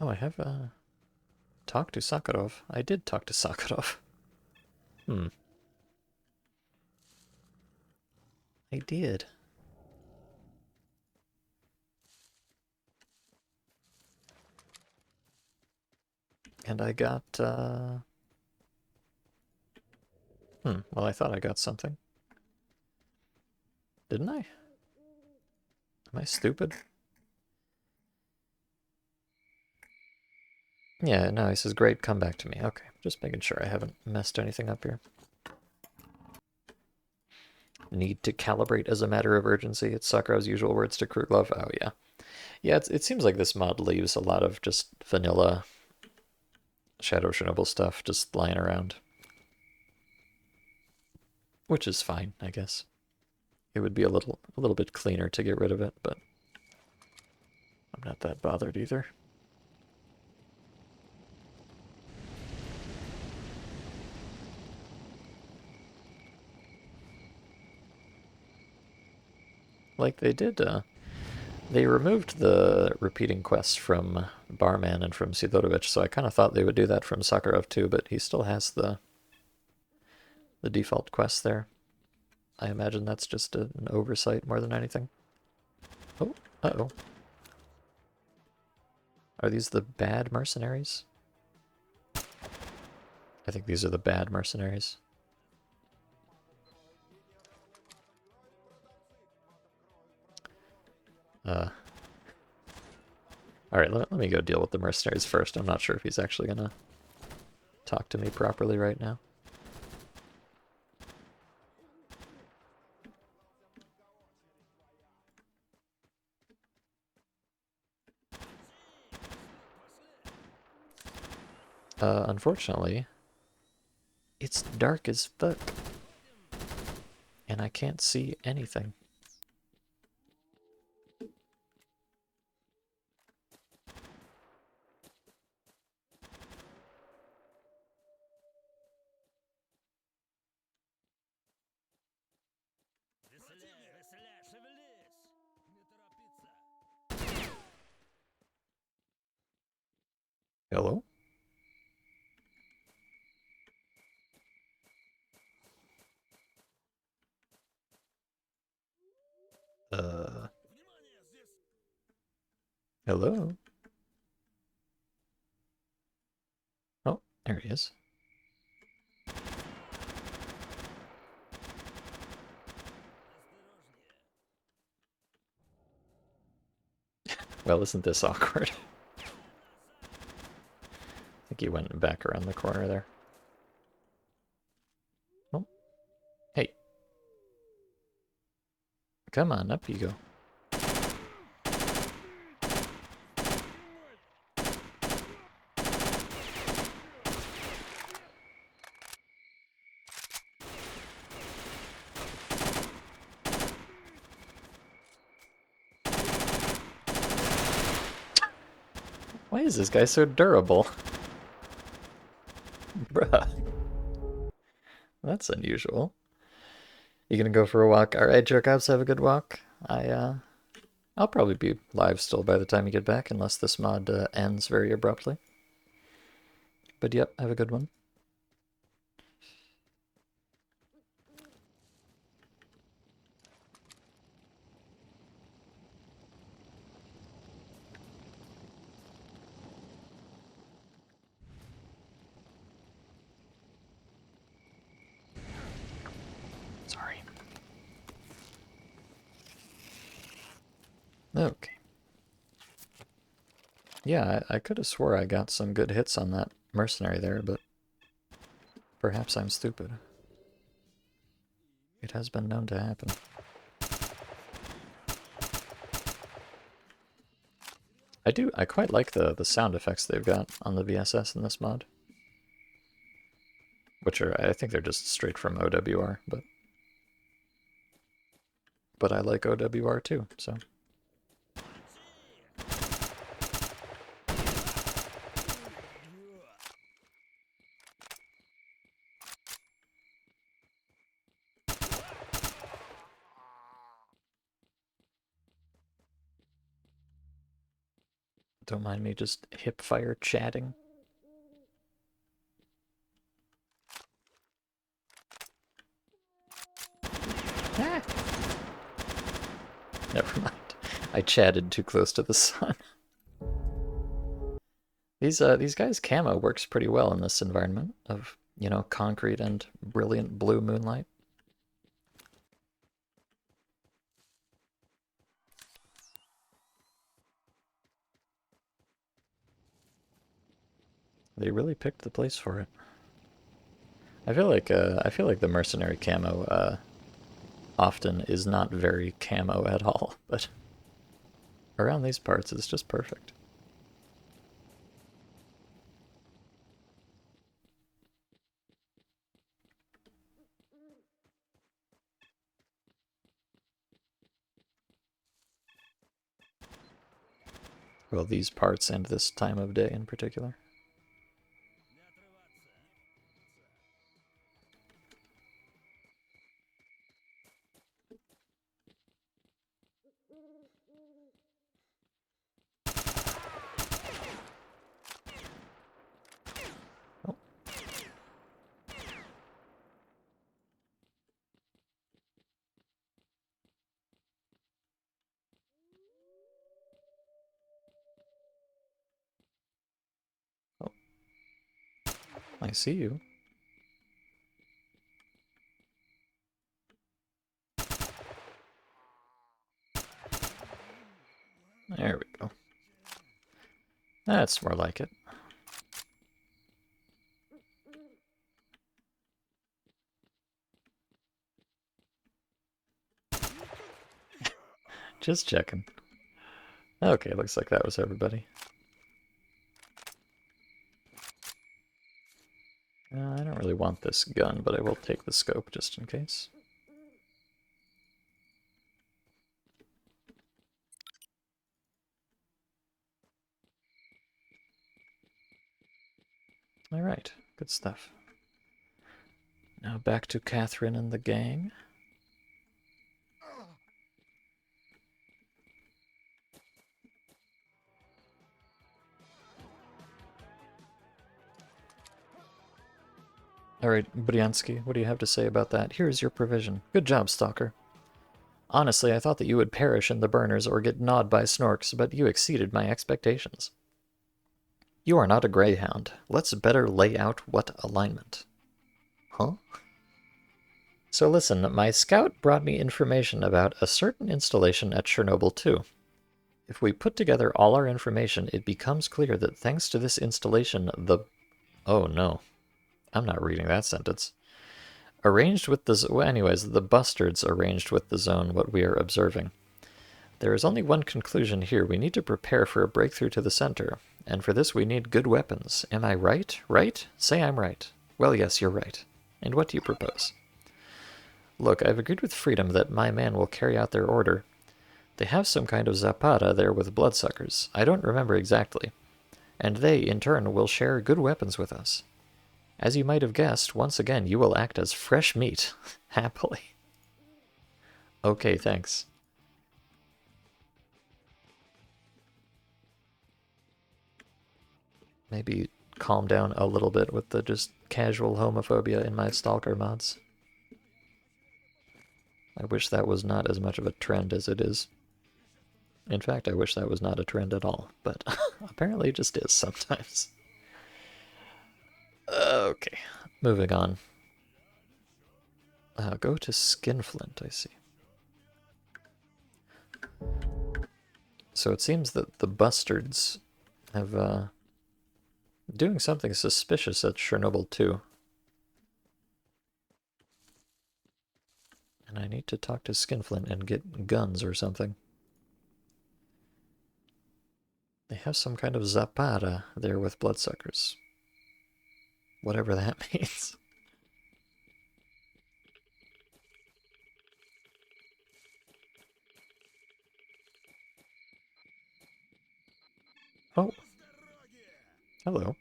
Oh, I have talked to Sakharov. I did talk to Sakharov. Hmm. I did. And I got, well, I thought I got something. Didn't I? Am I stupid? Yeah, no, he says, great, come back to me. Okay, just making sure I haven't messed anything up here. Need to calibrate as a matter of urgency. It's Sakharov's usual words to Kruglov. Oh, yeah. Yeah, it seems like this mod leaves a lot of just vanilla Shadow Chernobyl stuff just lying around. Which is fine, I guess. It would be a little bit cleaner to get rid of it, but I'm not that bothered either. Like they removed the repeating quests from Barman and from Sidorovich, so I kind of thought they would do that from Sakharov too, but he still has the default quest there. I imagine that's just an oversight more than anything. Oh, uh-oh. Are these the bad mercenaries? I think these are the bad mercenaries. Alright, let me go deal with the mercenaries first. I'm not sure if he's actually gonna talk to me properly right now. Unfortunately, it's dark as fuck. And I can't see anything. Hello? Uh, hello? Oh, there he is. Well, isn't this awkward? I think he went back around the corner there. Oh, hey. Come on, up you go. Why is this guy so durable? Bruh. That's unusual. You gonna go for a walk? Alright, jerk-offs, have a good walk. I'll probably be live still by the time you get back, unless this mod ends very abruptly. But yep, have a good one. Sorry. Okay. Yeah, I could have swore I got some good hits on that mercenary there, but perhaps I'm stupid. It has been known to happen. I quite like the sound effects they've got on the VSS in this mod. Which are, I think they're just straight from OWR, but I like OWR too, so. Don't mind me just hip fire chatting. Ah. Never mind. I chatted too close to the sun. These guys' camo works pretty well in this environment of, you know, concrete and brilliant blue moonlight. They really picked the place for it. I feel like the mercenary camo often is not very camo at all, but around these parts it's just perfect. Well, these parts and this time of day in particular. Oh. Oh. I see you. There we go. That's more like it. Just checking. Okay, looks like that was everybody. I don't really want this gun, but I will take the scope just in case. Alright, good stuff. Now back to Catherine and the gang. Alright, Bryansky, what do you have to say about that? Here's your provision. Good job, Stalker. Honestly, I thought that you would perish in the burners or get gnawed by snorks, but you exceeded my expectations. You are not a greyhound. Let's better lay out what alignment. Huh? So listen, my scout brought me information about a certain installation at Chernobyl 2. If we put together all our information, it becomes clear that thanks to this installation, the... Oh no. I'm not reading that sentence. Arranged with the... Well, anyways, the bustards arranged with the zone what we are observing. There is only one conclusion here. We need to prepare for a breakthrough to the center. And for this we need good weapons. Am I right? Right? Say I'm right. Well, yes, you're right. And what do you propose? Look, I've agreed with Freedom that my man will carry out their order. They have some kind of zapata there with bloodsuckers. I don't remember exactly. And they, in turn, will share good weapons with us. As you might have guessed, once again you will act as fresh meat. Happily. Okay, thanks. Maybe calm down a little bit with the just casual homophobia in my Stalker mods. I wish that was not as much of a trend as it is. In fact, I wish that was not a trend at all, but apparently it just is sometimes. Okay, moving on. Go to Skinflint, I see. So it seems that the bustards have, doing something suspicious at Chernobyl 2. And I need to talk to Skinflint and get guns or something. They have some kind of zapata there with bloodsuckers. Whatever that means. Oh. Hello.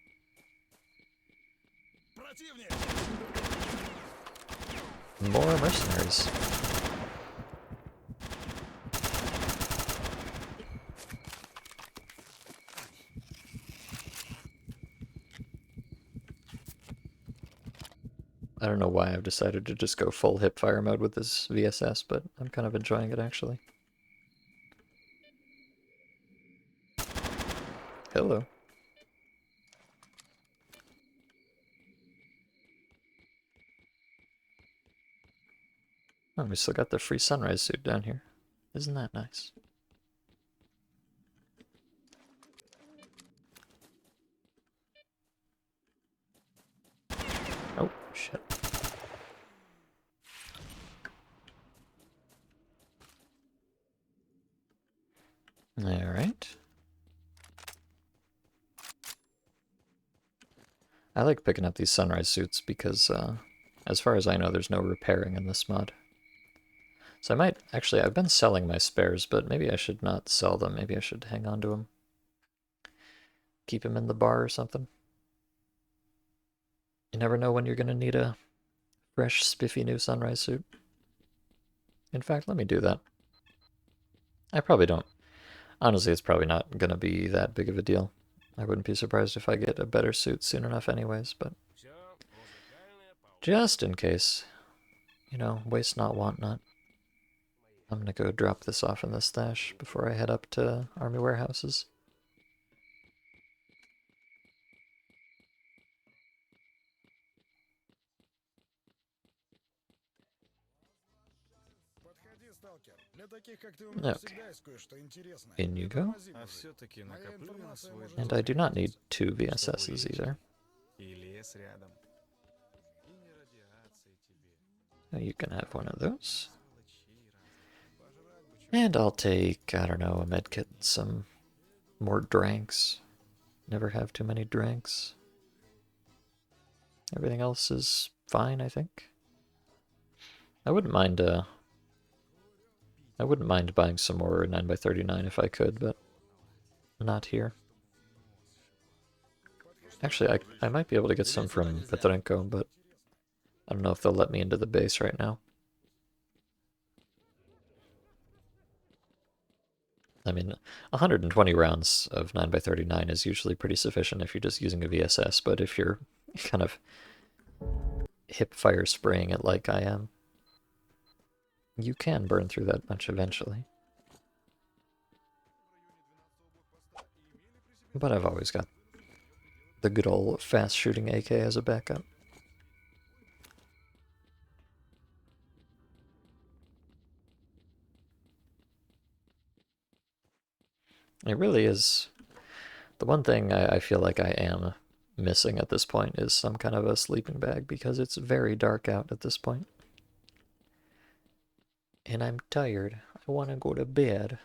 More mercenaries. don't know why I've decided to just go full hip fire mode with this VSS, but I'm kind of enjoying it actually. Hello. Oh, we still got the free sunrise suit down here. Isn't that nice? Oh, shit. Alright. I like picking up these sunrise suits because, as far as I know, there's no repairing in this mod. So I might, actually, I've been selling my spares, but maybe I should not sell them. Maybe I should hang on to them. Keep them in the bar or something. You never know when you're going to need a fresh, spiffy new sunrise suit. In fact, let me do that. I probably don't. Honestly, it's probably not going to be that big of a deal. I wouldn't be surprised if I get a better suit soon enough anyways, but just in case, you know, waste not, want not. I'm gonna go drop this off in the stash before I head up to army warehouses. Подходи, сталкер. Для таких, как ты, у меня Okay, всегда есть кое-что интересное. in you go. Притормози, А мужик. все-таки Моя накоплю на информация свой может And дом, I do not need пригодиться. two чтобы VSSs речка either. и лес рядом. И не радиации тебе. You can have one of those. Сволочей разных. And I'll take, I don't know, a medkit, some more drinks. Never have too many drinks. Everything else is fine, I think. I wouldn't mind buying some more 9x39 if I could, but not here. Actually, I might be able to get some from Petrenko, but I don't know if they'll let me into the base right now. I mean, 120 rounds of 9x39 is usually pretty sufficient if you're just using a VSS, but if you're kind of hip fire spraying it like I am, you can burn through that much eventually. But I've always got the good old fast shooting AK as a backup. It really is. The one thing I feel like I am missing at this point is some kind of a sleeping bag because it's very dark out at this point. And I'm tired. I want to go to bed.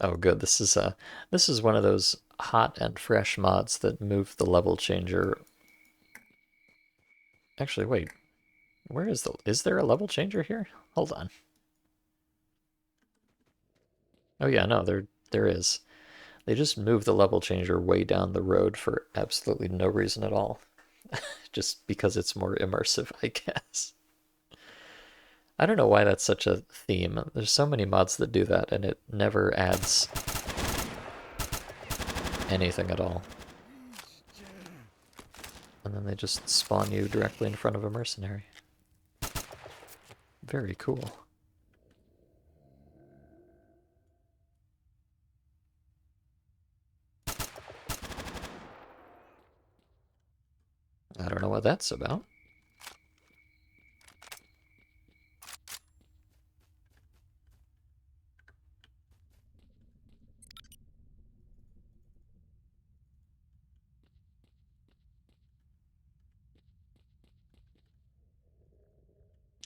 Oh, good. This is one of those hot and fresh mods that move the level changer. Actually, wait. Where is there a level changer here? Hold on. Oh yeah, no, there is. They just moved the level changer way down the road for absolutely no reason at all. Just because it's more immersive, I guess. I don't know why that's such a theme. There's so many mods that do that, and it never adds anything at all. And then they just spawn you directly in front of a mercenary. Very cool. I don't know what that's about.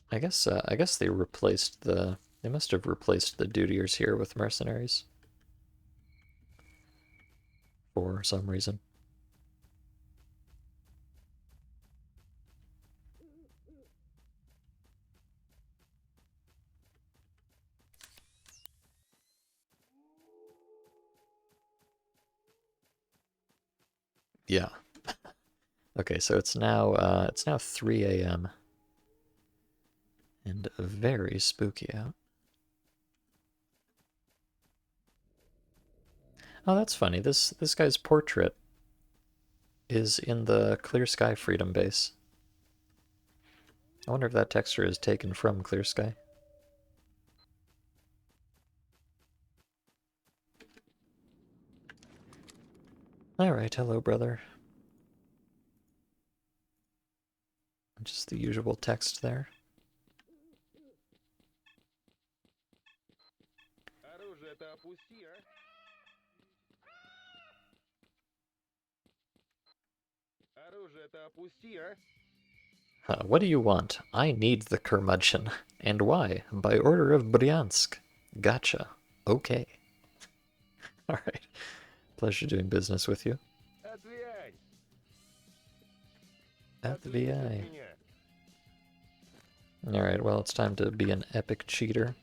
I guess they replaced they must have replaced the dutiers here with mercenaries for some reason. Yeah. Okay, so it's now 3 a.m. and very spooky out. Oh, that's funny. This guy's portrait is in the Clear Sky Freedom base. I wonder if that texture is taken from Clear Sky. Alright, hello, brother. Just the usual text there. What do you want? I need the curmudgeon. And why? By order of Bryansk. Gotcha. Okay. Alright. Pleasure doing business with you. At the VI. Alright, well, it's time to be an epic cheater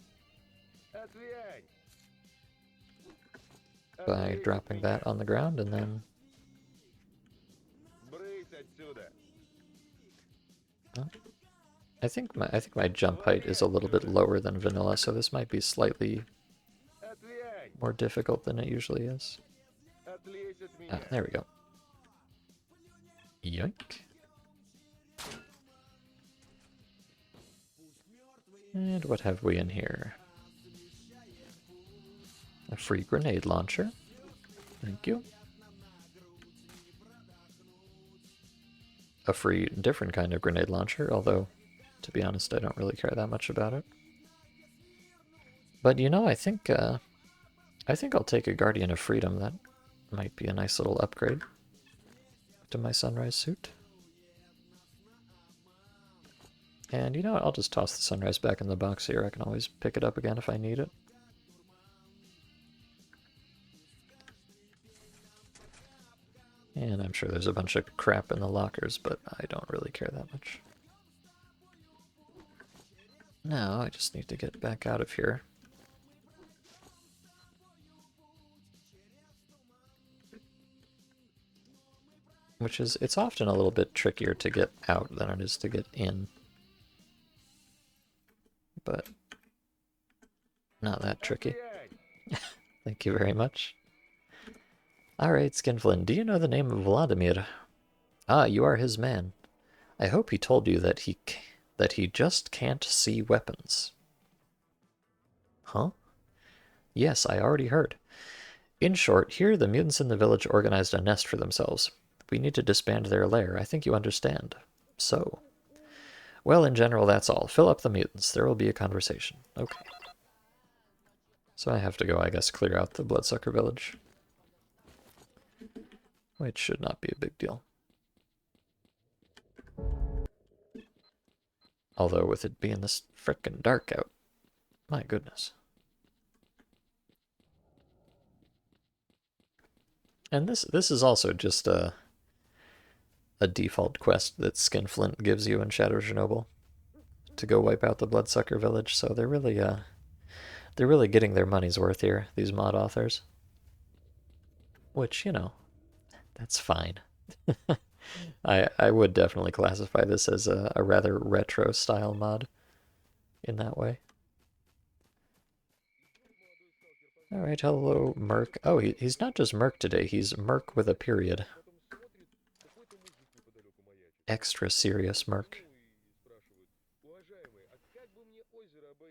by dropping that on the ground and then... Oh. I think my jump height is a little bit lower than vanilla, so this might be slightly more difficult than it usually is. Ah, there we go. Yoink. And what have we in here? A free grenade launcher. Thank you. A free different kind of grenade launcher, although, to be honest, I don't really care that much about it. But you know, I think I'll take a Guardian of Freedom. That might be a nice little upgrade to my Sunrise suit. And you know what, I'll just toss the Sunrise back in the box here. I can always pick it up again if I need it. And I'm sure there's a bunch of crap in the lockers, but I don't really care that much. Now I just need to get back out of here. Which is, it's often a little bit trickier to get out than it is to get in. But not that tricky. Thank you very much. Alright, Skinflint, do you know the name of Vladimir? Ah, you are his man. I hope he told you that he just can't see weapons. Huh? Yes, I already heard. In short, here the mutants in the village organized a nest for themselves. We need to disband their lair. I think you understand. So. Well, in general, that's all. Fill up the mutants. There will be a conversation. Okay. So I have to go, I guess, clear out the Bloodsucker village. Which should not be a big deal. Although with it being this frickin' dark out, my goodness. And this is also just a default quest that Skinflint gives you in Shadow Chernobyl to go wipe out the Bloodsucker village. So they're really getting their money's worth here, these mod authors. Which, you know, that's fine. I would definitely classify this as a rather retro style mod in that way. Alright, hello, Merc. Oh, he's not just Merc today, he's Merc with a period. Extra serious Merc.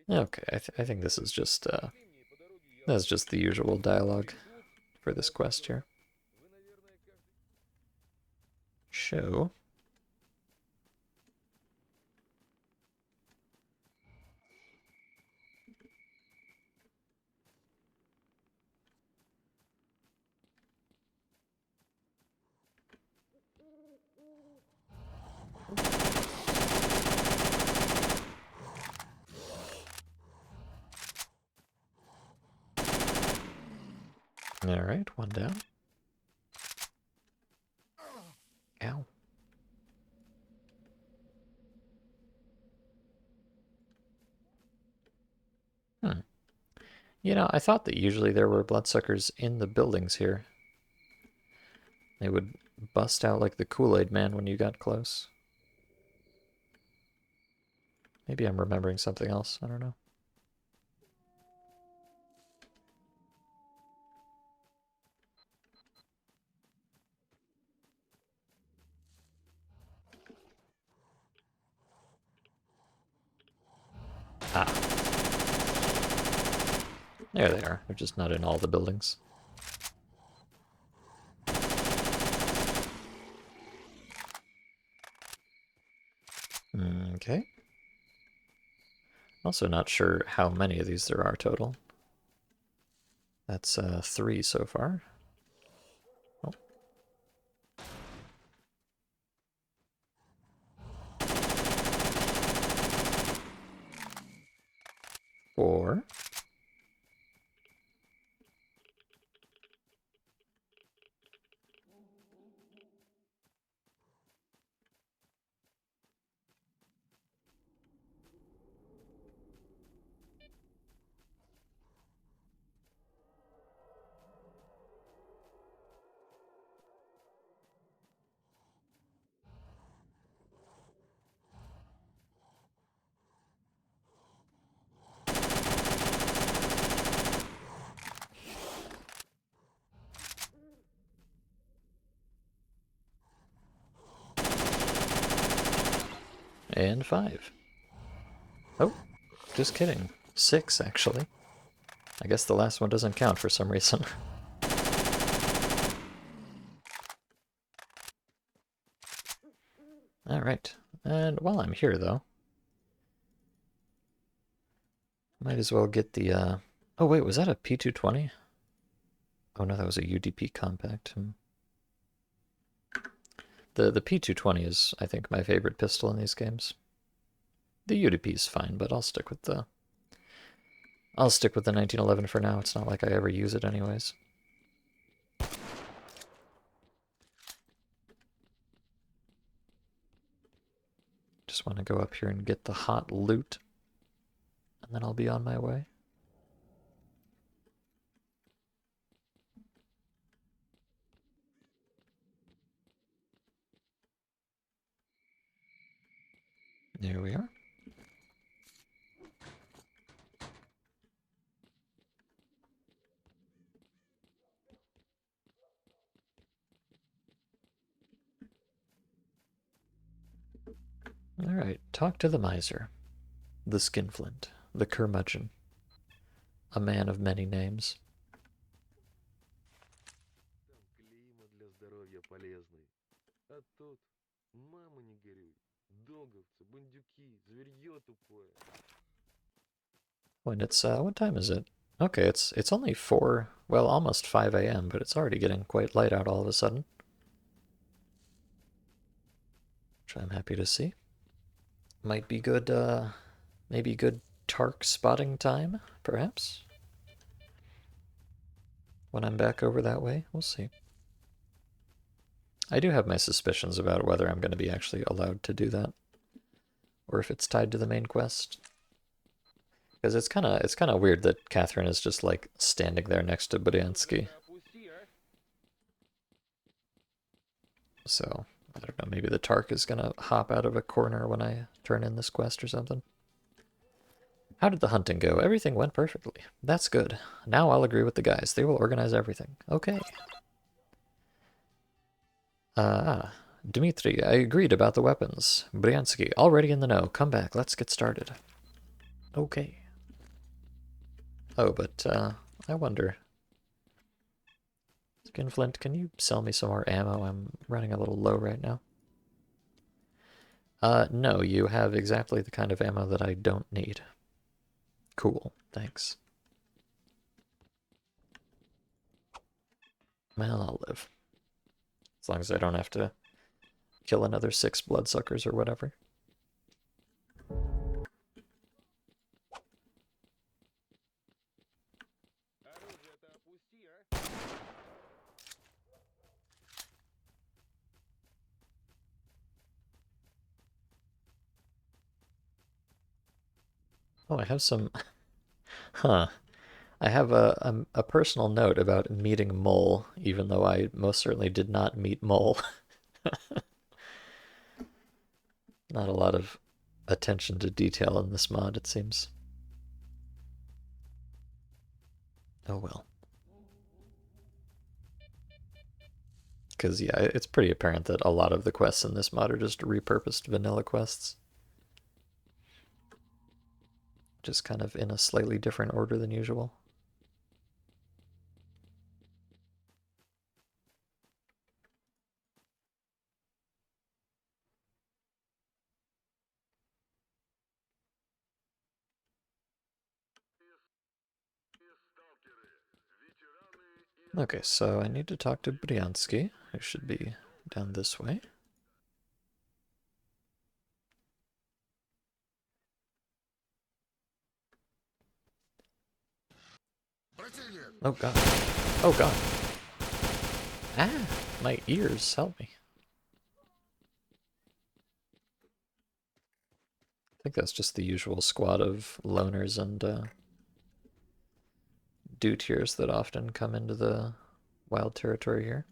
Okay, I think this is just that's just the usual dialogue for this quest here. Show. Alright, one down. Ow. You know, I thought that usually there were bloodsuckers in the buildings here. They would bust out like the Kool-Aid man when you got close. Maybe I'm remembering something else, I don't know. There they are. They're just not in all the buildings. Okay. Also not sure how many of these there are total. That's 3 so far. Oh. 4. And 5. Oh, just kidding. 6, actually. I guess the last one doesn't count for some reason. Alright. And while I'm here, though, might as well get the, Oh, wait, was that a P220? Oh, no, that was a UDP compact. The P220 is, I think, my favorite pistol in these games. The UDP is fine, but I'll stick with the 1911 for now. It's not like I ever use it anyways. Just want to go up here and get the hot loot, and then I'll be on my way. There we are. Alright, talk to the miser, the skinflint, the curmudgeon, a man of many names. Там клейма для здоровья полезный. А тут, мама не горюй, договцы, бандюки, зверье тупое. When it's, what time is it? Okay, it's only 4, well, almost 5 a.m., but it's already getting quite light out all of a sudden. Which I'm happy to see. Might be good, maybe good Tark spotting time, perhaps? When I'm back over that way, we'll see. I do have my suspicions about whether I'm going to be actually allowed to do that, or if it's tied to the main quest. Because it's kind of weird that Catherine is just like standing there next to Budiansky. So I don't know. Maybe the Tark is gonna hop out of a corner when I turn in this quest or something. How did the hunting go? Everything went perfectly. That's good. Now I'll agree with the guys. They will organize everything. Okay. Dmitri, I agreed about the weapons. Bryansky, already in the know. Come back. Let's get started. Okay. Oh, but, I wonder. Skinflint, can you sell me some more ammo? I'm running a little low right now. No, you have exactly the kind of ammo that I don't need. Cool, thanks. Well, I'll live. As long as I don't have to kill another 6 bloodsuckers or whatever. Оружие-то опусти, а? Oh, I have some... Huh. I have a personal note about meeting Mole, even though I most certainly did not meet Mole. Not a lot of attention to detail in this mod, it seems. Oh well. Because, yeah, it's pretty apparent that a lot of the quests in this mod are just repurposed vanilla quests. Just kind of in a slightly different order than usual. Okay, so I need to talk to Bryansky, who should be down this way. Oh god. Oh god. Ah! My ears, help me. I think that's just the usual squad of loners and dutiers that often come into the wild territory here.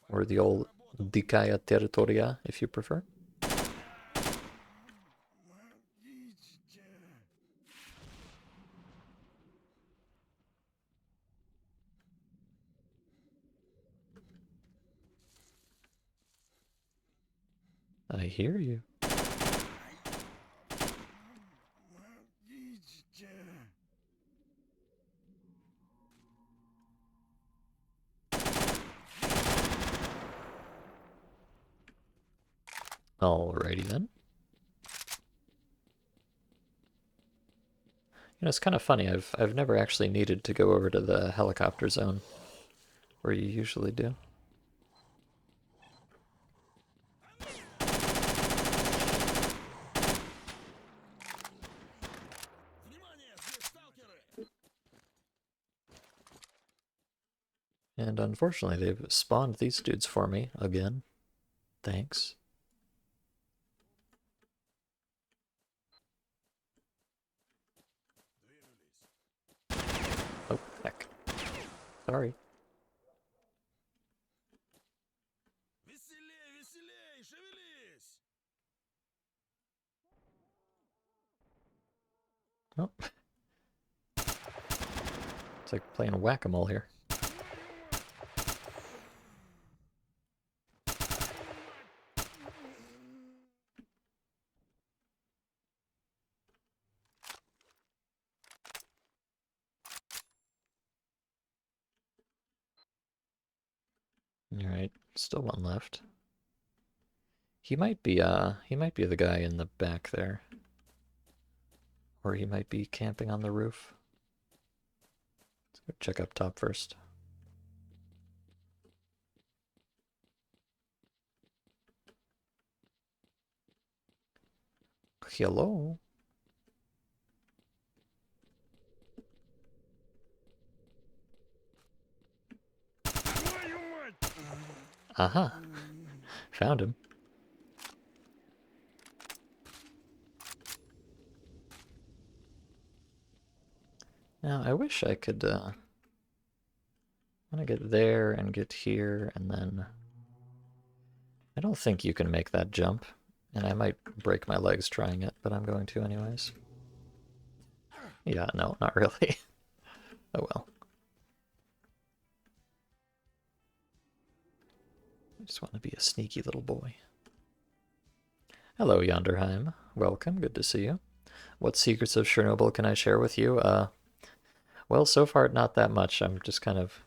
Or the old Dikaya Territoria, if you prefer. I hear you. Alrighty then. You know, it's kind of funny. I've never actually needed to go over to the helicopter zone, where you usually do. And unfortunately, they've spawned these dudes for me again. Thanks. Oh, heck. Sorry. Веселей, веселей, шевелись! Oh. It's like playing whack-a-mole here. Alright, still one left. He might be the guy in the back there. Or he might be camping on the roof. Let's go check up top first. Hello? Aha! Found him. Now, I wish I could, I want to get there and get here, and then... I don't think you can make that jump, and I might break my legs trying it, but I'm going to anyways. Yeah, no, not really. Oh well. I just want to be a sneaky little boy. Hello, Yonderheim. Welcome, good to see you. What secrets of Chernobyl can I share with you? Well, so far not that much. I'm just kind of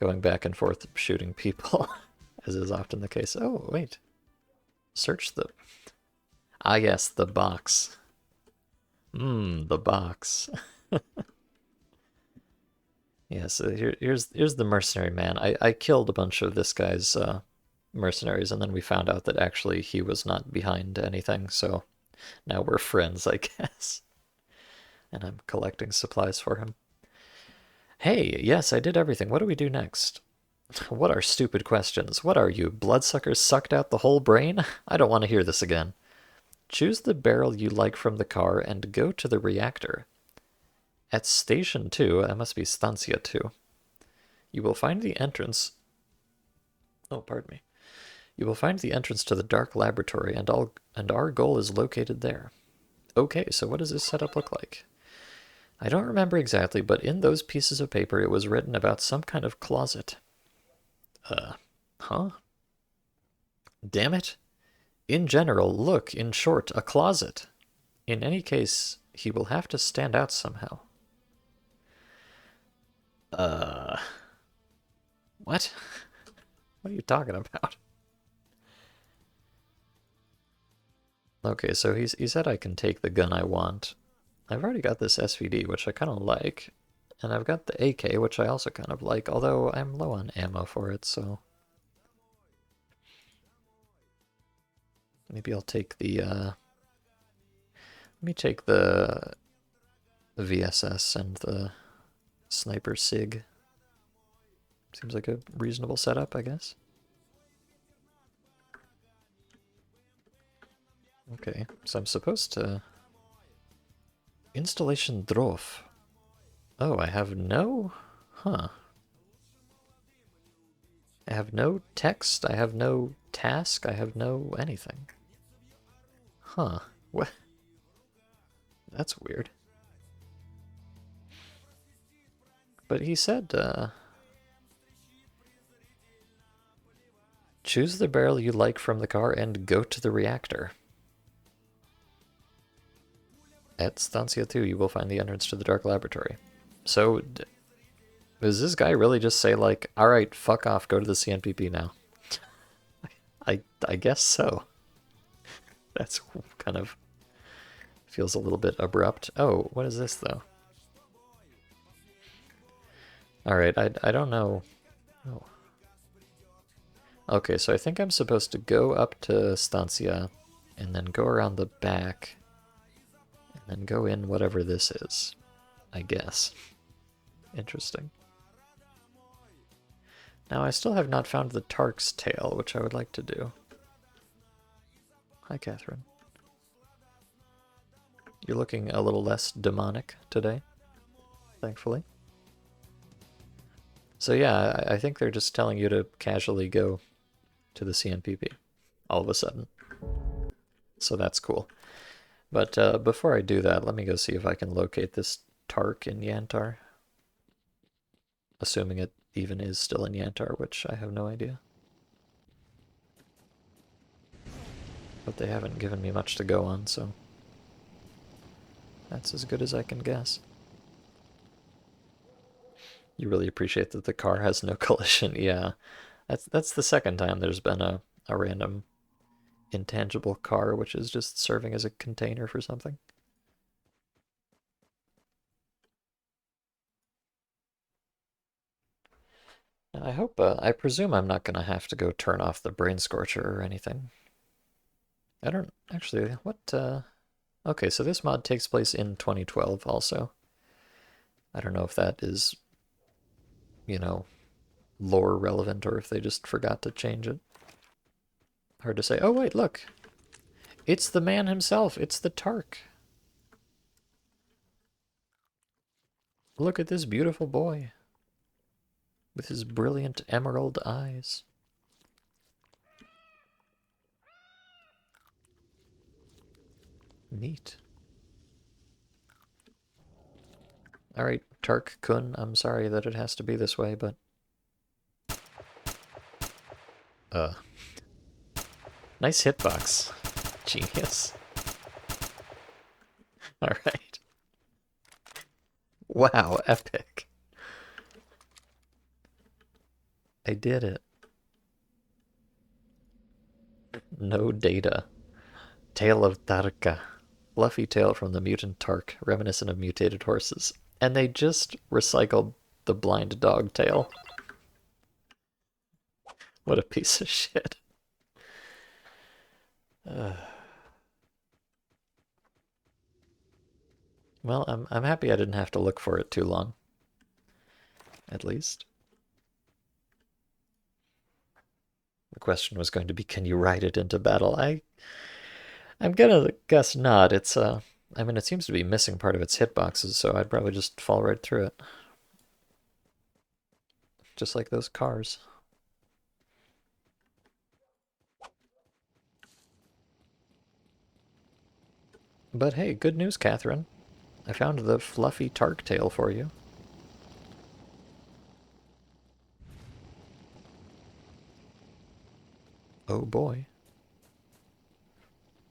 going back and forth shooting people, as is often the case. Oh, wait. Search the... Ah, yes, the box. The box. Yeah, so here's the mercenary man. I killed a bunch of this guy's mercenaries, and then we found out that actually he was not behind anything, so now we're friends, I guess. And I'm collecting supplies for him. Hey, yes, I did everything. What do we do next? What are stupid questions? What are you, bloodsuckers sucked out the whole brain? I don't want to hear this again. Choose the barrel you like from the car and go to the reactor. At Station 2, that must be Stancia 2, you will find the entrance... Oh, pardon me. You will find the entrance to the dark laboratory, and our goal is located there. Okay, so what does this setup look like? I don't remember exactly, but in those pieces of paper it was written about some kind of closet. Huh? Damn it. In general, look, in short, a closet. In any case, he will have to stand out somehow. What? What are you talking about? Okay, so he said I can take the gun I want. I've already got this SVD, which I kind of like. And I've got the AK, which I also kind of like, although I'm low on ammo for it, so maybe I'll take the let me take the VSS and the Sniper SIG. Seems like a reasonable setup, I guess. Okay, so I'm supposed to... Installation Drof. Oh, I have no... Huh. I have no text, I have no task, I have no anything. Huh. What? That's weird. But he said, choose the barrel you like from the car and go to the reactor. At Stancia 2, you will find the entrance to the Dark Laboratory. So, does this guy really just say, like, alright, fuck off, go to the CNPP now? I guess so. That's kind of... feels a little bit abrupt. Oh, what is this, though? Alright, I don't know... Oh. Okay, so I think I'm supposed to go up to Stancia, and then go around the back, and then go in whatever this is, I guess. Interesting. Now, I still have not found the Tark's tail, which I would like to do. Hi, Catherine. You're looking a little less demonic today, thankfully. So yeah, I think they're just telling you to casually go to the CNPP all of a sudden. So that's cool. But before I do that, let me go see if I can locate this Tark in Yantar. Assuming it even is still in Yantar, which I have no idea. But they haven't given me much to go on, so that's as good as I can guess. You really appreciate that the car has no collision. Yeah, that's the second time there's been a random intangible car which is just serving as a container for something. I hope, I presume I'm not going to have to go turn off the brain scorcher or anything. I don't actually, what, okay, so this mod takes place in 2012 also. I don't know if that is, you know, lore relevant or if they just forgot to change it. Hard to say. Oh, wait, look. It's the man himself. It's the Tark. Look at this beautiful boy with his brilliant emerald eyes. Neat. Alright, Tark-kun, I'm sorry that it has to be this way, but... Nice hitbox. Genius. Alright. Wow, epic. I did it. No data. Tale of Tarka. Fluffy tail from the mutant Tark, reminiscent of mutated horses. And they just recycled the blind dog tail. What a piece of shit. Well, I'm happy I didn't have to look for it too long. At least. The question was going to be, can you ride it into battle? I'm gonna guess not. It's I mean, it seems to be missing part of its hitboxes, so I'd probably just fall right through it. Just like those cars. But hey, good news, Catherine. I found the fluffy Tark tail for you. Oh boy.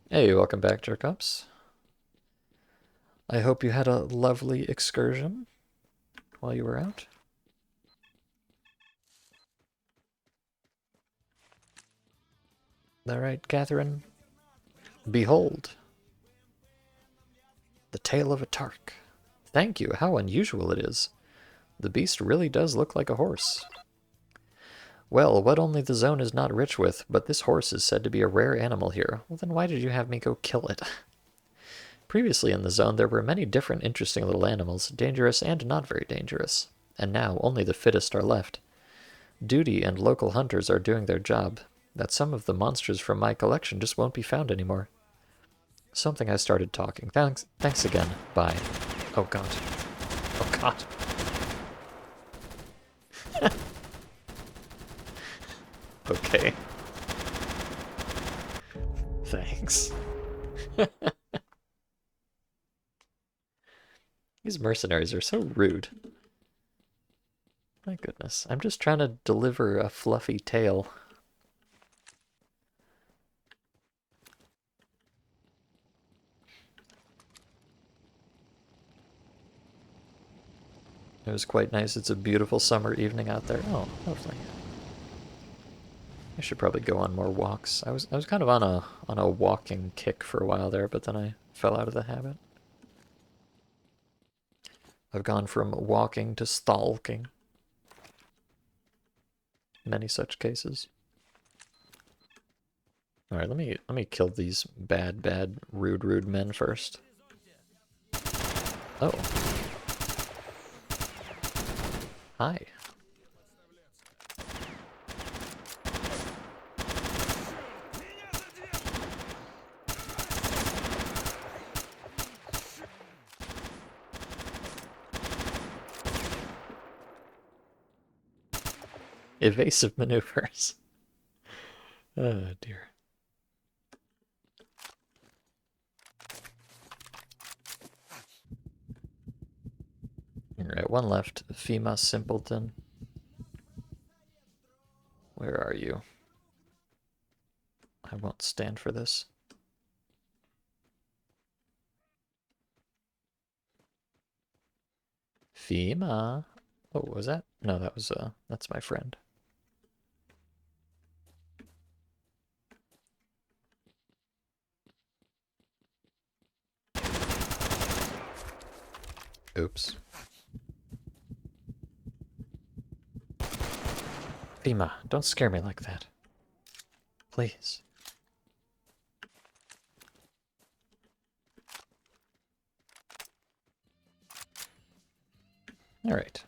Hey, welcome back, Jerkups. I hope you had a lovely excursion while you were out. Alright, Catherine. Behold. The tail of a Tark. Thank you, how unusual it is. The beast really does look like a horse. Well, what only the zone is not rich with, but this horse is said to be a rare animal here. Well, then why did you have me go kill it? Previously in the zone, there were many different interesting little animals, dangerous and not very dangerous. And now, only the fittest are left. Duty and local hunters are doing their job. That some of the monsters from my collection just won't be found anymore. Something I started talking. Thanks again. Bye. Oh god. Oh god. Okay. Thanks. These mercenaries are so rude. My goodness. I'm just trying to deliver a fluffy tale. It was quite nice. It's a beautiful summer evening out there. Oh, lovely. I should probably go on more walks. I was kind of on a walking kick for a while there, but then I fell out of the habit. I've gone from walking to stalking. Many such cases. All right, let me kill these bad, rude men first. Oh. Hi. Evasive maneuvers. Oh dear. Alright, one left. FEMA Simpleton. Where are you? I won't stand for this. FEMA. Oh, what was that? No, that was that's my friend. Oops. FEMA, don't scare me like that. Please. Alright.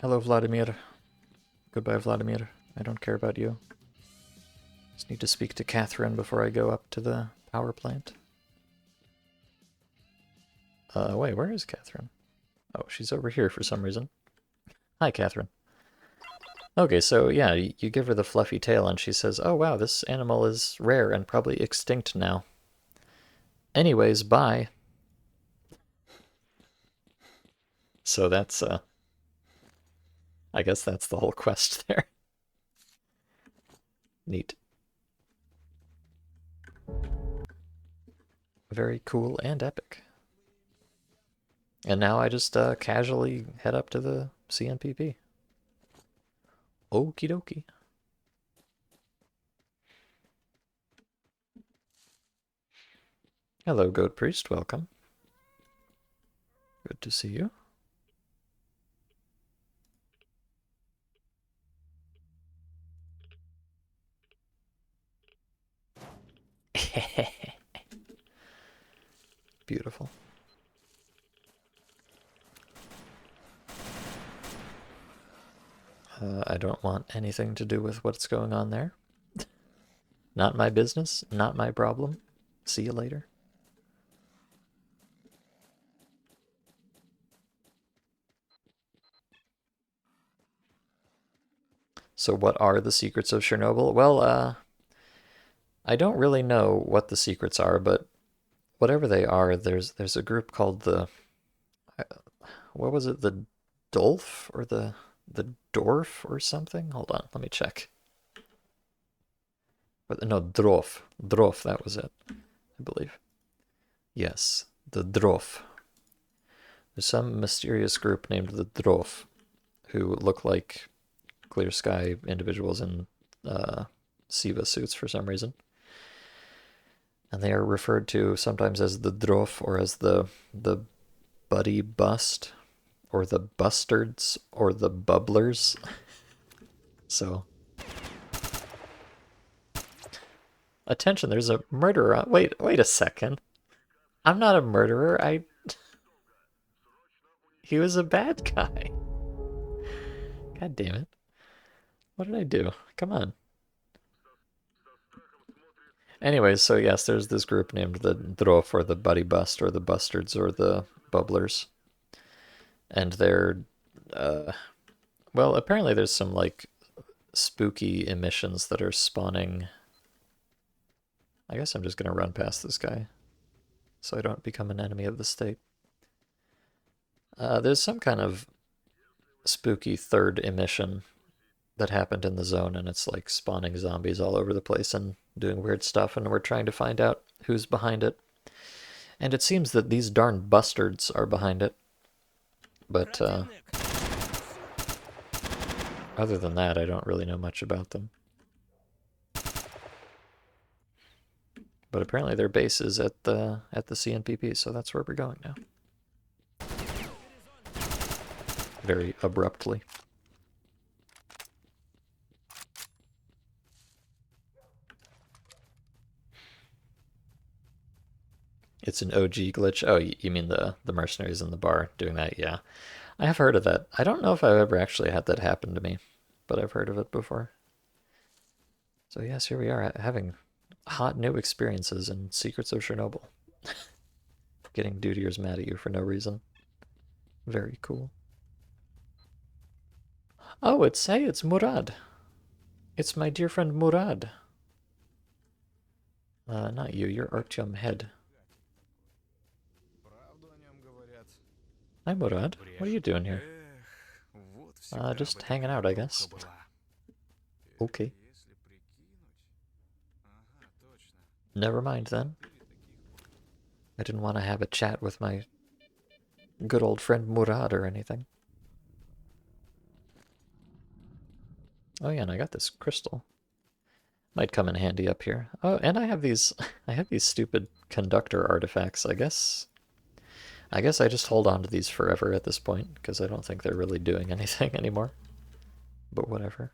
Hello, Vladimir. Goodbye, Vladimir. I don't care about you. Just need to speak to Catherine before I go up to the power plant. Wait, where is Catherine? Oh, she's over here for some reason. Hi, Catherine. Okay, so yeah, you give her the fluffy tail and she says, oh wow, this animal is rare and probably extinct now. Anyways, bye. So that's, I guess that's the whole quest there. Neat. Very cool and epic. And now I just casually head up to the CNPP. Okie dokie. Hello, Goat Priest. Welcome. Good to see you. Beautiful. I don't want anything to do with what's going on there. Not my business, not my problem. See you later. So what are the secrets of Chernobyl? Well, I don't really know what the secrets are, but whatever they are, there's a group called the what was it? The Dolph or the Dorf or something? Hold on, let me check. No, Drof. Drof, that was it, I believe. Yes, the Drof. There's some mysterious group named the Drof who look like clear sky individuals in Siva suits for some reason. And they are referred to sometimes as the Drof or as the Buddy Bust or the bustards, or the bubblers. So, attention, there's a murderer. Wait a second. I'm not a murderer. He was a bad guy. God damn it. What did I do? Come on. Anyways, so yes, there's this group named the Drof or the Buddy Bust or the Bustards or the Bubblers. And they're, uh, well, apparently there's some like spooky emissions that are spawning. I guess I'm just gonna run past this guy so I don't become an enemy of the state. There's some kind of spooky third emission that happened in the zone, and it's like spawning zombies all over the place and doing weird stuff, and we're trying to find out who's behind it. And it seems that these darn bustards are behind it. But other than that, I don't really know much about them. But apparently their base is at the CNPP, so that's where we're going now. Very abruptly. It's an OG glitch. Oh, you mean the mercenaries in the bar doing that? Yeah. I have heard of that. I don't know if I've ever actually had that happen to me, but I've heard of it before. So yes, here we are having hot new experiences in Secrets of Chernobyl. Getting dutiers mad at you for no reason. Very cool. Oh, it's Murad. It's my dear friend Murad. Not you, you're Artyom Head. Hi Murad, what are you doing here? Just hanging out, I guess. Okay. Never mind then. I didn't want to have a chat with my good old friend Murad or anything. Oh yeah, and I got this crystal. Might come in handy up here. Oh, and I have these I have these stupid conductor artifacts, I guess. I guess I just hold on to these forever at this point, because I don't think they're really doing anything anymore. But whatever.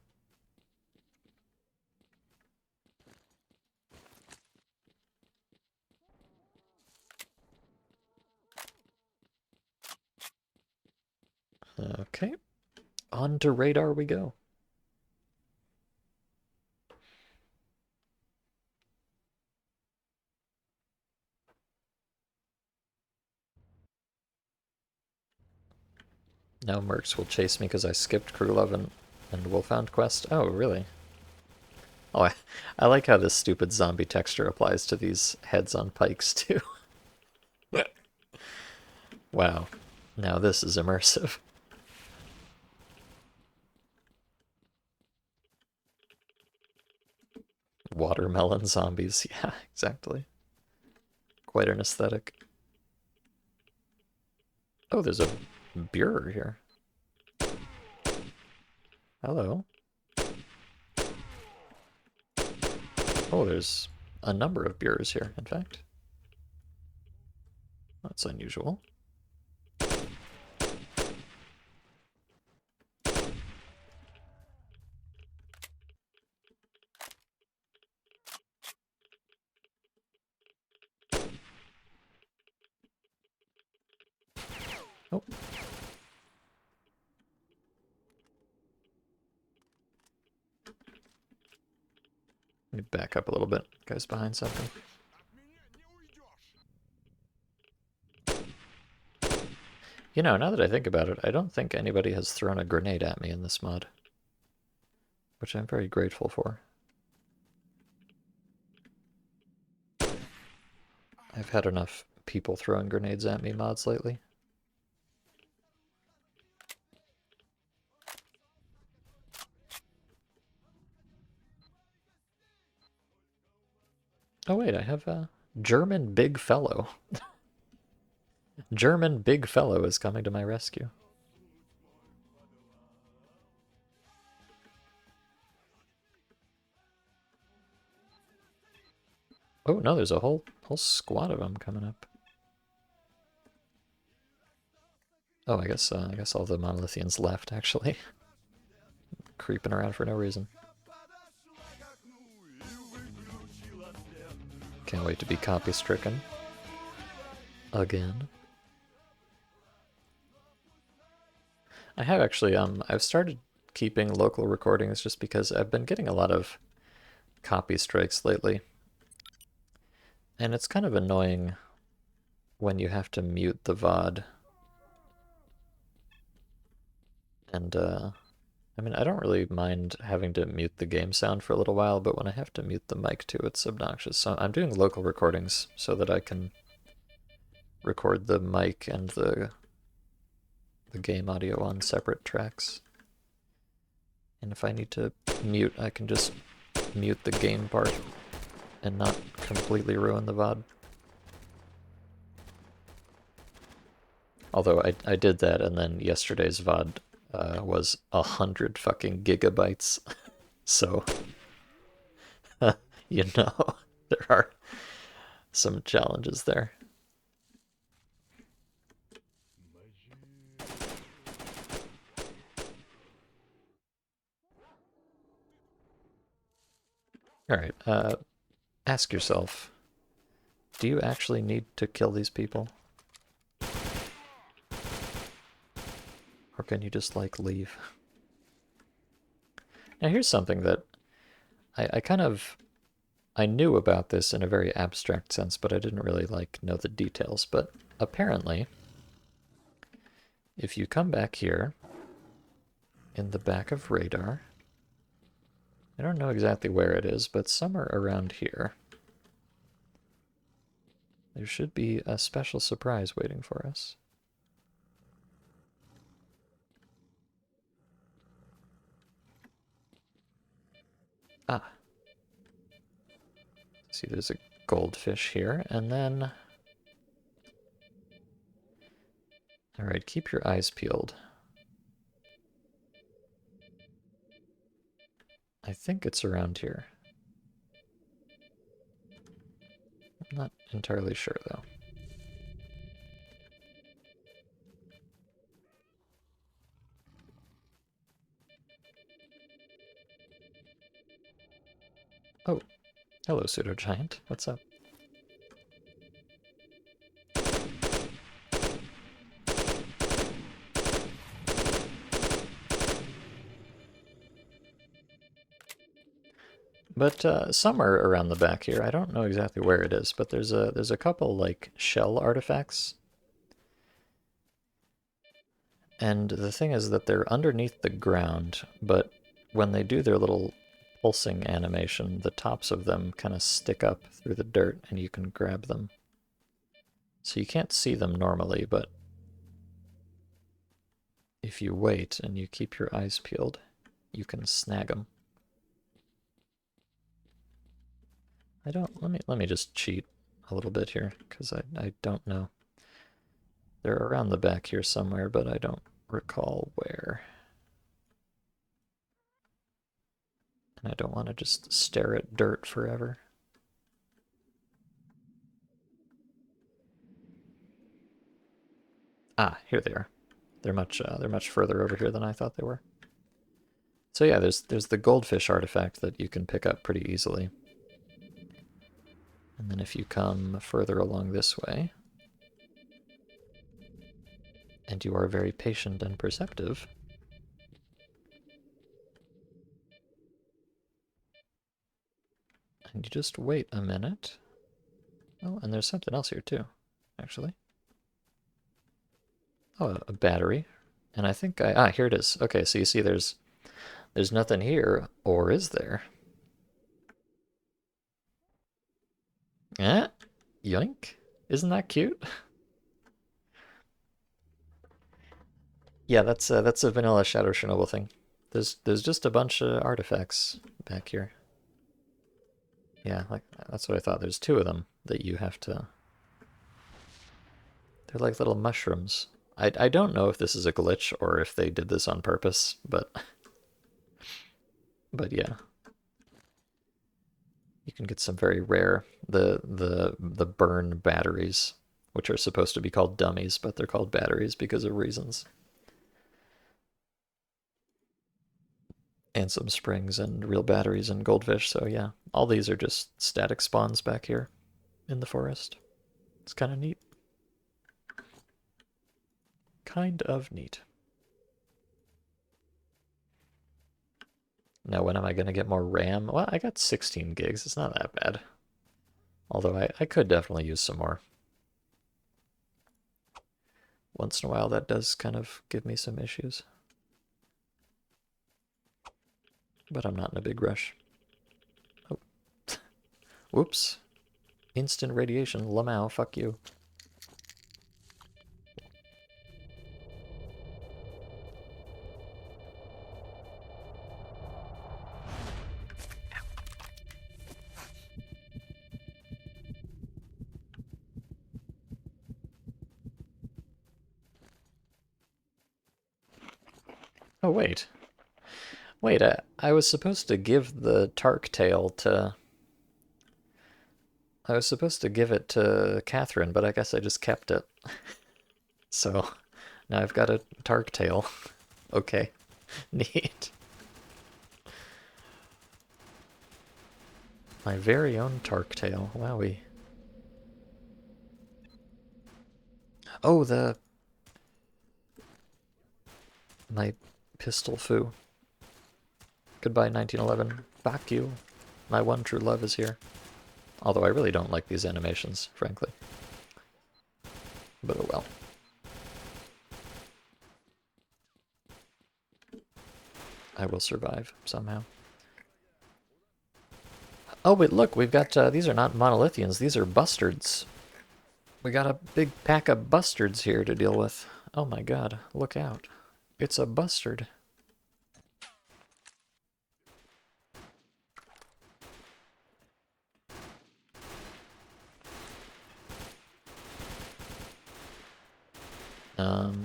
Okay. On to radar we go. Now Mercs will chase me because I skipped Krulov and Wolfhound quest. Oh, really? Oh, I like how this stupid zombie texture applies to these heads on pikes, too. Wow. Now this is immersive. Watermelon zombies. Yeah, exactly. Quite an aesthetic. Oh, there's a Bureau here. Hello. Oh, there's a number of Bureaus here, in fact. That's unusual. Oh. Let me back up a little bit. Guy's behind something. You know, now that I think about it, I don't think anybody has thrown a grenade at me in this mod. Which I'm very grateful for. I've had enough people throwing grenades at me mods lately. Oh wait, I have a German big fellow. German big fellow is coming to my rescue. Oh no, there's a whole squad of them coming up. Oh, I guess all the Monolithians left, actually. Creeping around for no reason. Can't wait to be copy-stricken. Again. I have actually, I've started keeping local recordings just because I've been getting a lot of copy strikes lately. And it's kind of annoying when you have to mute the VOD. And, I mean, I don't really mind having to mute the game sound for a little while, but when I have to mute the mic too, it's obnoxious. So I'm doing local recordings so that I can record the mic and the game audio on separate tracks. And if I need to mute, I can just mute the game part and not completely ruin the VOD. Although I did that, and then yesterday's VOD was 100 fucking gigabytes. So, you know, there are some challenges there. Alright, ask yourself, do you actually need to kill these people? Or can you just, like, leave? Now here's something that I kind of... I knew about this in a very abstract sense, but I didn't really, like, know the details. But apparently, if you come back here, in the back of radar, I don't know exactly where it is, but somewhere around here, there should be a special surprise waiting for us. Ah. See, there's a goldfish here, and then... Alright, keep your eyes peeled. I think it's around here. I'm not entirely sure, though. Oh, hello, pseudo-giant. What's up? But somewhere around the back here, I don't know exactly where it is, but there's a couple like shell artifacts. And the thing is that they're underneath the ground, but when they do their little pulsing animation, the tops of them kind of stick up through the dirt and you can grab them. So you can't see them normally, but if you wait and you keep your eyes peeled, you can snag them. Let me just cheat a little bit here, because I don't know. They're around the back here somewhere, but I don't recall where. And I don't want to just stare at dirt forever. Ah, here they are. They're much further over here than I thought they were. So yeah, there's the goldfish artifact that you can pick up pretty easily. And then if you come further along this way, and you are very patient and perceptive, and you just wait a minute. Oh, and there's something else here too, actually. Oh, a battery. And I think here it is. Okay, so you see there's nothing here, or is there? Eh? Yoink. Isn't that cute? Yeah, that's a vanilla Shadow Chernobyl thing. There's just a bunch of artifacts back here. Yeah, like that's what I thought. There's two of them that you have to... They're like little mushrooms. I don't know if this is a glitch or if they did this on purpose, but yeah. You can get some very rare the burn batteries which are supposed to be called dummies, but they're called batteries because of reasons. And some springs and real batteries and goldfish, so yeah. All these are just static spawns back here in the forest. It's kind of neat. Kind of neat. Now, when am I going to get more RAM? Well, I got 16 gigs. It's not that bad. Although I could definitely use some more. Once in a while, that does kind of give me some issues. But I'm not in a big rush. Oh. Whoops. Instant radiation. Lamau, fuck you. Oh, wait. Wait, I was supposed to give the Tark tail to... I was supposed to give it to Catherine, but I guess I just kept it. So, now I've got a Tark tail. Okay. Neat. My very own Tark tail. Wowie. Oh, my pistol foo. Goodbye, 1911. Fuck you. My one true love is here. Although I really don't like these animations, frankly. But oh well. I will survive somehow. Oh, wait, look, we've got, these are not monolithians, these are bustards. We got a big pack of bustards here to deal with. Oh my god, look out. It's a bustard.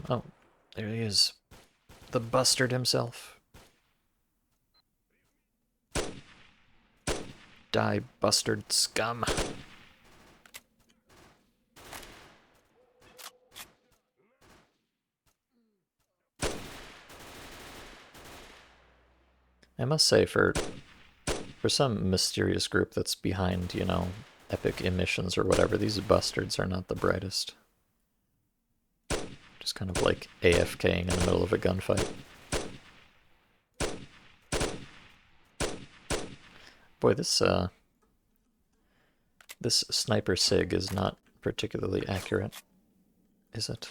Oh, there he is. The bustard himself. Die, bustard scum. I must say, for some mysterious group that's behind, you know, epic emissions or whatever, these bastards are not the brightest. Just kind of like AFKing in the middle of a gunfight. Boy, this sniper sig is not particularly accurate, is it?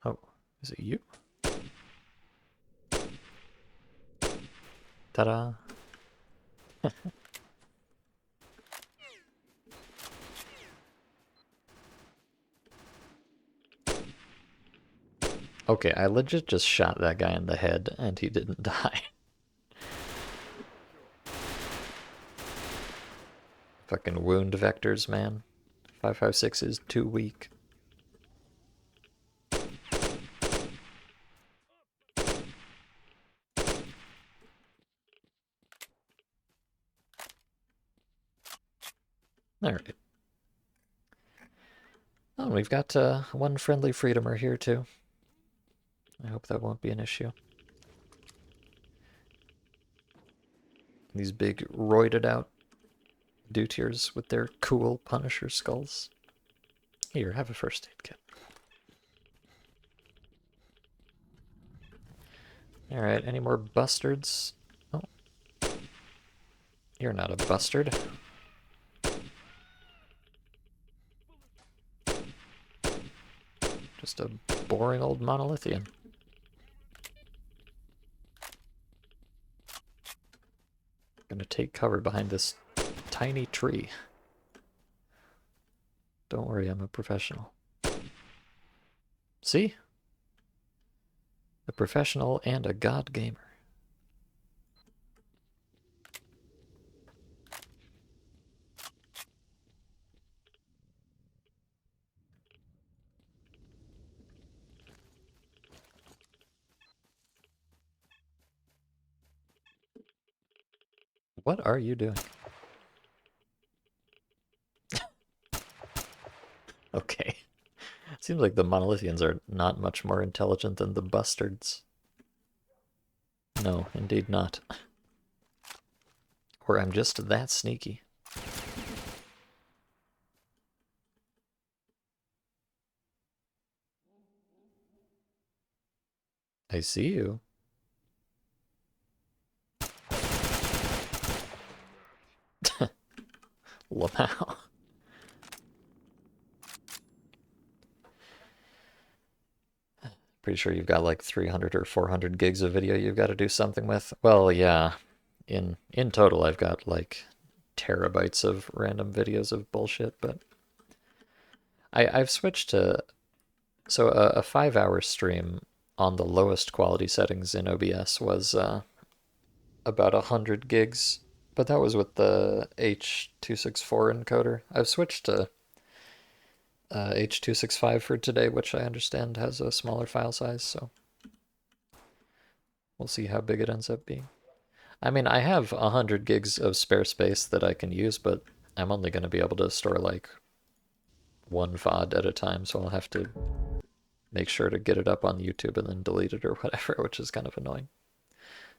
Oh, is it you? Ta-da! Okay, I legit just shot that guy in the head and he didn't die. Fucking wound vectors, man. 556 is too weak. Alright. Oh, we've got one friendly freedomer here too. I hope that won't be an issue. These big roided out dutiers with their cool Punisher skulls. Here, have a first aid kit. Alright, any more bustards? Oh. You're not a bustard. Just a boring old monolithian. Gonna take cover behind this tiny tree. Don't worry, I'm a professional. See? A professional and a god gamer. What are you doing? Okay. Seems like the Monolithians are not much more intelligent than the Bustards. No, indeed not. Or I'm just that sneaky. I see you. Lamau. Pretty sure you've got like 300 or 400 gigs of video you've got to do something with. Well, yeah. In total, I've got like terabytes of random videos of bullshit, but I've switched to so a 5 hour stream on the lowest quality settings in OBS was about 100 gigs, but that was with the H.264 encoder. I've switched to H.265 for today, which I understand has a smaller file size, so we'll see how big it ends up being. I mean, I have 100 gigs of spare space that I can use, but I'm only going to be able to store like one VOD at a time, so I'll have to make sure to get it up on YouTube and then delete it or whatever, which is kind of annoying.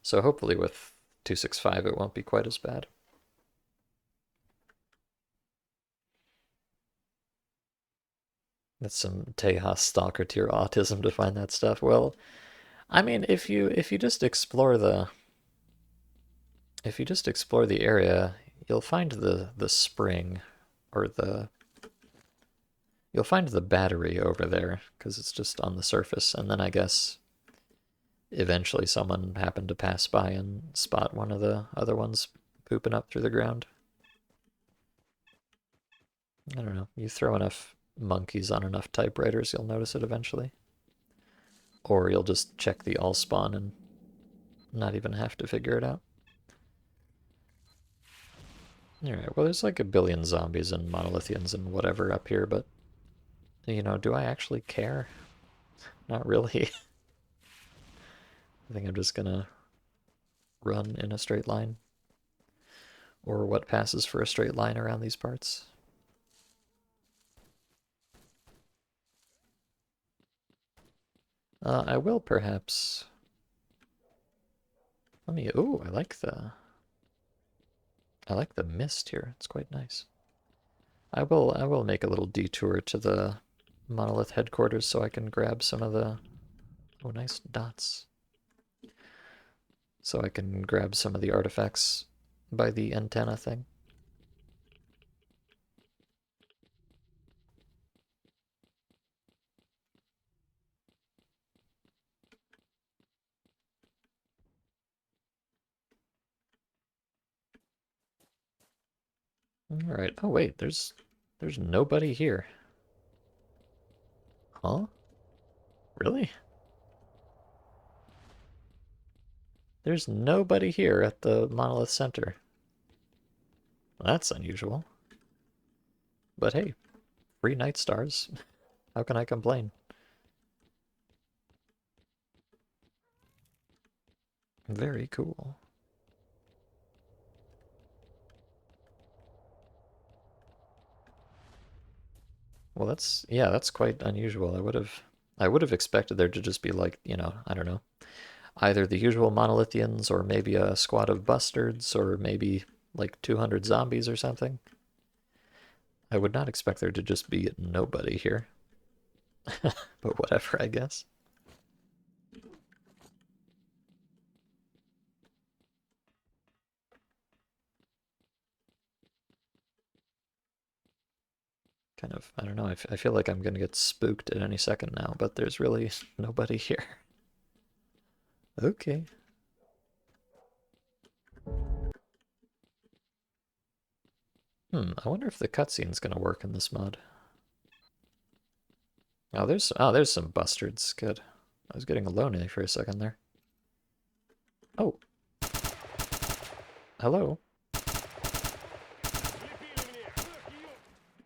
So hopefully with 265 it won't be quite as bad. That's some Tejas stalker tier autism to find that stuff. Well, I mean, if you just explore the area, you'll find the spring or you'll find the battery over there because it's just on the surface, and then I guess eventually someone happened to pass by and spot one of the other ones pooping up through the ground. I don't know. You throw enough monkeys on enough typewriters, you'll notice it eventually. Or you'll just check the all spawn and not even have to figure it out. Alright, well there's like a billion zombies and monolithians and whatever up here, but you know, do I actually care? Not really. I think I'm just gonna run in a straight line. Or what passes for a straight line around these parts. I will perhaps... Let me... Ooh, I like the mist here. It's quite nice. I will make a little detour to the monolith headquarters so I can grab some of the... Oh, nice dots. So I can grab some of the artifacts by the antenna thing. Alright. Oh wait, there's nobody here. Huh? Really? There's nobody here at the monolith center. Well, that's unusual. But hey, free night stars. How can I complain? Very cool. Well, that's quite unusual. I would have expected there to just be like, you know, I don't know, either the usual monolithians or maybe a squad of bustards or maybe like 200 zombies or something. I would not expect there to just be nobody here. But whatever, I guess. Kind of, I don't know, I feel like I'm gonna get spooked at any second now, but there's really nobody here. Okay. I wonder if the cutscene's gonna work in this mod. There's some bustards. Good. I was getting lonely for a second there. Oh. Hello.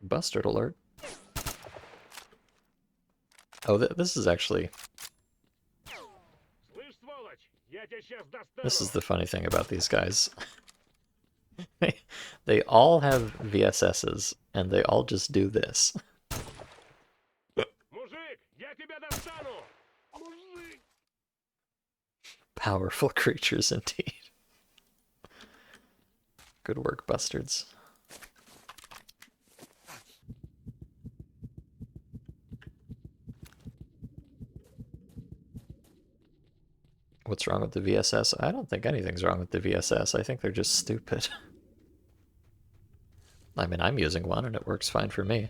Bustard alert. Oh, this is actually... This is the funny thing about these guys. They all have VSSs, and they all just do this. Мужик, я тебя достану! Мужик! Powerful creatures indeed. Good work, bastards. What's wrong with the VSS? I don't think anything's wrong with the VSS. I think they're just stupid. I mean, I'm using one and it works fine for me.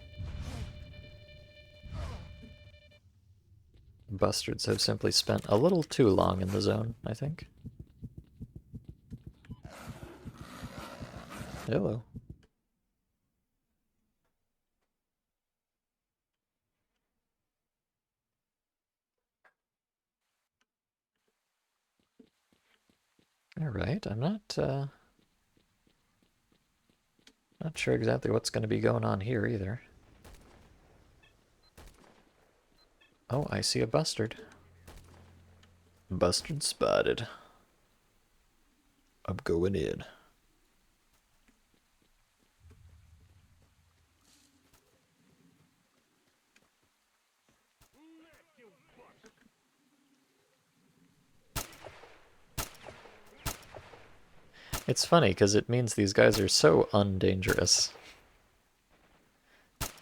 Bastards have simply spent a little too long in the zone, I think. Hello. Alright, I'm not sure exactly what's going to be going on here either. Oh, I see a bustard. Bustard spotted. I'm going in. It's funny, because it means these guys are so undangerous.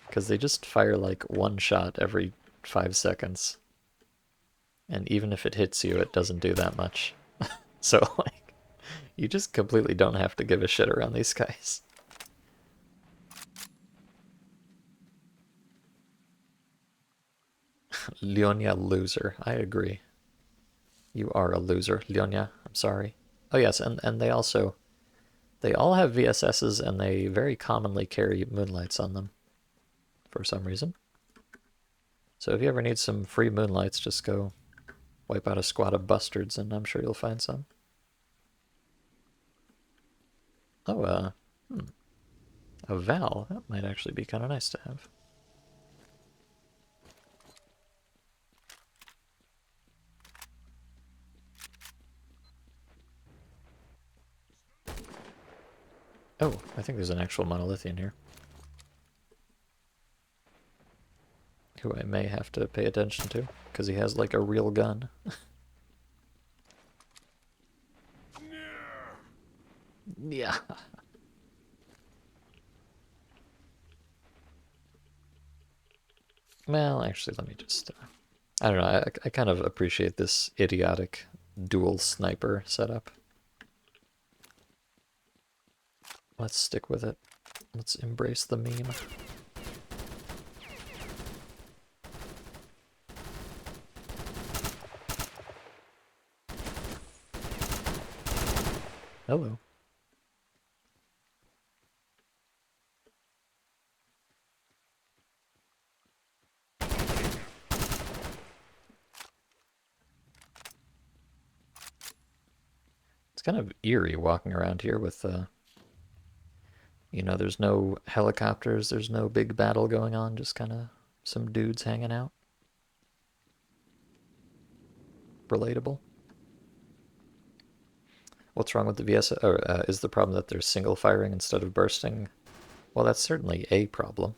Because they just fire like one shot every 5 seconds. And even if it hits you, it doesn't do that much. So, like, you just completely don't have to give a shit around these guys. Lyonya loser. I agree. You are a loser, Lyonya. I'm sorry. Oh yes, and they all have VSSs and they very commonly carry moonlights on them for some reason. So if you ever need some free moonlights, just go wipe out a squad of bastards and I'm sure you'll find some. Oh, a Val. That might actually be kind of nice to have. Oh, I think there's an actual monolithian here. Who I may have to pay attention to, because he has like a real gun. Yeah. Well, actually, let me just... I don't know, I kind of appreciate this idiotic dual sniper setup. Let's stick with it. Let's embrace the meme. Hello. It's kind of eerie walking around here with, you know, there's no helicopters, there's no big battle going on, just kind of some dudes hanging out. Relatable. What's wrong with the VS? Or is the problem that they're single firing instead of bursting? Well, that's certainly a problem.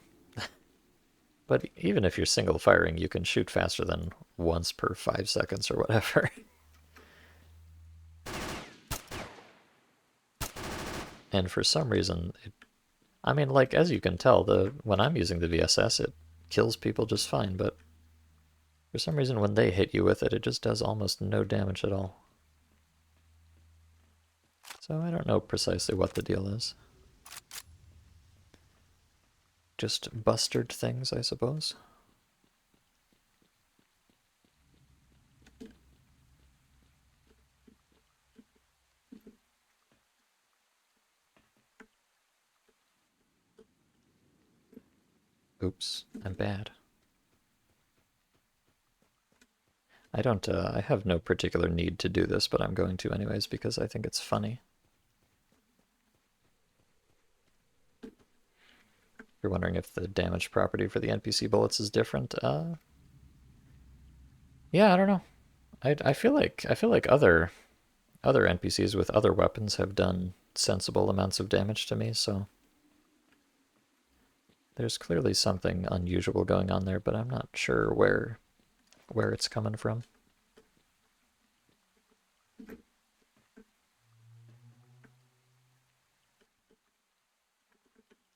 But even if you're single firing, you can shoot faster than once per 5 seconds or whatever. And for some reason, I mean, like, as you can tell, when I'm using the VSS, it kills people just fine, but for some reason when they hit you with it, it just does almost no damage at all. So I don't know precisely what the deal is. Just bustard things, I suppose. Oops, I'm bad. I have no particular need to do this, but I'm going to anyways because I think it's funny. You're wondering if the damage property for the NPC bullets is different? Yeah, I don't know. I feel like other NPCs with other weapons have done sensible amounts of damage to me, so there's clearly something unusual going on there, but I'm not sure where it's coming from.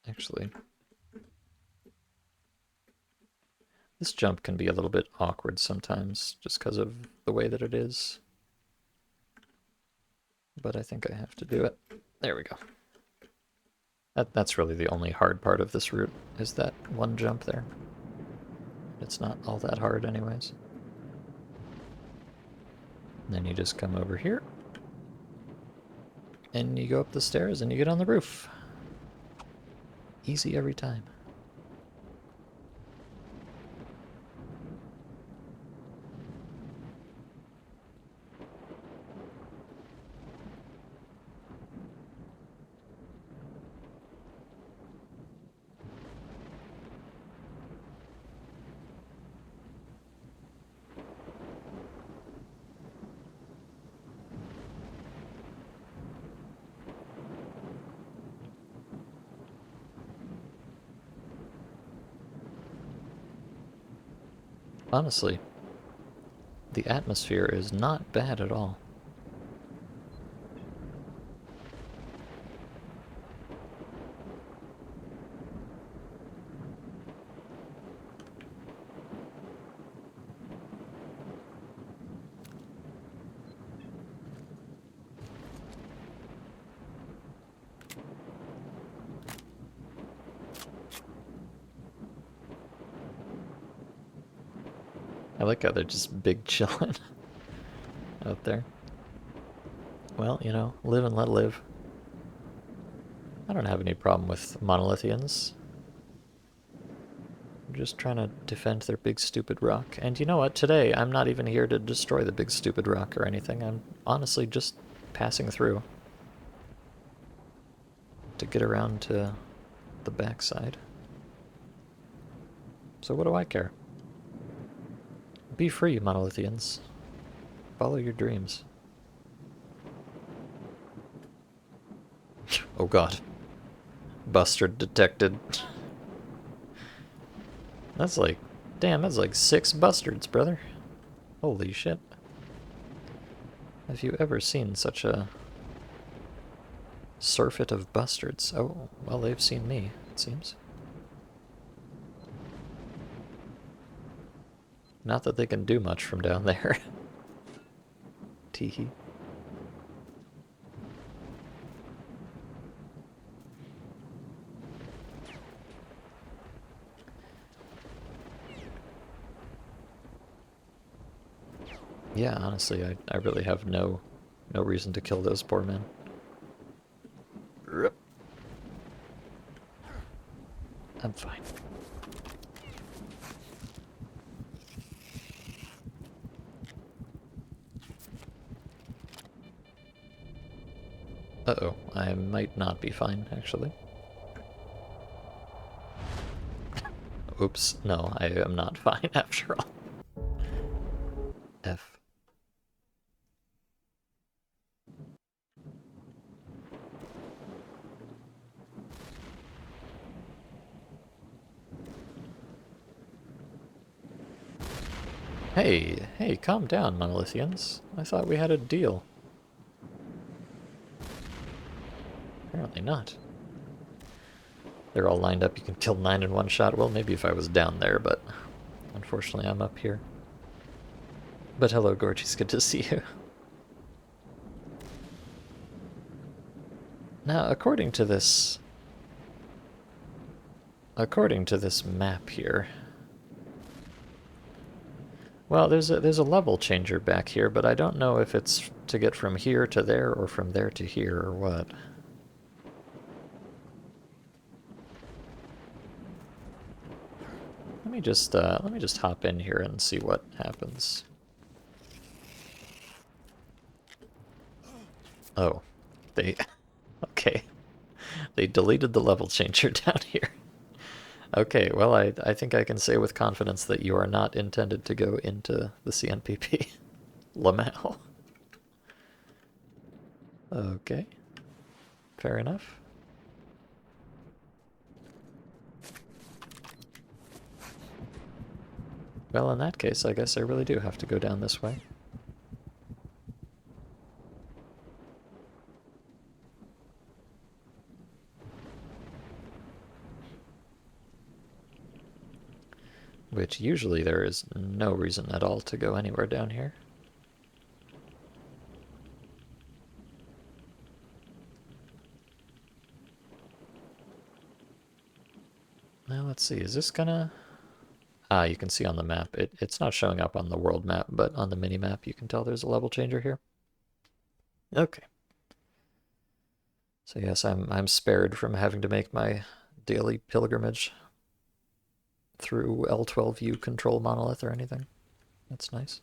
Actually, this jump can be a little bit awkward sometimes, just because of the way that it is. But I think I have to do it. There we go. That's really the only hard part of this route, is that one jump there. It's not all that hard anyways. And then you just come over here. And you go up the stairs and you get on the roof. Easy every time. Honestly, the atmosphere is not bad at all. I like how they're just big chillin' out there. Well, you know, live and let live. I don't have any problem with monolithians. I'm just trying to defend their big stupid rock. And you know what? Today, I'm not even here to destroy the big stupid rock or anything. I'm honestly just passing through to get around to the backside. So what do I care? Be free, monolithians. Follow your dreams. Oh god. Bustard detected. That's like... Damn, that's like 6 bustards, brother. Holy shit. Have you ever seen such a surfeit of bustards? Oh, well, they've seen me, it seems. Not that they can do much from down there. Teehee. Yeah, honestly, I really have no reason to kill those poor men. I'm fine. Uh-oh, I might not be fine, actually. Oops, no, I am not fine after all. F. Hey, calm down, monolithians. I thought we had a deal. Apparently not. They're all lined up, you can kill 9 in one shot. Well, maybe if I was down there, but unfortunately I'm up here. But hello, Gorgies, good to see you. Now, according to this map here, well, there's a level changer back here, but I don't know if it's to get from here to there or from there to here or what. Let me just hop in here and see what happens. Oh, they okay. They deleted the level changer down here. Okay, well, I think I can say with confidence that you are not intended to go into the CNPP. Lamau. Okay. Fair enough. Well, in that case, I guess I really do have to go down this way. Which usually there is no reason at all to go anywhere down here. Now let's see, is this gonna... Ah, you can see on the map, it's not showing up on the world map, but on the mini-map you can tell there's a level changer here. Okay. So yes, I'm spared from having to make my daily pilgrimage through L12U control monolith or anything. That's nice.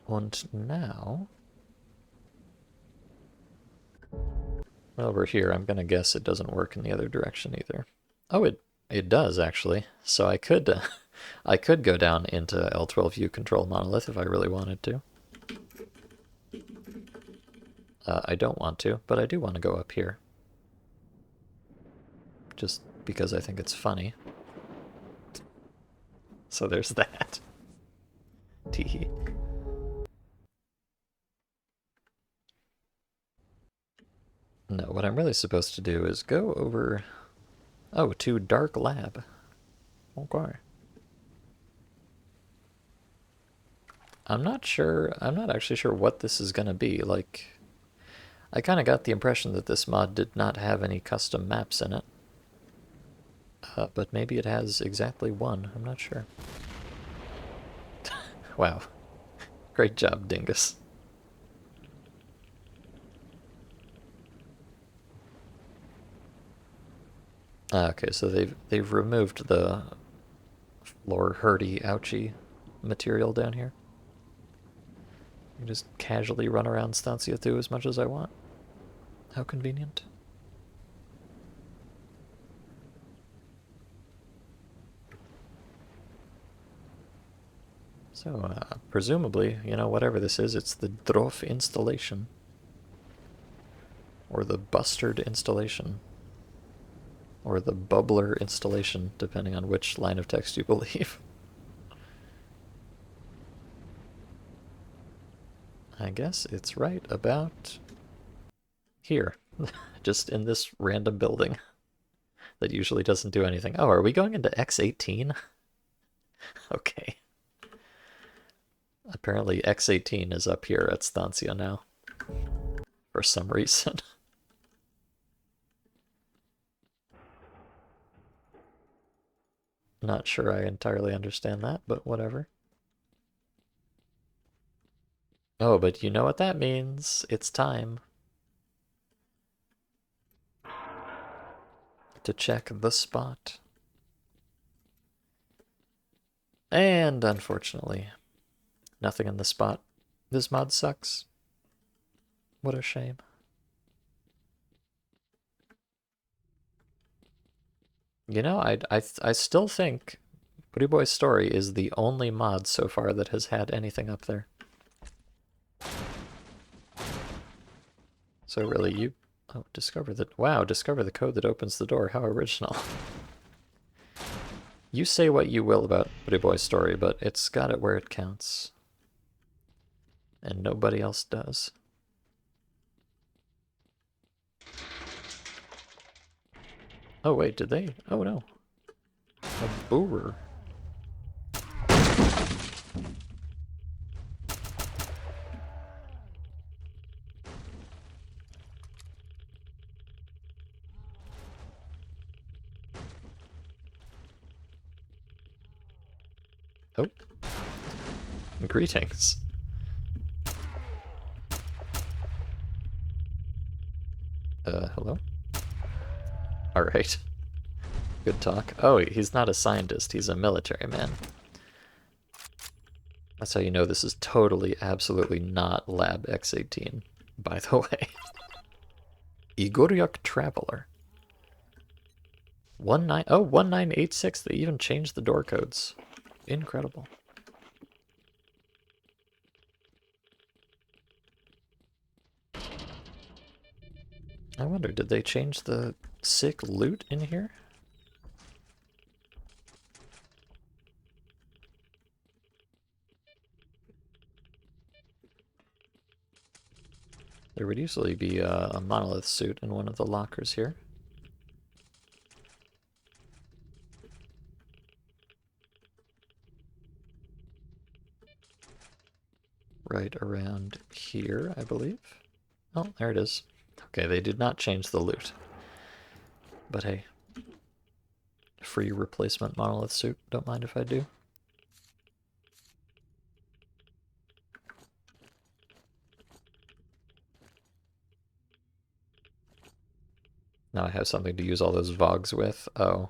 And now... over here, I'm gonna guess it doesn't work in the other direction either. Oh, it does actually. So I could I could go down into L12U control monolith if I really wanted to. I don't want to, but I do want to go up here. Just because I think it's funny. So there's that. Teehee. No, what I'm really supposed to do is go over... Oh, to Dark Lab. Okay. I'm not actually sure what this is gonna be. Like, I kind of got the impression that this mod did not have any custom maps in it. But maybe it has exactly one, I'm not sure. Wow. Great job, Dingus. Okay, so they've removed the floor hurdy ouchie material down here. I can just casually run around Stancia 2 as much as I want. How convenient. So, presumably, you know, whatever this is, it's the Drof installation. Or the Bustard installation. Or the Bubbler installation, depending on which line of text you believe. I guess it's right about here. Just in this random building that usually doesn't do anything. Oh, are we going into X18? Okay. Apparently X18 is up here at Stancia now. For some reason. Not sure I entirely understand that, but whatever. Oh, but you know what that means. It's time to check the spot. And unfortunately, nothing in the spot. This mod sucks. What a shame. You know, I still think Pretty Boy's Story is the only mod so far that has had anything up there. So really, you... Oh, discover the... Wow, discover the code that opens the door. How original. You say what you will about Pretty Boy's Story, but it's got it where it counts. And nobody else does. Oh wait, did they? Oh no. A boorer. Oh. Greetings. Hello? Alright. Good talk. Oh, he's not a scientist, he's a military man. That's how you know this is totally, absolutely not Lab X18, by the way. Igoryak Traveler. 1986, they even changed the door codes. Incredible. I wonder, did they change the sick loot in here? There would usually be a monolith suit in one of the lockers here. Right around here, I believe. Oh, there it is. Okay, they did not change the loot. But hey, free replacement monolith suit. Don't mind if I do. Now I have something to use all those Vogs with. Oh.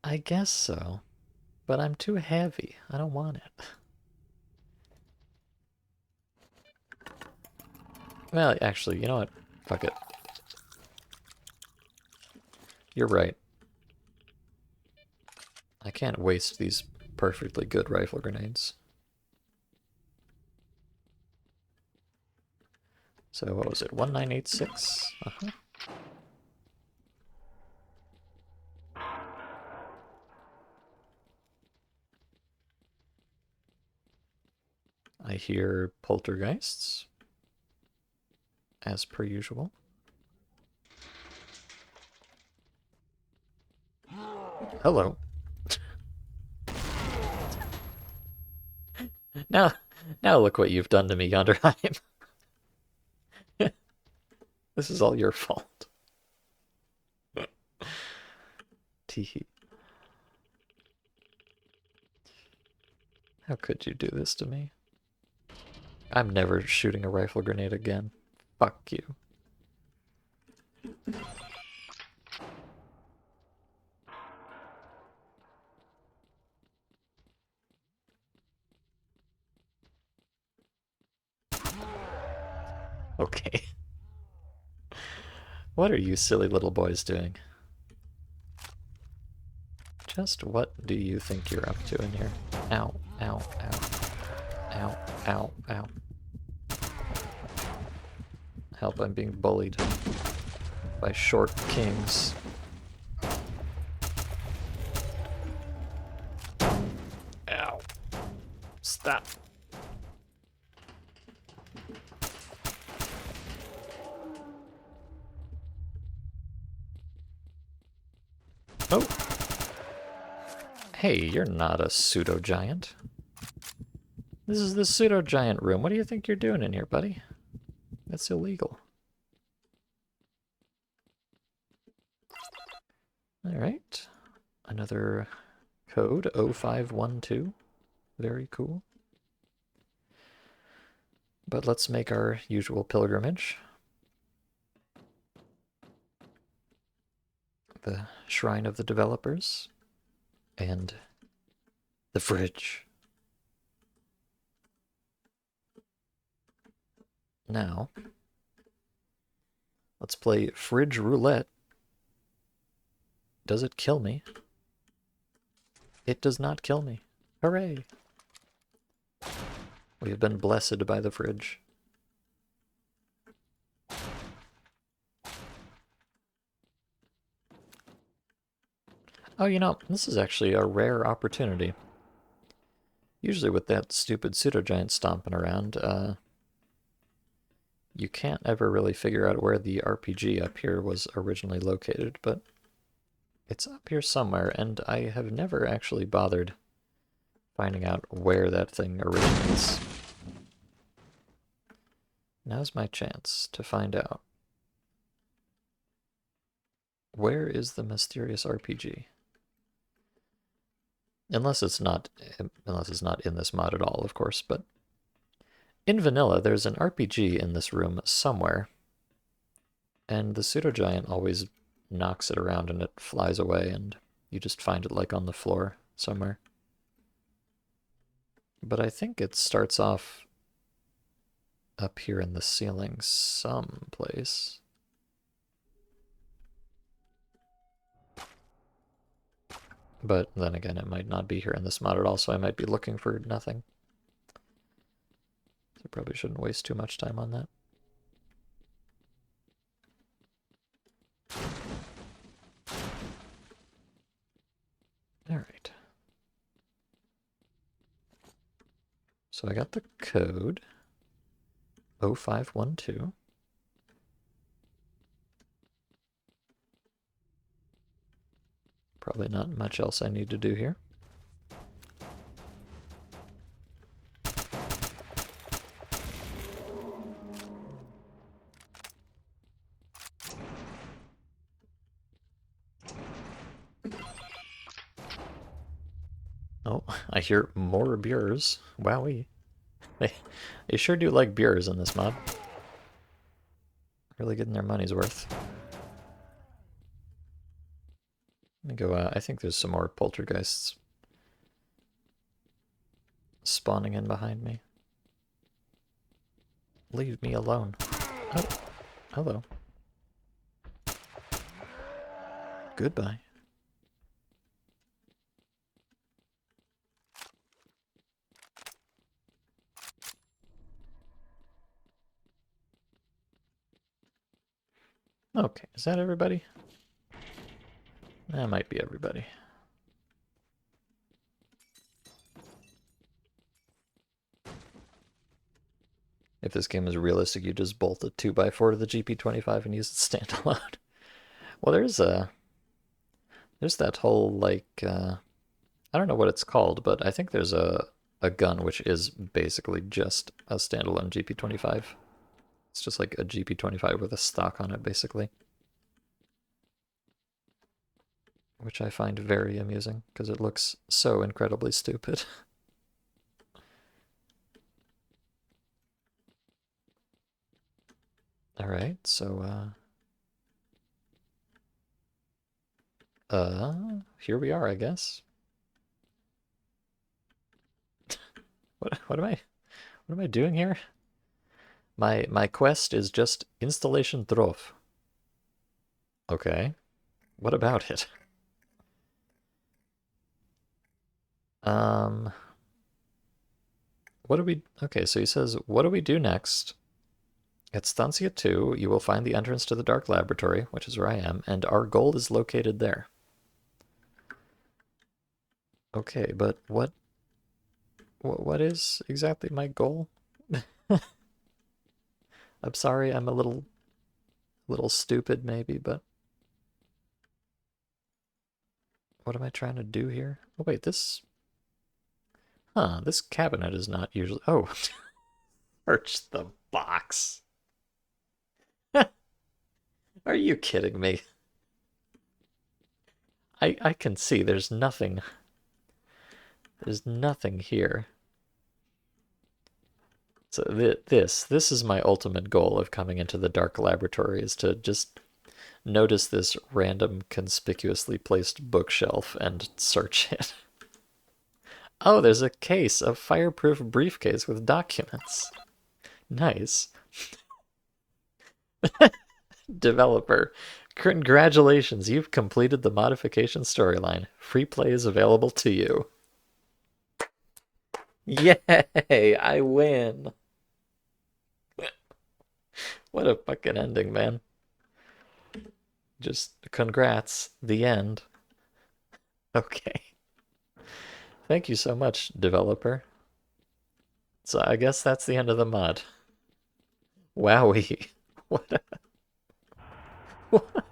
I guess so. But I'm too heavy. I don't want it. Well, actually, you know what? Fuck it. You're right. I can't waste these perfectly good rifle grenades. So what was it? 1986? Uh-huh. I hear poltergeists, as per usual. Hello. Now look what you've done to me, Yonderheim. This is all your fault. Teehee. How could you do this to me? I'm never shooting a rifle grenade again. Fuck you. Okay. What are you silly little boys doing? Just what do you think you're up to in here? Ow, ow, ow. Ow, ow, ow. Help, I'm being bullied by short kings. Ow. Stop. Oh. Hey, you're not a pseudo-giant. This is the pseudo-giant room. What do you think you're doing in here, buddy? That's illegal. Alright. Another code, 0512. Very cool. But let's make our usual pilgrimage. The Shrine of the Developers. And the fridge. Now, let's play Fridge Roulette. Does it kill me? It does not kill me. Hooray! We have been blessed by the fridge. Oh, you know, this is actually a rare opportunity. Usually with that stupid pseudo-giant stomping around, you can't ever really figure out where the RPG up here was originally located, but it's up here somewhere, and I have never actually bothered finding out where that thing originates. Now's my chance to find out. Where is the mysterious RPG? Unless it's not in this mod at all, of course, but in vanilla there's an RPG in this room somewhere, and the pseudo-giant always knocks it around and it flies away, and you just find it like on the floor somewhere. But I think it starts off up here in the ceiling someplace. But then again, it might not be here in this mod at all, so I might be looking for nothing. So I probably shouldn't waste too much time on that. So I got the code 0512. Probably not much else I need to do here. Oh, I hear more beers. Wowee. They sure do like beers in this mod. Really getting their money's worth. Let me go, I think there's some more poltergeists spawning in behind me. Leave me alone. Oh, hello. Goodbye. Okay, is that everybody? That might be everybody. If this game is realistic, you just bolt a 2x4 to the GP25 and use it standalone. Well, there's that whole, like, I don't know what it's called, but I think there's a gun which is basically just a standalone GP25. It's just like a GP25 with a stock on it, basically. Which I find very amusing, because it looks so incredibly stupid. Alright, so, here we are, I guess. What am I doing here? My quest is just installation Drof. Okay. What about it? What do we... Okay, so he says, what do we do next? At Stancia 2, you will find the entrance to the Dark Laboratory, which is where I am, and our goal is located there. Okay, but what is exactly my goal? I'm sorry, I'm a little stupid maybe, but what am I trying to do here? Oh wait, this cabinet is not usually... Oh, search the box. Are you kidding me? I can see there's nothing. There's nothing here. So this is my ultimate goal of coming into the Dark Laboratory, is to just notice this random conspicuously placed bookshelf and search it. Oh, there's a case, a fireproof briefcase with documents. Nice. Developer, congratulations, you've completed the modification storyline. Free play is available to you. Yay, I win. What a fucking ending, man. Just congrats. The end. Okay. Thank you so much, developer. So I guess that's the end of the mod. Wowie. What what?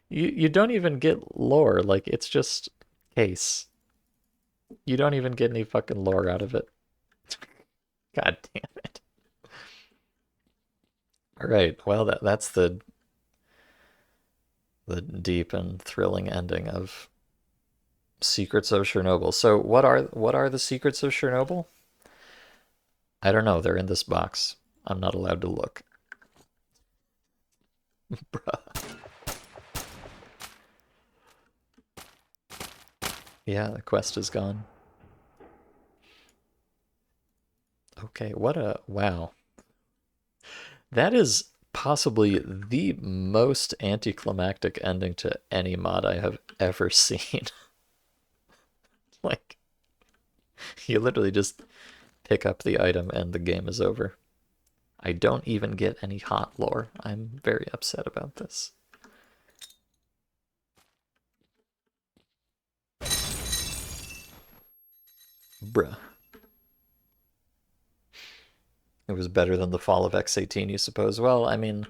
You don't even get lore, like it's just case. You don't even get any fucking lore out of it. God damn it. Alright, well that's the deep and thrilling ending of Secrets of Chernobyl. So what are the secrets of Chernobyl? I don't know, they're in this box. I'm not allowed to look. Bruh. Yeah, the quest is gone. Okay, what a... Wow. That is possibly the most anticlimactic ending to any mod I have ever seen. Like, you literally just pick up the item and the game is over. I don't even get any hot lore. I'm very upset about this. Bruh. It was better than the fall of X18, you suppose? Well, I mean,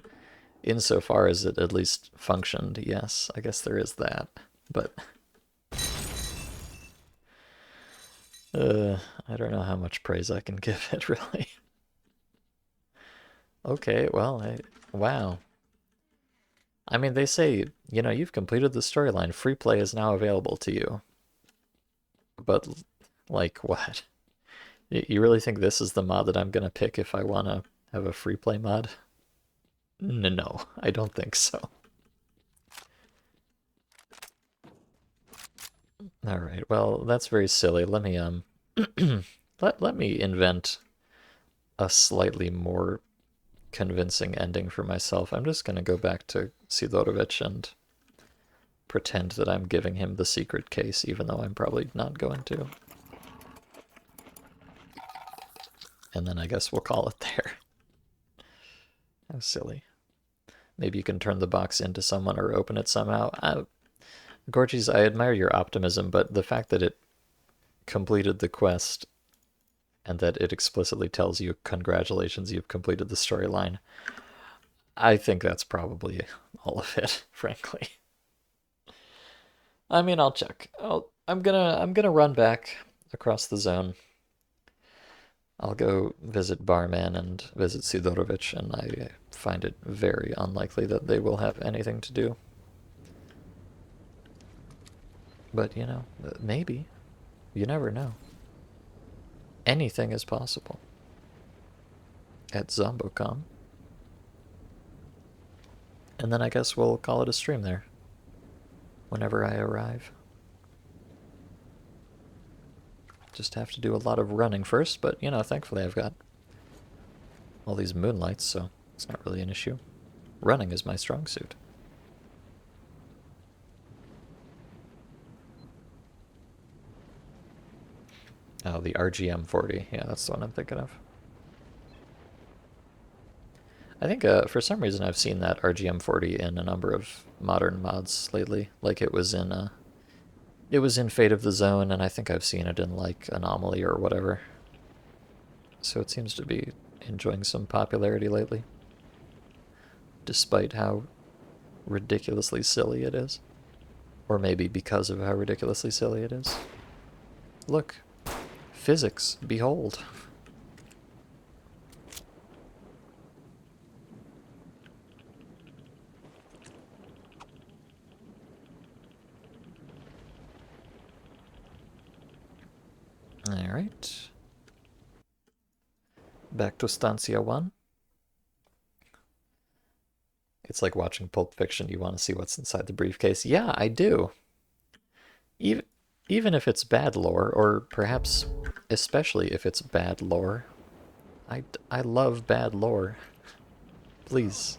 insofar as it at least functioned, yes, I guess there is that. But I don't know how much praise I can give it, really. Okay, well, wow. I mean, they say, you know, you've completed the storyline. Free play is now available to you. But, like, what? You really think this is the mod that I'm gonna pick if I want to have a free play mod? No, I don't think so. All right, well, that's very silly. Let me let me invent a slightly more convincing ending for myself. I'm just gonna go back to Sidorovich and pretend that I'm giving him the secret case, even though I'm probably not going to. And then I guess we'll call it there. How silly. Maybe you can turn the box into someone or open it somehow. Gorgies, I admire your optimism, but the fact that it completed the quest and that it explicitly tells you, congratulations, you've completed the storyline, I think that's probably all of it, frankly. I mean, I'll check. I'm gonna run back across the zone. I'll go visit Barman and visit Sidorovich, and I find it very unlikely that they will have anything to do. But, you know, maybe. You never know. Anything is possible. At Zombocom. And then I guess we'll call it a stream there. Whenever I arrive. Just have to do a lot of running first, but, you know, thankfully I've got all these moonlights, so it's not really an issue. Running is my strong suit. Oh, the RGM40. Yeah, that's the one I'm thinking of. I think for some reason I've seen that RGM40 in a number of modern mods lately. Like it was in Fate of the Zone, and I think I've seen it in like Anomaly or whatever. So it seems to be enjoying some popularity lately, despite how ridiculously silly it is. Or maybe because of how ridiculously silly it is. Look. Physics, behold. Alright. Back to Stancia 1. It's like watching Pulp Fiction. You want to see what's inside the briefcase. Yeah, I do. Even if it's bad lore, or perhaps especially if it's bad lore. I love bad lore. Please,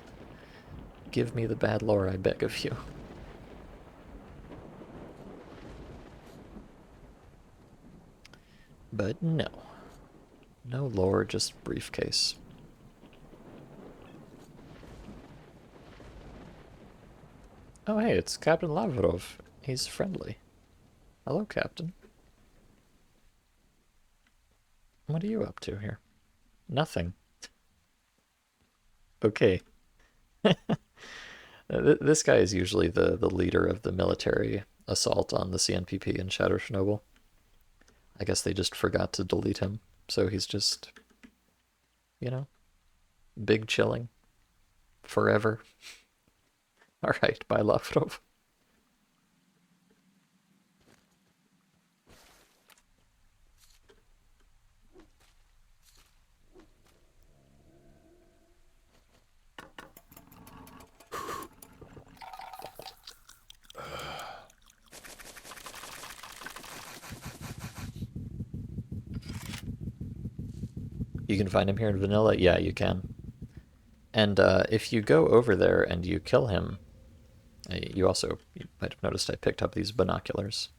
give me the bad lore, I beg of you. But no. No lore, just briefcase. Oh hey, it's Captain Lavrov. He's friendly. Hello, Captain. What are you up to here? Nothing. Okay. This guy is usually the leader of the military assault on the CNPP in Shadow Chernobyl. I guess they just forgot to delete him, so he's just, you know, big chilling. Forever. Alright, bye, Lavrov. You can find him here in vanilla? Yeah, you can. And if you go over there and you kill him, you might have noticed I picked up these binoculars.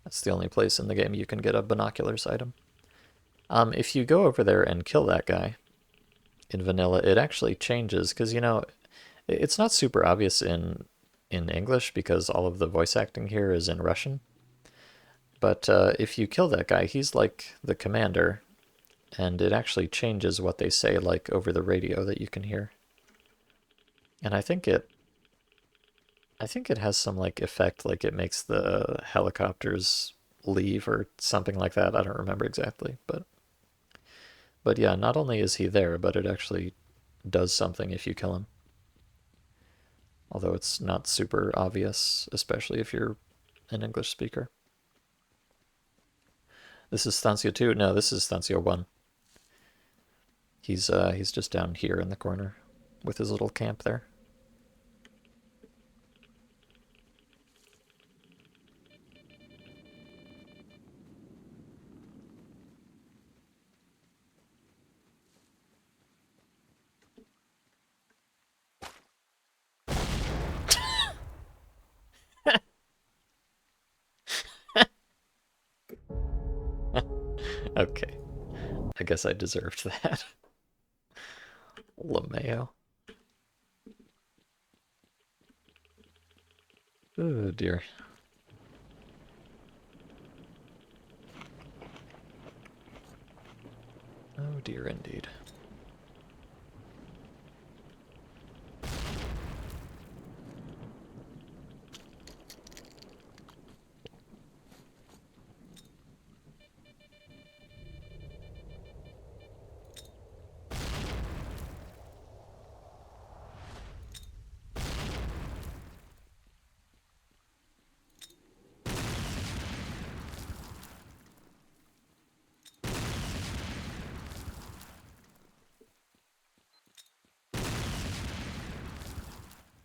That's the only place in the game you can get a binoculars item. If you go over there and kill that guy in vanilla, it actually changes, because, you know, it's not super obvious in English because all of the voice acting here is in Russian. But if you kill that guy, he's like the commander, and it actually changes what they say, like over the radio that you can hear. And I think it has some like effect, like it makes the helicopters leave or something like that. I don't remember exactly, but yeah, not only is he there, but it actually does something if you kill him. Although it's not super obvious, especially if you're an English speaker. This is Stancio 2? No, this is Stancio 1. He's just down here in the corner with his little camp there. Okay. I guess I deserved that. LeMayo. Oh dear. Oh dear indeed.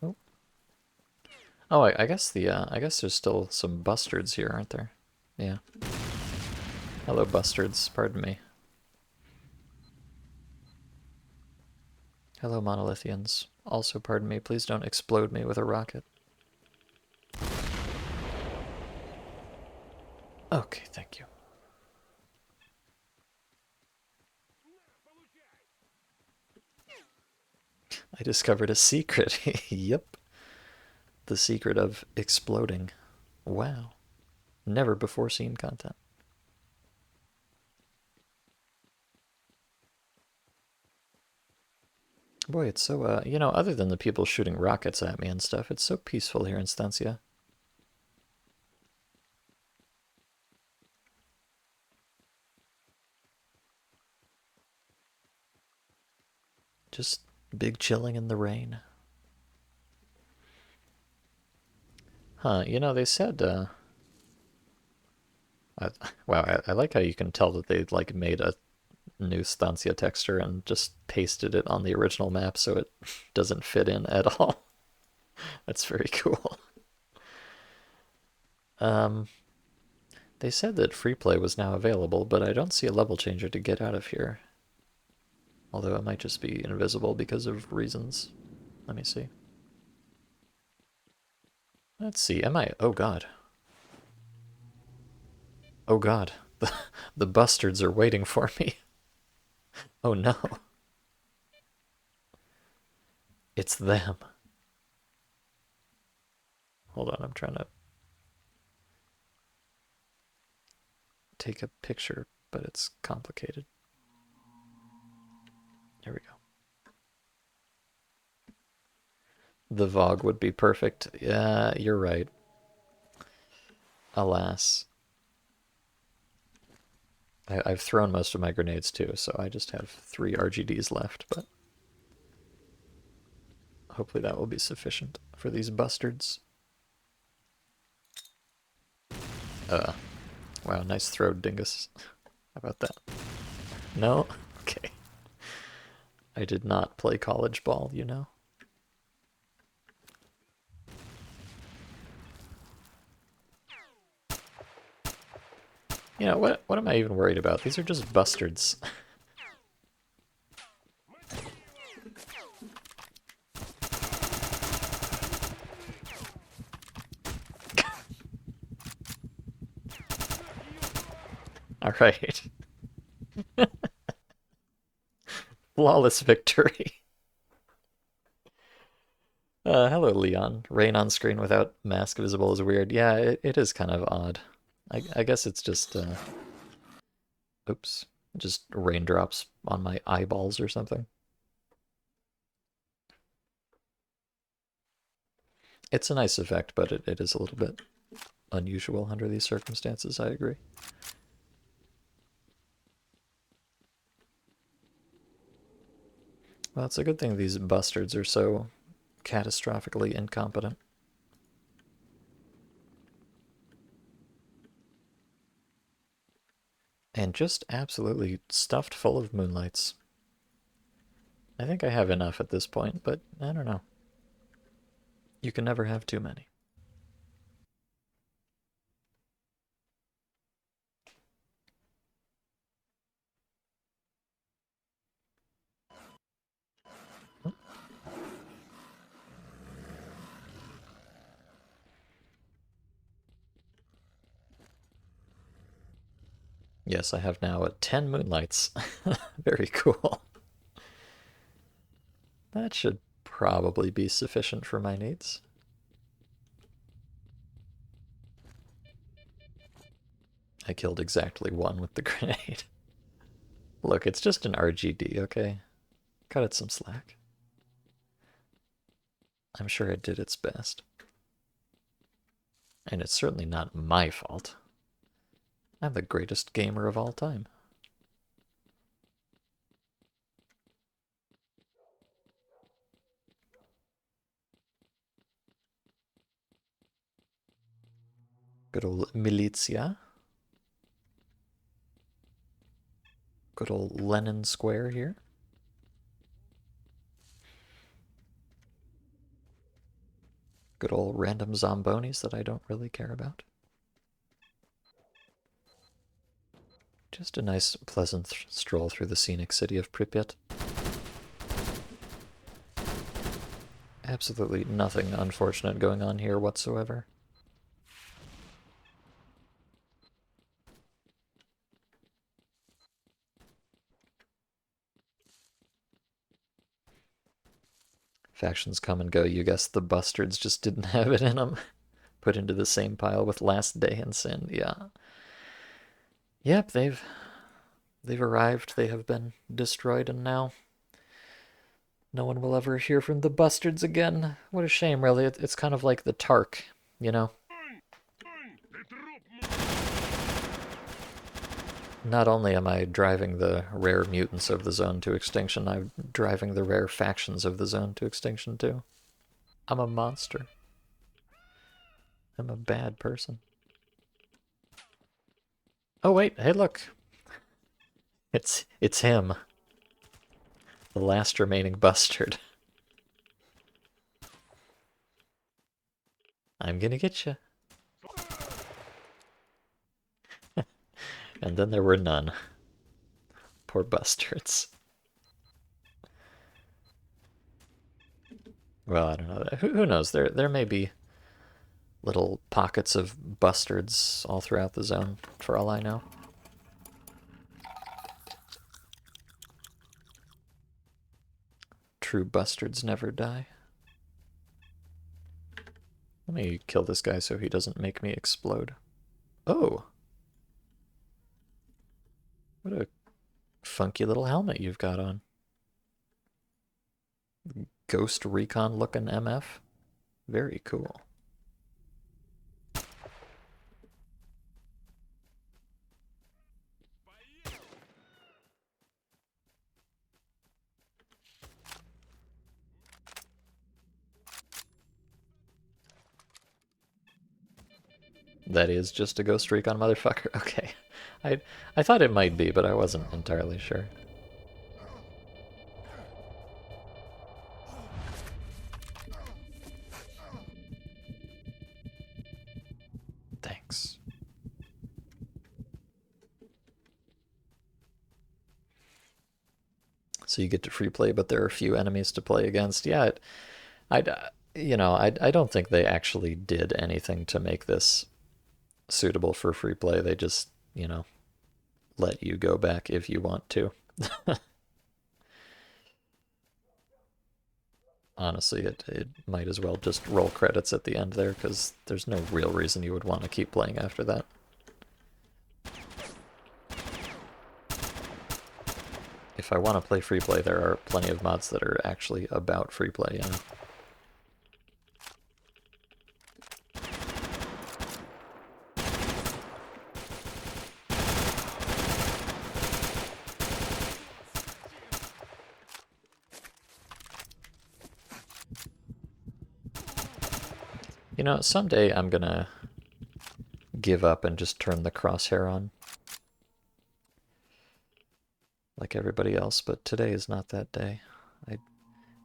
Oh, oh I guess I guess there's still some bustards here, aren't there? Yeah. Hello, bustards. Pardon me. Hello, monolithians. Also, pardon me. Please don't explode me with a rocket. Okay, thank you. I discovered a secret. Yep. The secret of exploding. Wow. Never before seen content. Boy, it's so, you know, other than the people shooting rockets at me and stuff, it's so peaceful here in Stancia. Just big chilling in the rain. Huh, you know, they said, I, wow, I like how you can tell that they, like, made a new Stancia texture and just pasted it on the original map so it doesn't fit in at all. That's very cool. Um, they said that free play was now available, but I don't see a level changer to get out of here. Although it might just be invisible because of reasons. Let me see. Let's see, am I... Oh god. Oh god. The bustards are waiting for me. Oh no. It's them. Hold on, I'm trying to take a picture, but it's complicated. Here we go. The Vogue would be perfect. Yeah, you're right. Alas. I've thrown most of my grenades too, so I just have 3 RGDs left, but hopefully that will be sufficient for these bustards. Wow, nice throw, dingus. How about that? No? Okay. I did not play college ball, you know? You know, what am I even worried about? These are just bustards. Alright. Flawless victory. Hello, Leon. Rain on screen without mask visible is weird. Yeah, it is kind of odd. I guess it's just, oops. Just raindrops on my eyeballs or something. It's a nice effect, but it is a little bit unusual under these circumstances, I agree. Well, it's a good thing these bustards are so catastrophically incompetent. And just absolutely stuffed full of moonlights. I think I have enough at this point, but I don't know. You can never have too many. Yes, I have now 10 moonlights. Very cool. That should probably be sufficient for my needs. I killed exactly one with the grenade. Look, it's just an RGD, okay? Cut it some slack. I'm sure it did its best. And it's certainly not my fault. I'm the greatest gamer of all time. Good old Militia. Good old Lenin Square here. Good old random zombonis that I don't really care about. Just a nice, pleasant stroll through the scenic city of Pripyat. Absolutely nothing unfortunate going on here whatsoever. Factions come and go. You guess the bustards just didn't have it in them. Put into the same pile with Last Day and Sin. Yeah. Yep, they've arrived. They have been destroyed, and now no one will ever hear from the bustards again. What a shame, really. It's kind of like the Tark, you know? Not only am I driving the rare mutants of the zone to extinction, I'm driving the rare factions of the zone to extinction too. I'm a monster. I'm a bad person. Oh wait, hey look. It's him. The last remaining bastard. I'm gonna get you. And then there were none. Poor bastards. Well, I don't know. Who knows? There may be little pockets of bastards all throughout the zone, for all I know. True bastards never die. Let me kill this guy so he doesn't make me explode. Oh! What a funky little helmet you've got on. Ghost Recon looking MF. Very cool. That is just a Ghost Recon motherfucker. Okay. I thought it might be, but I wasn't entirely sure. Thanks. So you get to free play, but there are a few enemies to play against. Yeah, I don't think they actually did anything to make this suitable for free play. They just, let you go back if you want to. Honestly, it might as well just roll credits at the end there, because there's no real reason you would want to keep playing after that. if I want to play free play, there are plenty of mods that are actually about free play, you know? You know, someday I'm gonna give up and just turn the crosshair on. Like everybody else, but today is not that day.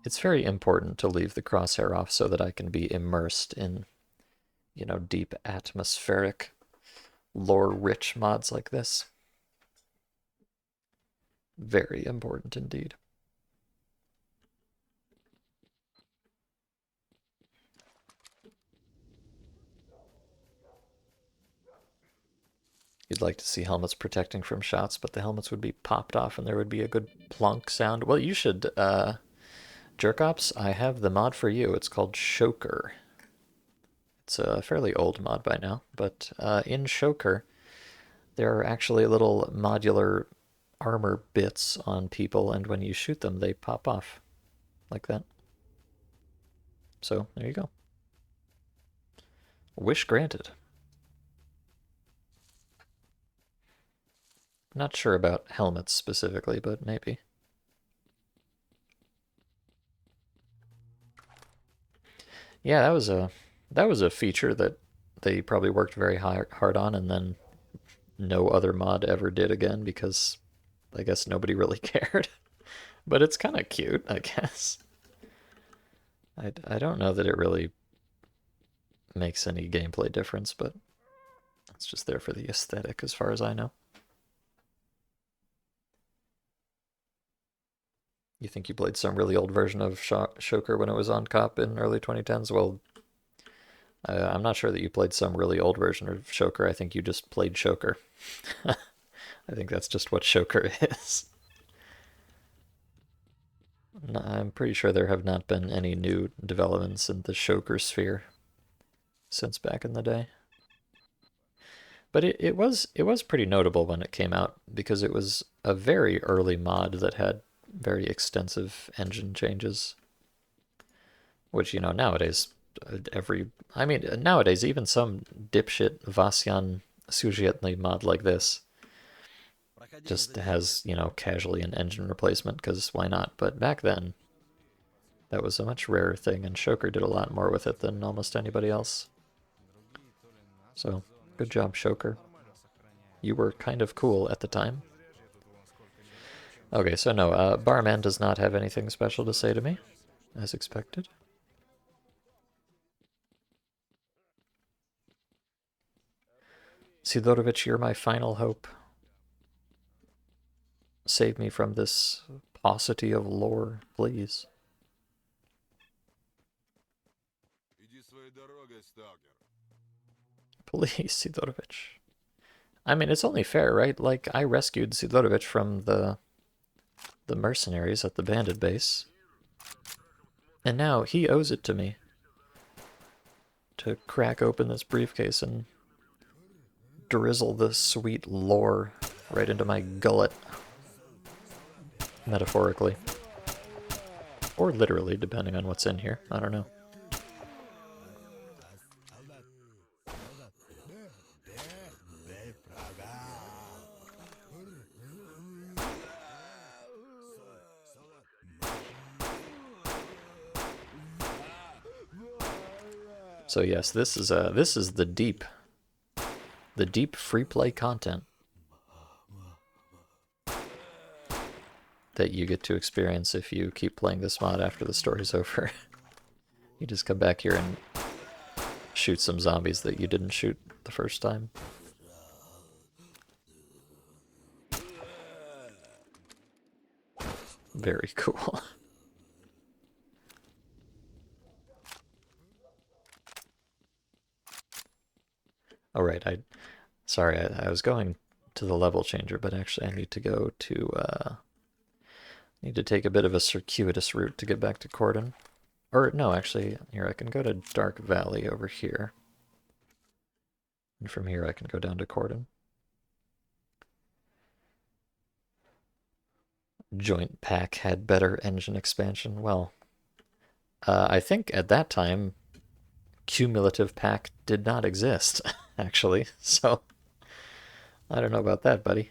It's very important to leave the crosshair off so that I can be immersed in, you know, deep atmospheric, lore-rich mods like this. Very important indeed. You'd like to see helmets protecting from shots, but the helmets would be popped off and there would be a good plunk sound. Well, you should, Jerkops, I have the mod for you. It's called Shoker. It's a fairly old mod by now, but in Shoker, there are actually little modular armor bits on people, and when you shoot them, they pop off like that. So, there you go. Wish granted. Not sure about helmets specifically, but maybe. Yeah, that was a feature that they probably worked very hard on, and then no other mod ever did again because I guess nobody really cared. But it's kind of cute, I guess. I don't know that it really makes any gameplay difference, but it's just there for the aesthetic as far as I know. You think you played some really old version of Shoker when it was on COP in early 2010s? Well, I'm not sure that you played some really old version of Shoker. I think you just played Shoker. I think that's just what Shoker is. I'm pretty sure there have not been any new developments in the Shoker sphere since back in the day. But it was pretty notable when it came out because it was a very early mod that had very extensive engine changes. Which, you know, nowadays nowadays even some dipshit Vasyan Sujetny mod like this just has, you know, casually an engine replacement, because why not? But back then, that was a much rarer thing, and Shoker did a lot more with it than almost anybody else. So, good job, Shoker. You were kind of cool at the time. Okay, so no, Barman does not have anything special to say to me, as expected. Sidorovich, you're my final hope. Save me from this paucity of lore, please. Please, Sidorovich. I mean, it's only fair, right? Like, I rescued Sidorovich from the mercenaries at the bandit base. And now he owes it to me to crack open this briefcase and drizzle the sweet lore right into my gullet. Metaphorically. Or literally, depending on what's in here. I don't know. So yes, this is the deep free play content that you get to experience if you keep playing this mod after the story's over. You just come back here and shoot some zombies that you didn't shoot the first time. Very cool. All right, sorry, I was going to the level changer, but actually I need to go to need to take a bit of a circuitous route to get back to Cordon. Or no, actually, here I can go to Dark Valley over here. And from here I can go down to Cordon. joint pack had better engine expansion. Well, I think at that time, cumulative pack did not exist, actually. So, I don't know about that, buddy.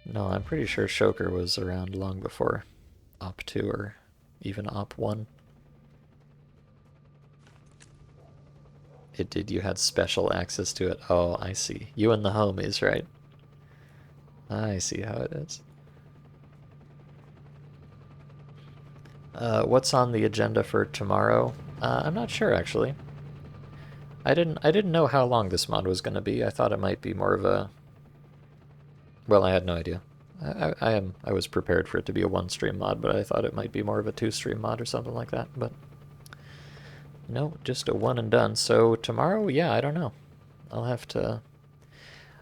No, I'm pretty sure Shoker was around long before Op 2 or even Op 1. It did, you had special access to it. Oh, I see. You and the homies, right? I see how it is. What's on the agenda for tomorrow? I'm not sure, actually. I didn't know how long this mod was going to be. I thought it might be more of a... Well, I had no idea. I was prepared for it to be a one-stream mod, but I thought it might be more of a two-stream mod or something like that. But no, just a one and done. So tomorrow, yeah, I don't know. I'll have to...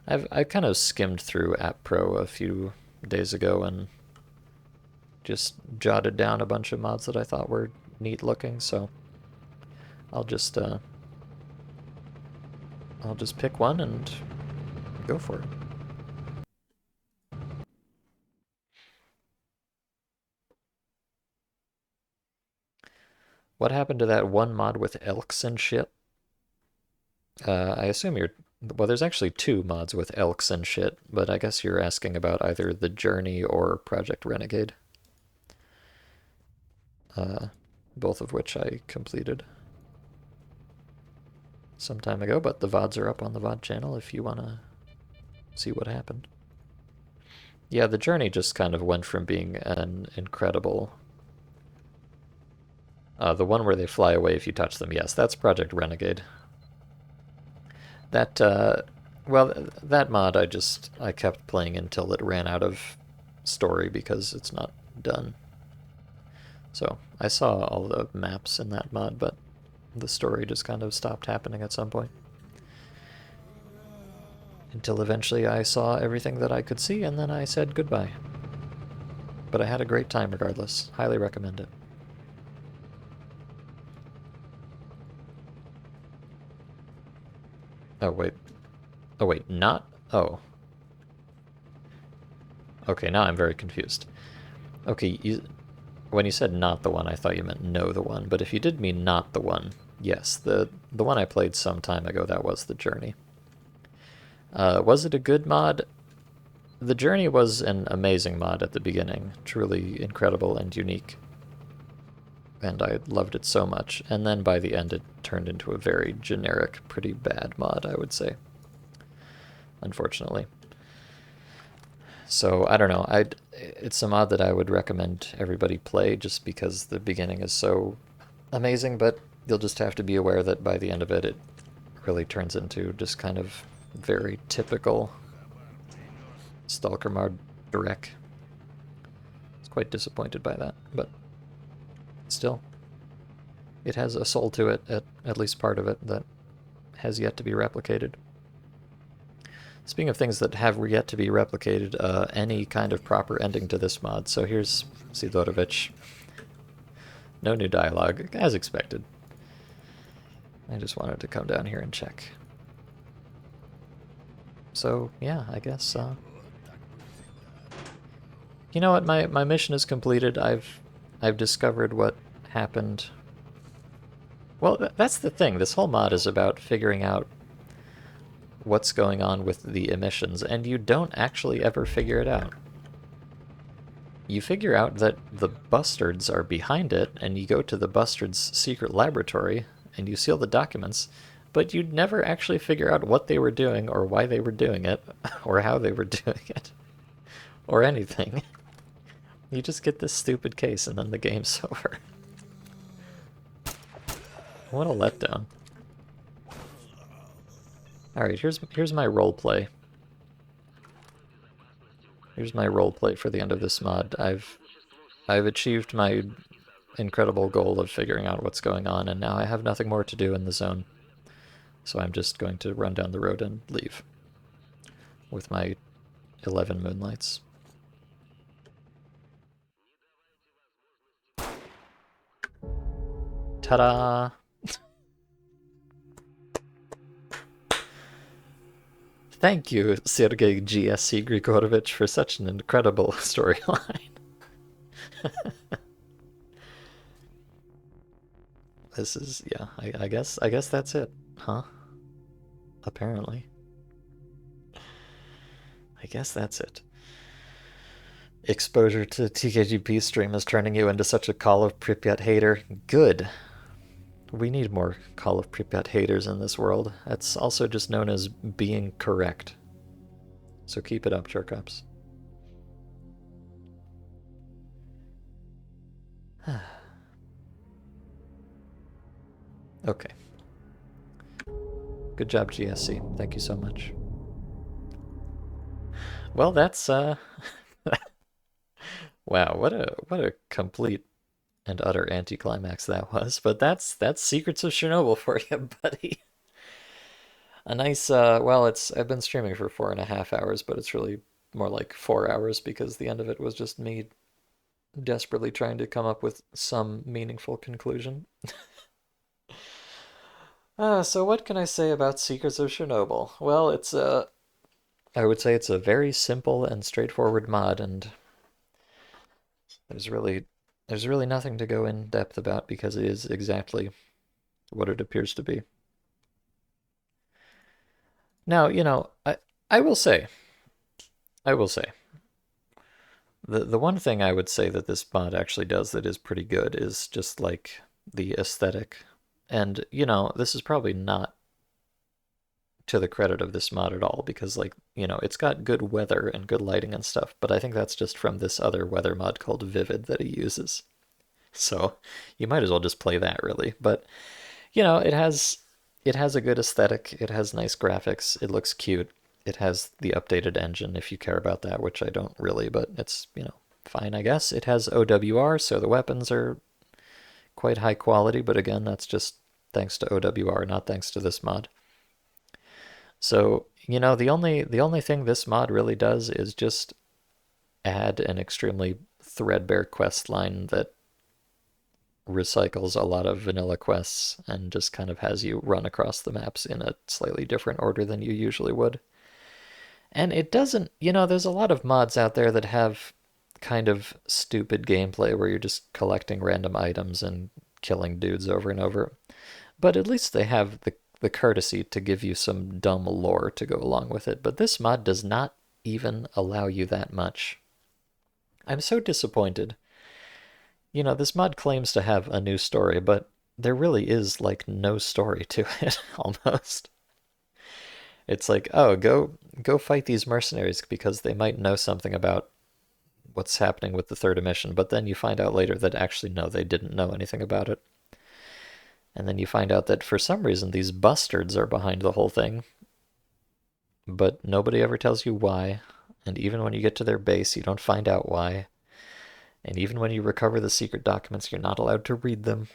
I kind of skimmed through App Pro a few days ago and just jotted down a bunch of mods that I thought were neat looking, so I'll just pick one and go for it. What happened to that one mod with elks and shit? I assume you're... Well, there's actually two mods with elks and shit, but I guess you're asking about either The Journey or Project Renegade. Both of which I completed some time ago, but the VODs are up on the VOD channel if you want to see what happened. Yeah, The Journey just kind of went from being an incredible... the one where they fly away if you touch them, yes, that's Project Renegade. That, well, that mod I kept playing until it ran out of story because it's not done. So I saw all the maps in that mod, but the story just kind of stopped happening at some point. Until eventually I saw everything that I could see, and then I said goodbye. But I had a great time regardless. Highly recommend it. Oh, wait. Oh, wait, not? Oh. Okay, now I'm very confused. Okay, when you said not the one, I thought you meant no the one, but if you did mean not the one, yes, the one I played some time ago, that was The Journey. Was it a good mod? The Journey was an amazing mod at the beginning, truly incredible and unique. And I loved it so much, and then by the end it turned into a very generic, pretty bad mod, I would say. Unfortunately. So, I don't know, it's a mod that I would recommend everybody play just because the beginning is so amazing, but you'll just have to be aware that by the end of it, it really turns into just kind of very typical Stalker mod Drek. I was quite disappointed by that, but still, it has a soul to it, at least part of it, that has yet to be replicated. Speaking of things that have yet to be replicated, any kind of proper ending to this mod. So here's Sidorovich. No new dialogue, as expected. I just wanted to come down here and check. So, yeah, I guess, you know what, my mission is completed. I've discovered what happened. Well, that's the thing. This whole mod is about figuring out what's going on with the emissions, and you don't actually ever figure it out. You figure out that the Bustards are behind it, and you go to the Bustards' secret laboratory, and you seal the documents, but you'd never actually figure out what they were doing, or why they were doing it, or how they were doing it, or anything. You just get this stupid case, and then the game's over. What a letdown. Alright, here's my roleplay. Here's my roleplay for the end of this mod. I've achieved my incredible goal of figuring out what's going on, and now I have nothing more to do in the zone. So I'm just going to run down the road and leave. With my 11 moonlights. Ta-da! Thank you, Sergei GSC Grigorovich, for such an incredible storyline. This is, yeah, I guess that's it, huh? Apparently. I guess that's it. Exposure to TKGP stream is turning you into such a Call of Pripyat hater. Good. We need more Call of Pripyat haters in this world. That's also just known as being correct. So keep it up, jerk-ups. Okay. Good job, GSC. Thank you so much. Well, that's wow, what a complete and utter anticlimax that was. But that's Secrets of Chernobyl for you, buddy. A nice well, it's I've been streaming for 4.5 hours, but it's really more like 4 hours because the end of it was just me desperately trying to come up with some meaningful conclusion. So what can I say about Secrets of Chernobyl? Well, I would say it's a very simple and straightforward mod, and there's really there's really nothing to go in depth about because it is exactly what it appears to be. Now, I will say, I will say, the one thing I would say that this mod actually does that is pretty good is just like the aesthetic. And, this is probably not to the credit of this mod at all because like, it's got good weather and good lighting and stuff, but I think that's just from this other weather mod called Vivid that he uses. So, you might as well just play that really. But, it has a good aesthetic, it has nice graphics, it looks cute. It has the updated engine if you care about that, which I don't really, but it's, fine, I guess. It has OWR, so the weapons are quite high quality, but again, that's just thanks to OWR, not thanks to this mod. So, the only thing this mod really does is just add an extremely threadbare quest line that recycles a lot of vanilla quests and just kind of has you run across the maps in a slightly different order than you usually would. And it doesn't, there's a lot of mods out there that have kind of stupid gameplay where you're just collecting random items and killing dudes over and over. But at least they have the courtesy to give you some dumb lore to go along with it. But this mod does not even allow you that much. I'm so disappointed. This mod claims to have a new story, but there really is like no story to it almost. It's like, oh, go fight these mercenaries because they might know something about what's happening with the third emission, but then you find out later that actually no, they didn't know anything about it. And then you find out that for some reason these bustards are behind the whole thing, but nobody ever tells you why. And even when you get to their base, you don't find out why. And even when you recover the secret documents, you're not allowed to read them.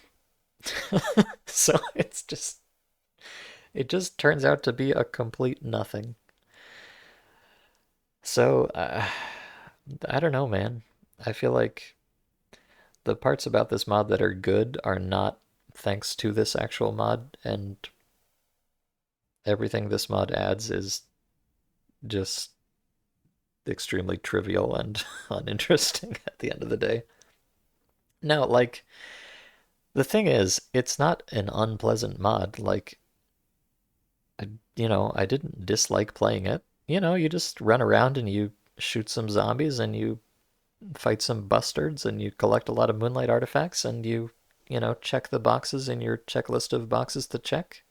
So it just turns out to be a complete nothing. So I don't know, man. I feel like the parts about this mod that are good are not thanks to this actual mod, and everything this mod adds is just extremely trivial and uninteresting at the end of the day. Now, like, the thing is, it's not an unpleasant mod. Like, I didn't dislike playing it. You just run around and you shoot some zombies and you fight some bustards and you collect a lot of moonlight artifacts and you check the boxes in your checklist of boxes to check.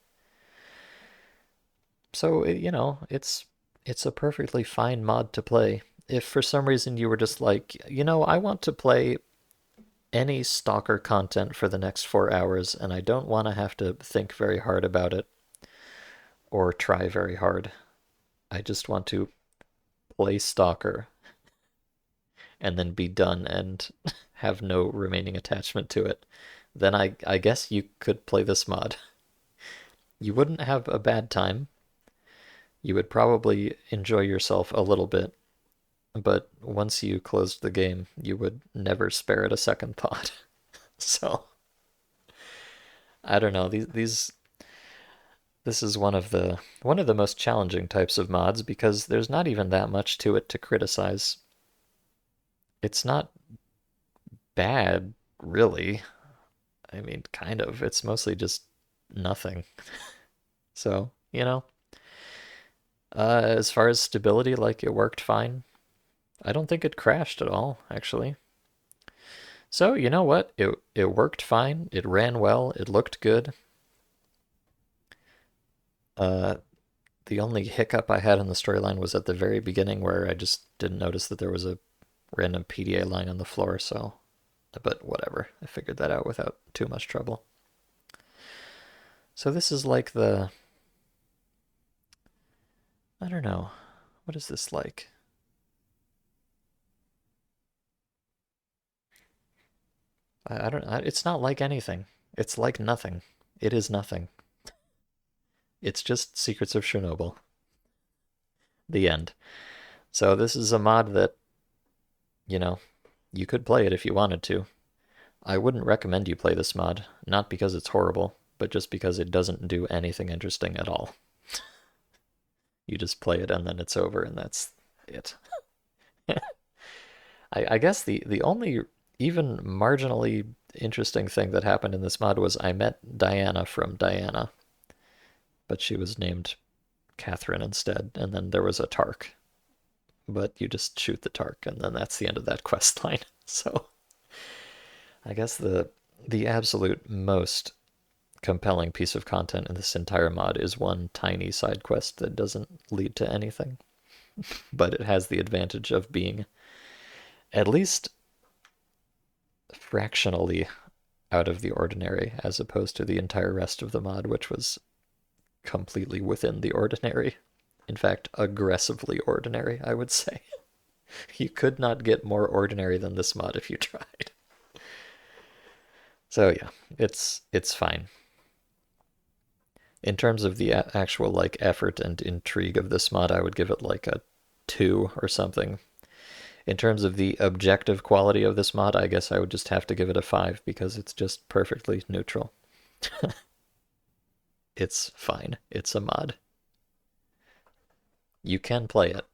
So, it's a perfectly fine mod to play. If for some reason you were just like, I want to play any stalker content for the next 4 hours and I don't want to have to think very hard about it or try very hard. I just want to play stalker and then be done and have no remaining attachment to it, then I guess you could play this mod. You wouldn't have a bad time. You would probably enjoy yourself a little bit, but once you closed the game, you would never spare it a second thought. So, I don't know. These This is one of the most challenging types of mods because there's not even that much to it to criticize. It's not bad, really. I mean, kind of. It's mostly just nothing. So, as far as stability, like it worked fine. I don't think it crashed at all, actually. So, you know what? It worked fine. It ran well. It looked good. Uh, the only hiccup I had in the storyline was at the very beginning where I just didn't notice that there was a random PDA lying on the floor, so but whatever. I figured that out without too much trouble. So this is like I don't know. What is this like? I don't it's not like anything. It's like nothing. It is nothing. It's just Secrets of Chernobyl. The end. So this is a mod that, you know, you could play it if you wanted to. I wouldn't recommend you play this mod, not because it's horrible, but just because it doesn't do anything interesting at all. You just play it and then it's over and that's it. I guess the only even marginally interesting thing that happened in this mod was I met Diana from Diana, but she was named Catherine instead, and then there was a Tark. But you just shoot the Tark, and then that's the end of that quest line. So I guess the absolute most compelling piece of content in this entire mod is one tiny side quest that doesn't lead to anything, but it has the advantage of being at least fractionally out of the ordinary as opposed to the entire rest of the mod, which was completely within the ordinary. In fact, aggressively ordinary, I would say. You could not get more ordinary than this mod if you tried. So yeah, it's fine. In terms of the actual like effort and intrigue of this mod, I would give it like a 2 or something. In terms of the objective quality of this mod, I guess I would just have to give it a 5 because it's just perfectly neutral. It's fine. It's a mod. You can play it,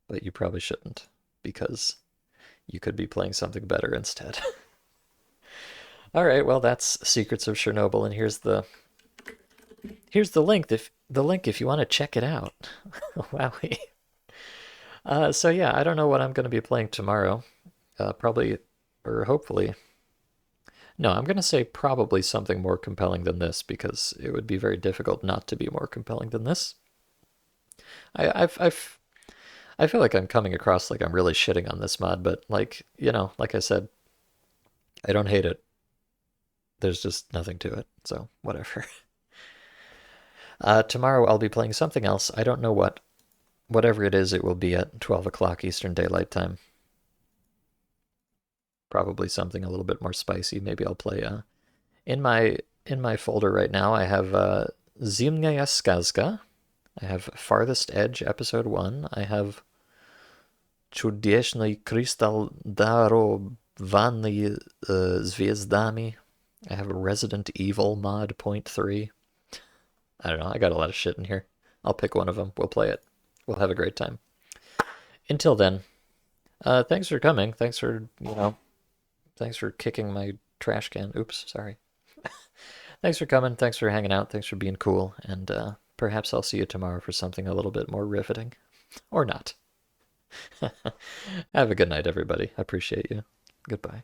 but you probably shouldn't because you could be playing something better instead. All right, well that's Secrets of Chernobyl, and here's the link if you want to check it out. Wowie. So yeah, I don't know what I'm going to be playing tomorrow. Probably or hopefully. No, I'm going to say probably something more compelling than this because it would be very difficult not to be more compelling than this. I feel like I'm coming across like I'm really shitting on this mod, but like, like I said, I don't hate it. There's just nothing to it, so whatever. Tomorrow I'll be playing something else. I don't know what. Whatever it is, it will be at 12 o'clock Eastern Daylight Time. Probably something a little bit more spicy. Maybe I'll play. In my folder right now, I have Zimnaya Skazka. I have Farthest Edge Episode 1. I have Чудесный Крistал Дарованный Звездами. I have Resident Evil Mod Point 3. I don't know. I got a lot of shit in here. I'll pick one of them. We'll play it. We'll have a great time. Until then, thanks for coming. Thanks for kicking my trash can. Oops, sorry. Thanks for coming. Thanks for hanging out. Thanks for being cool. And perhaps I'll see you tomorrow for something a little bit more riveting. Or not. Have a good night, everybody. I appreciate you. Goodbye.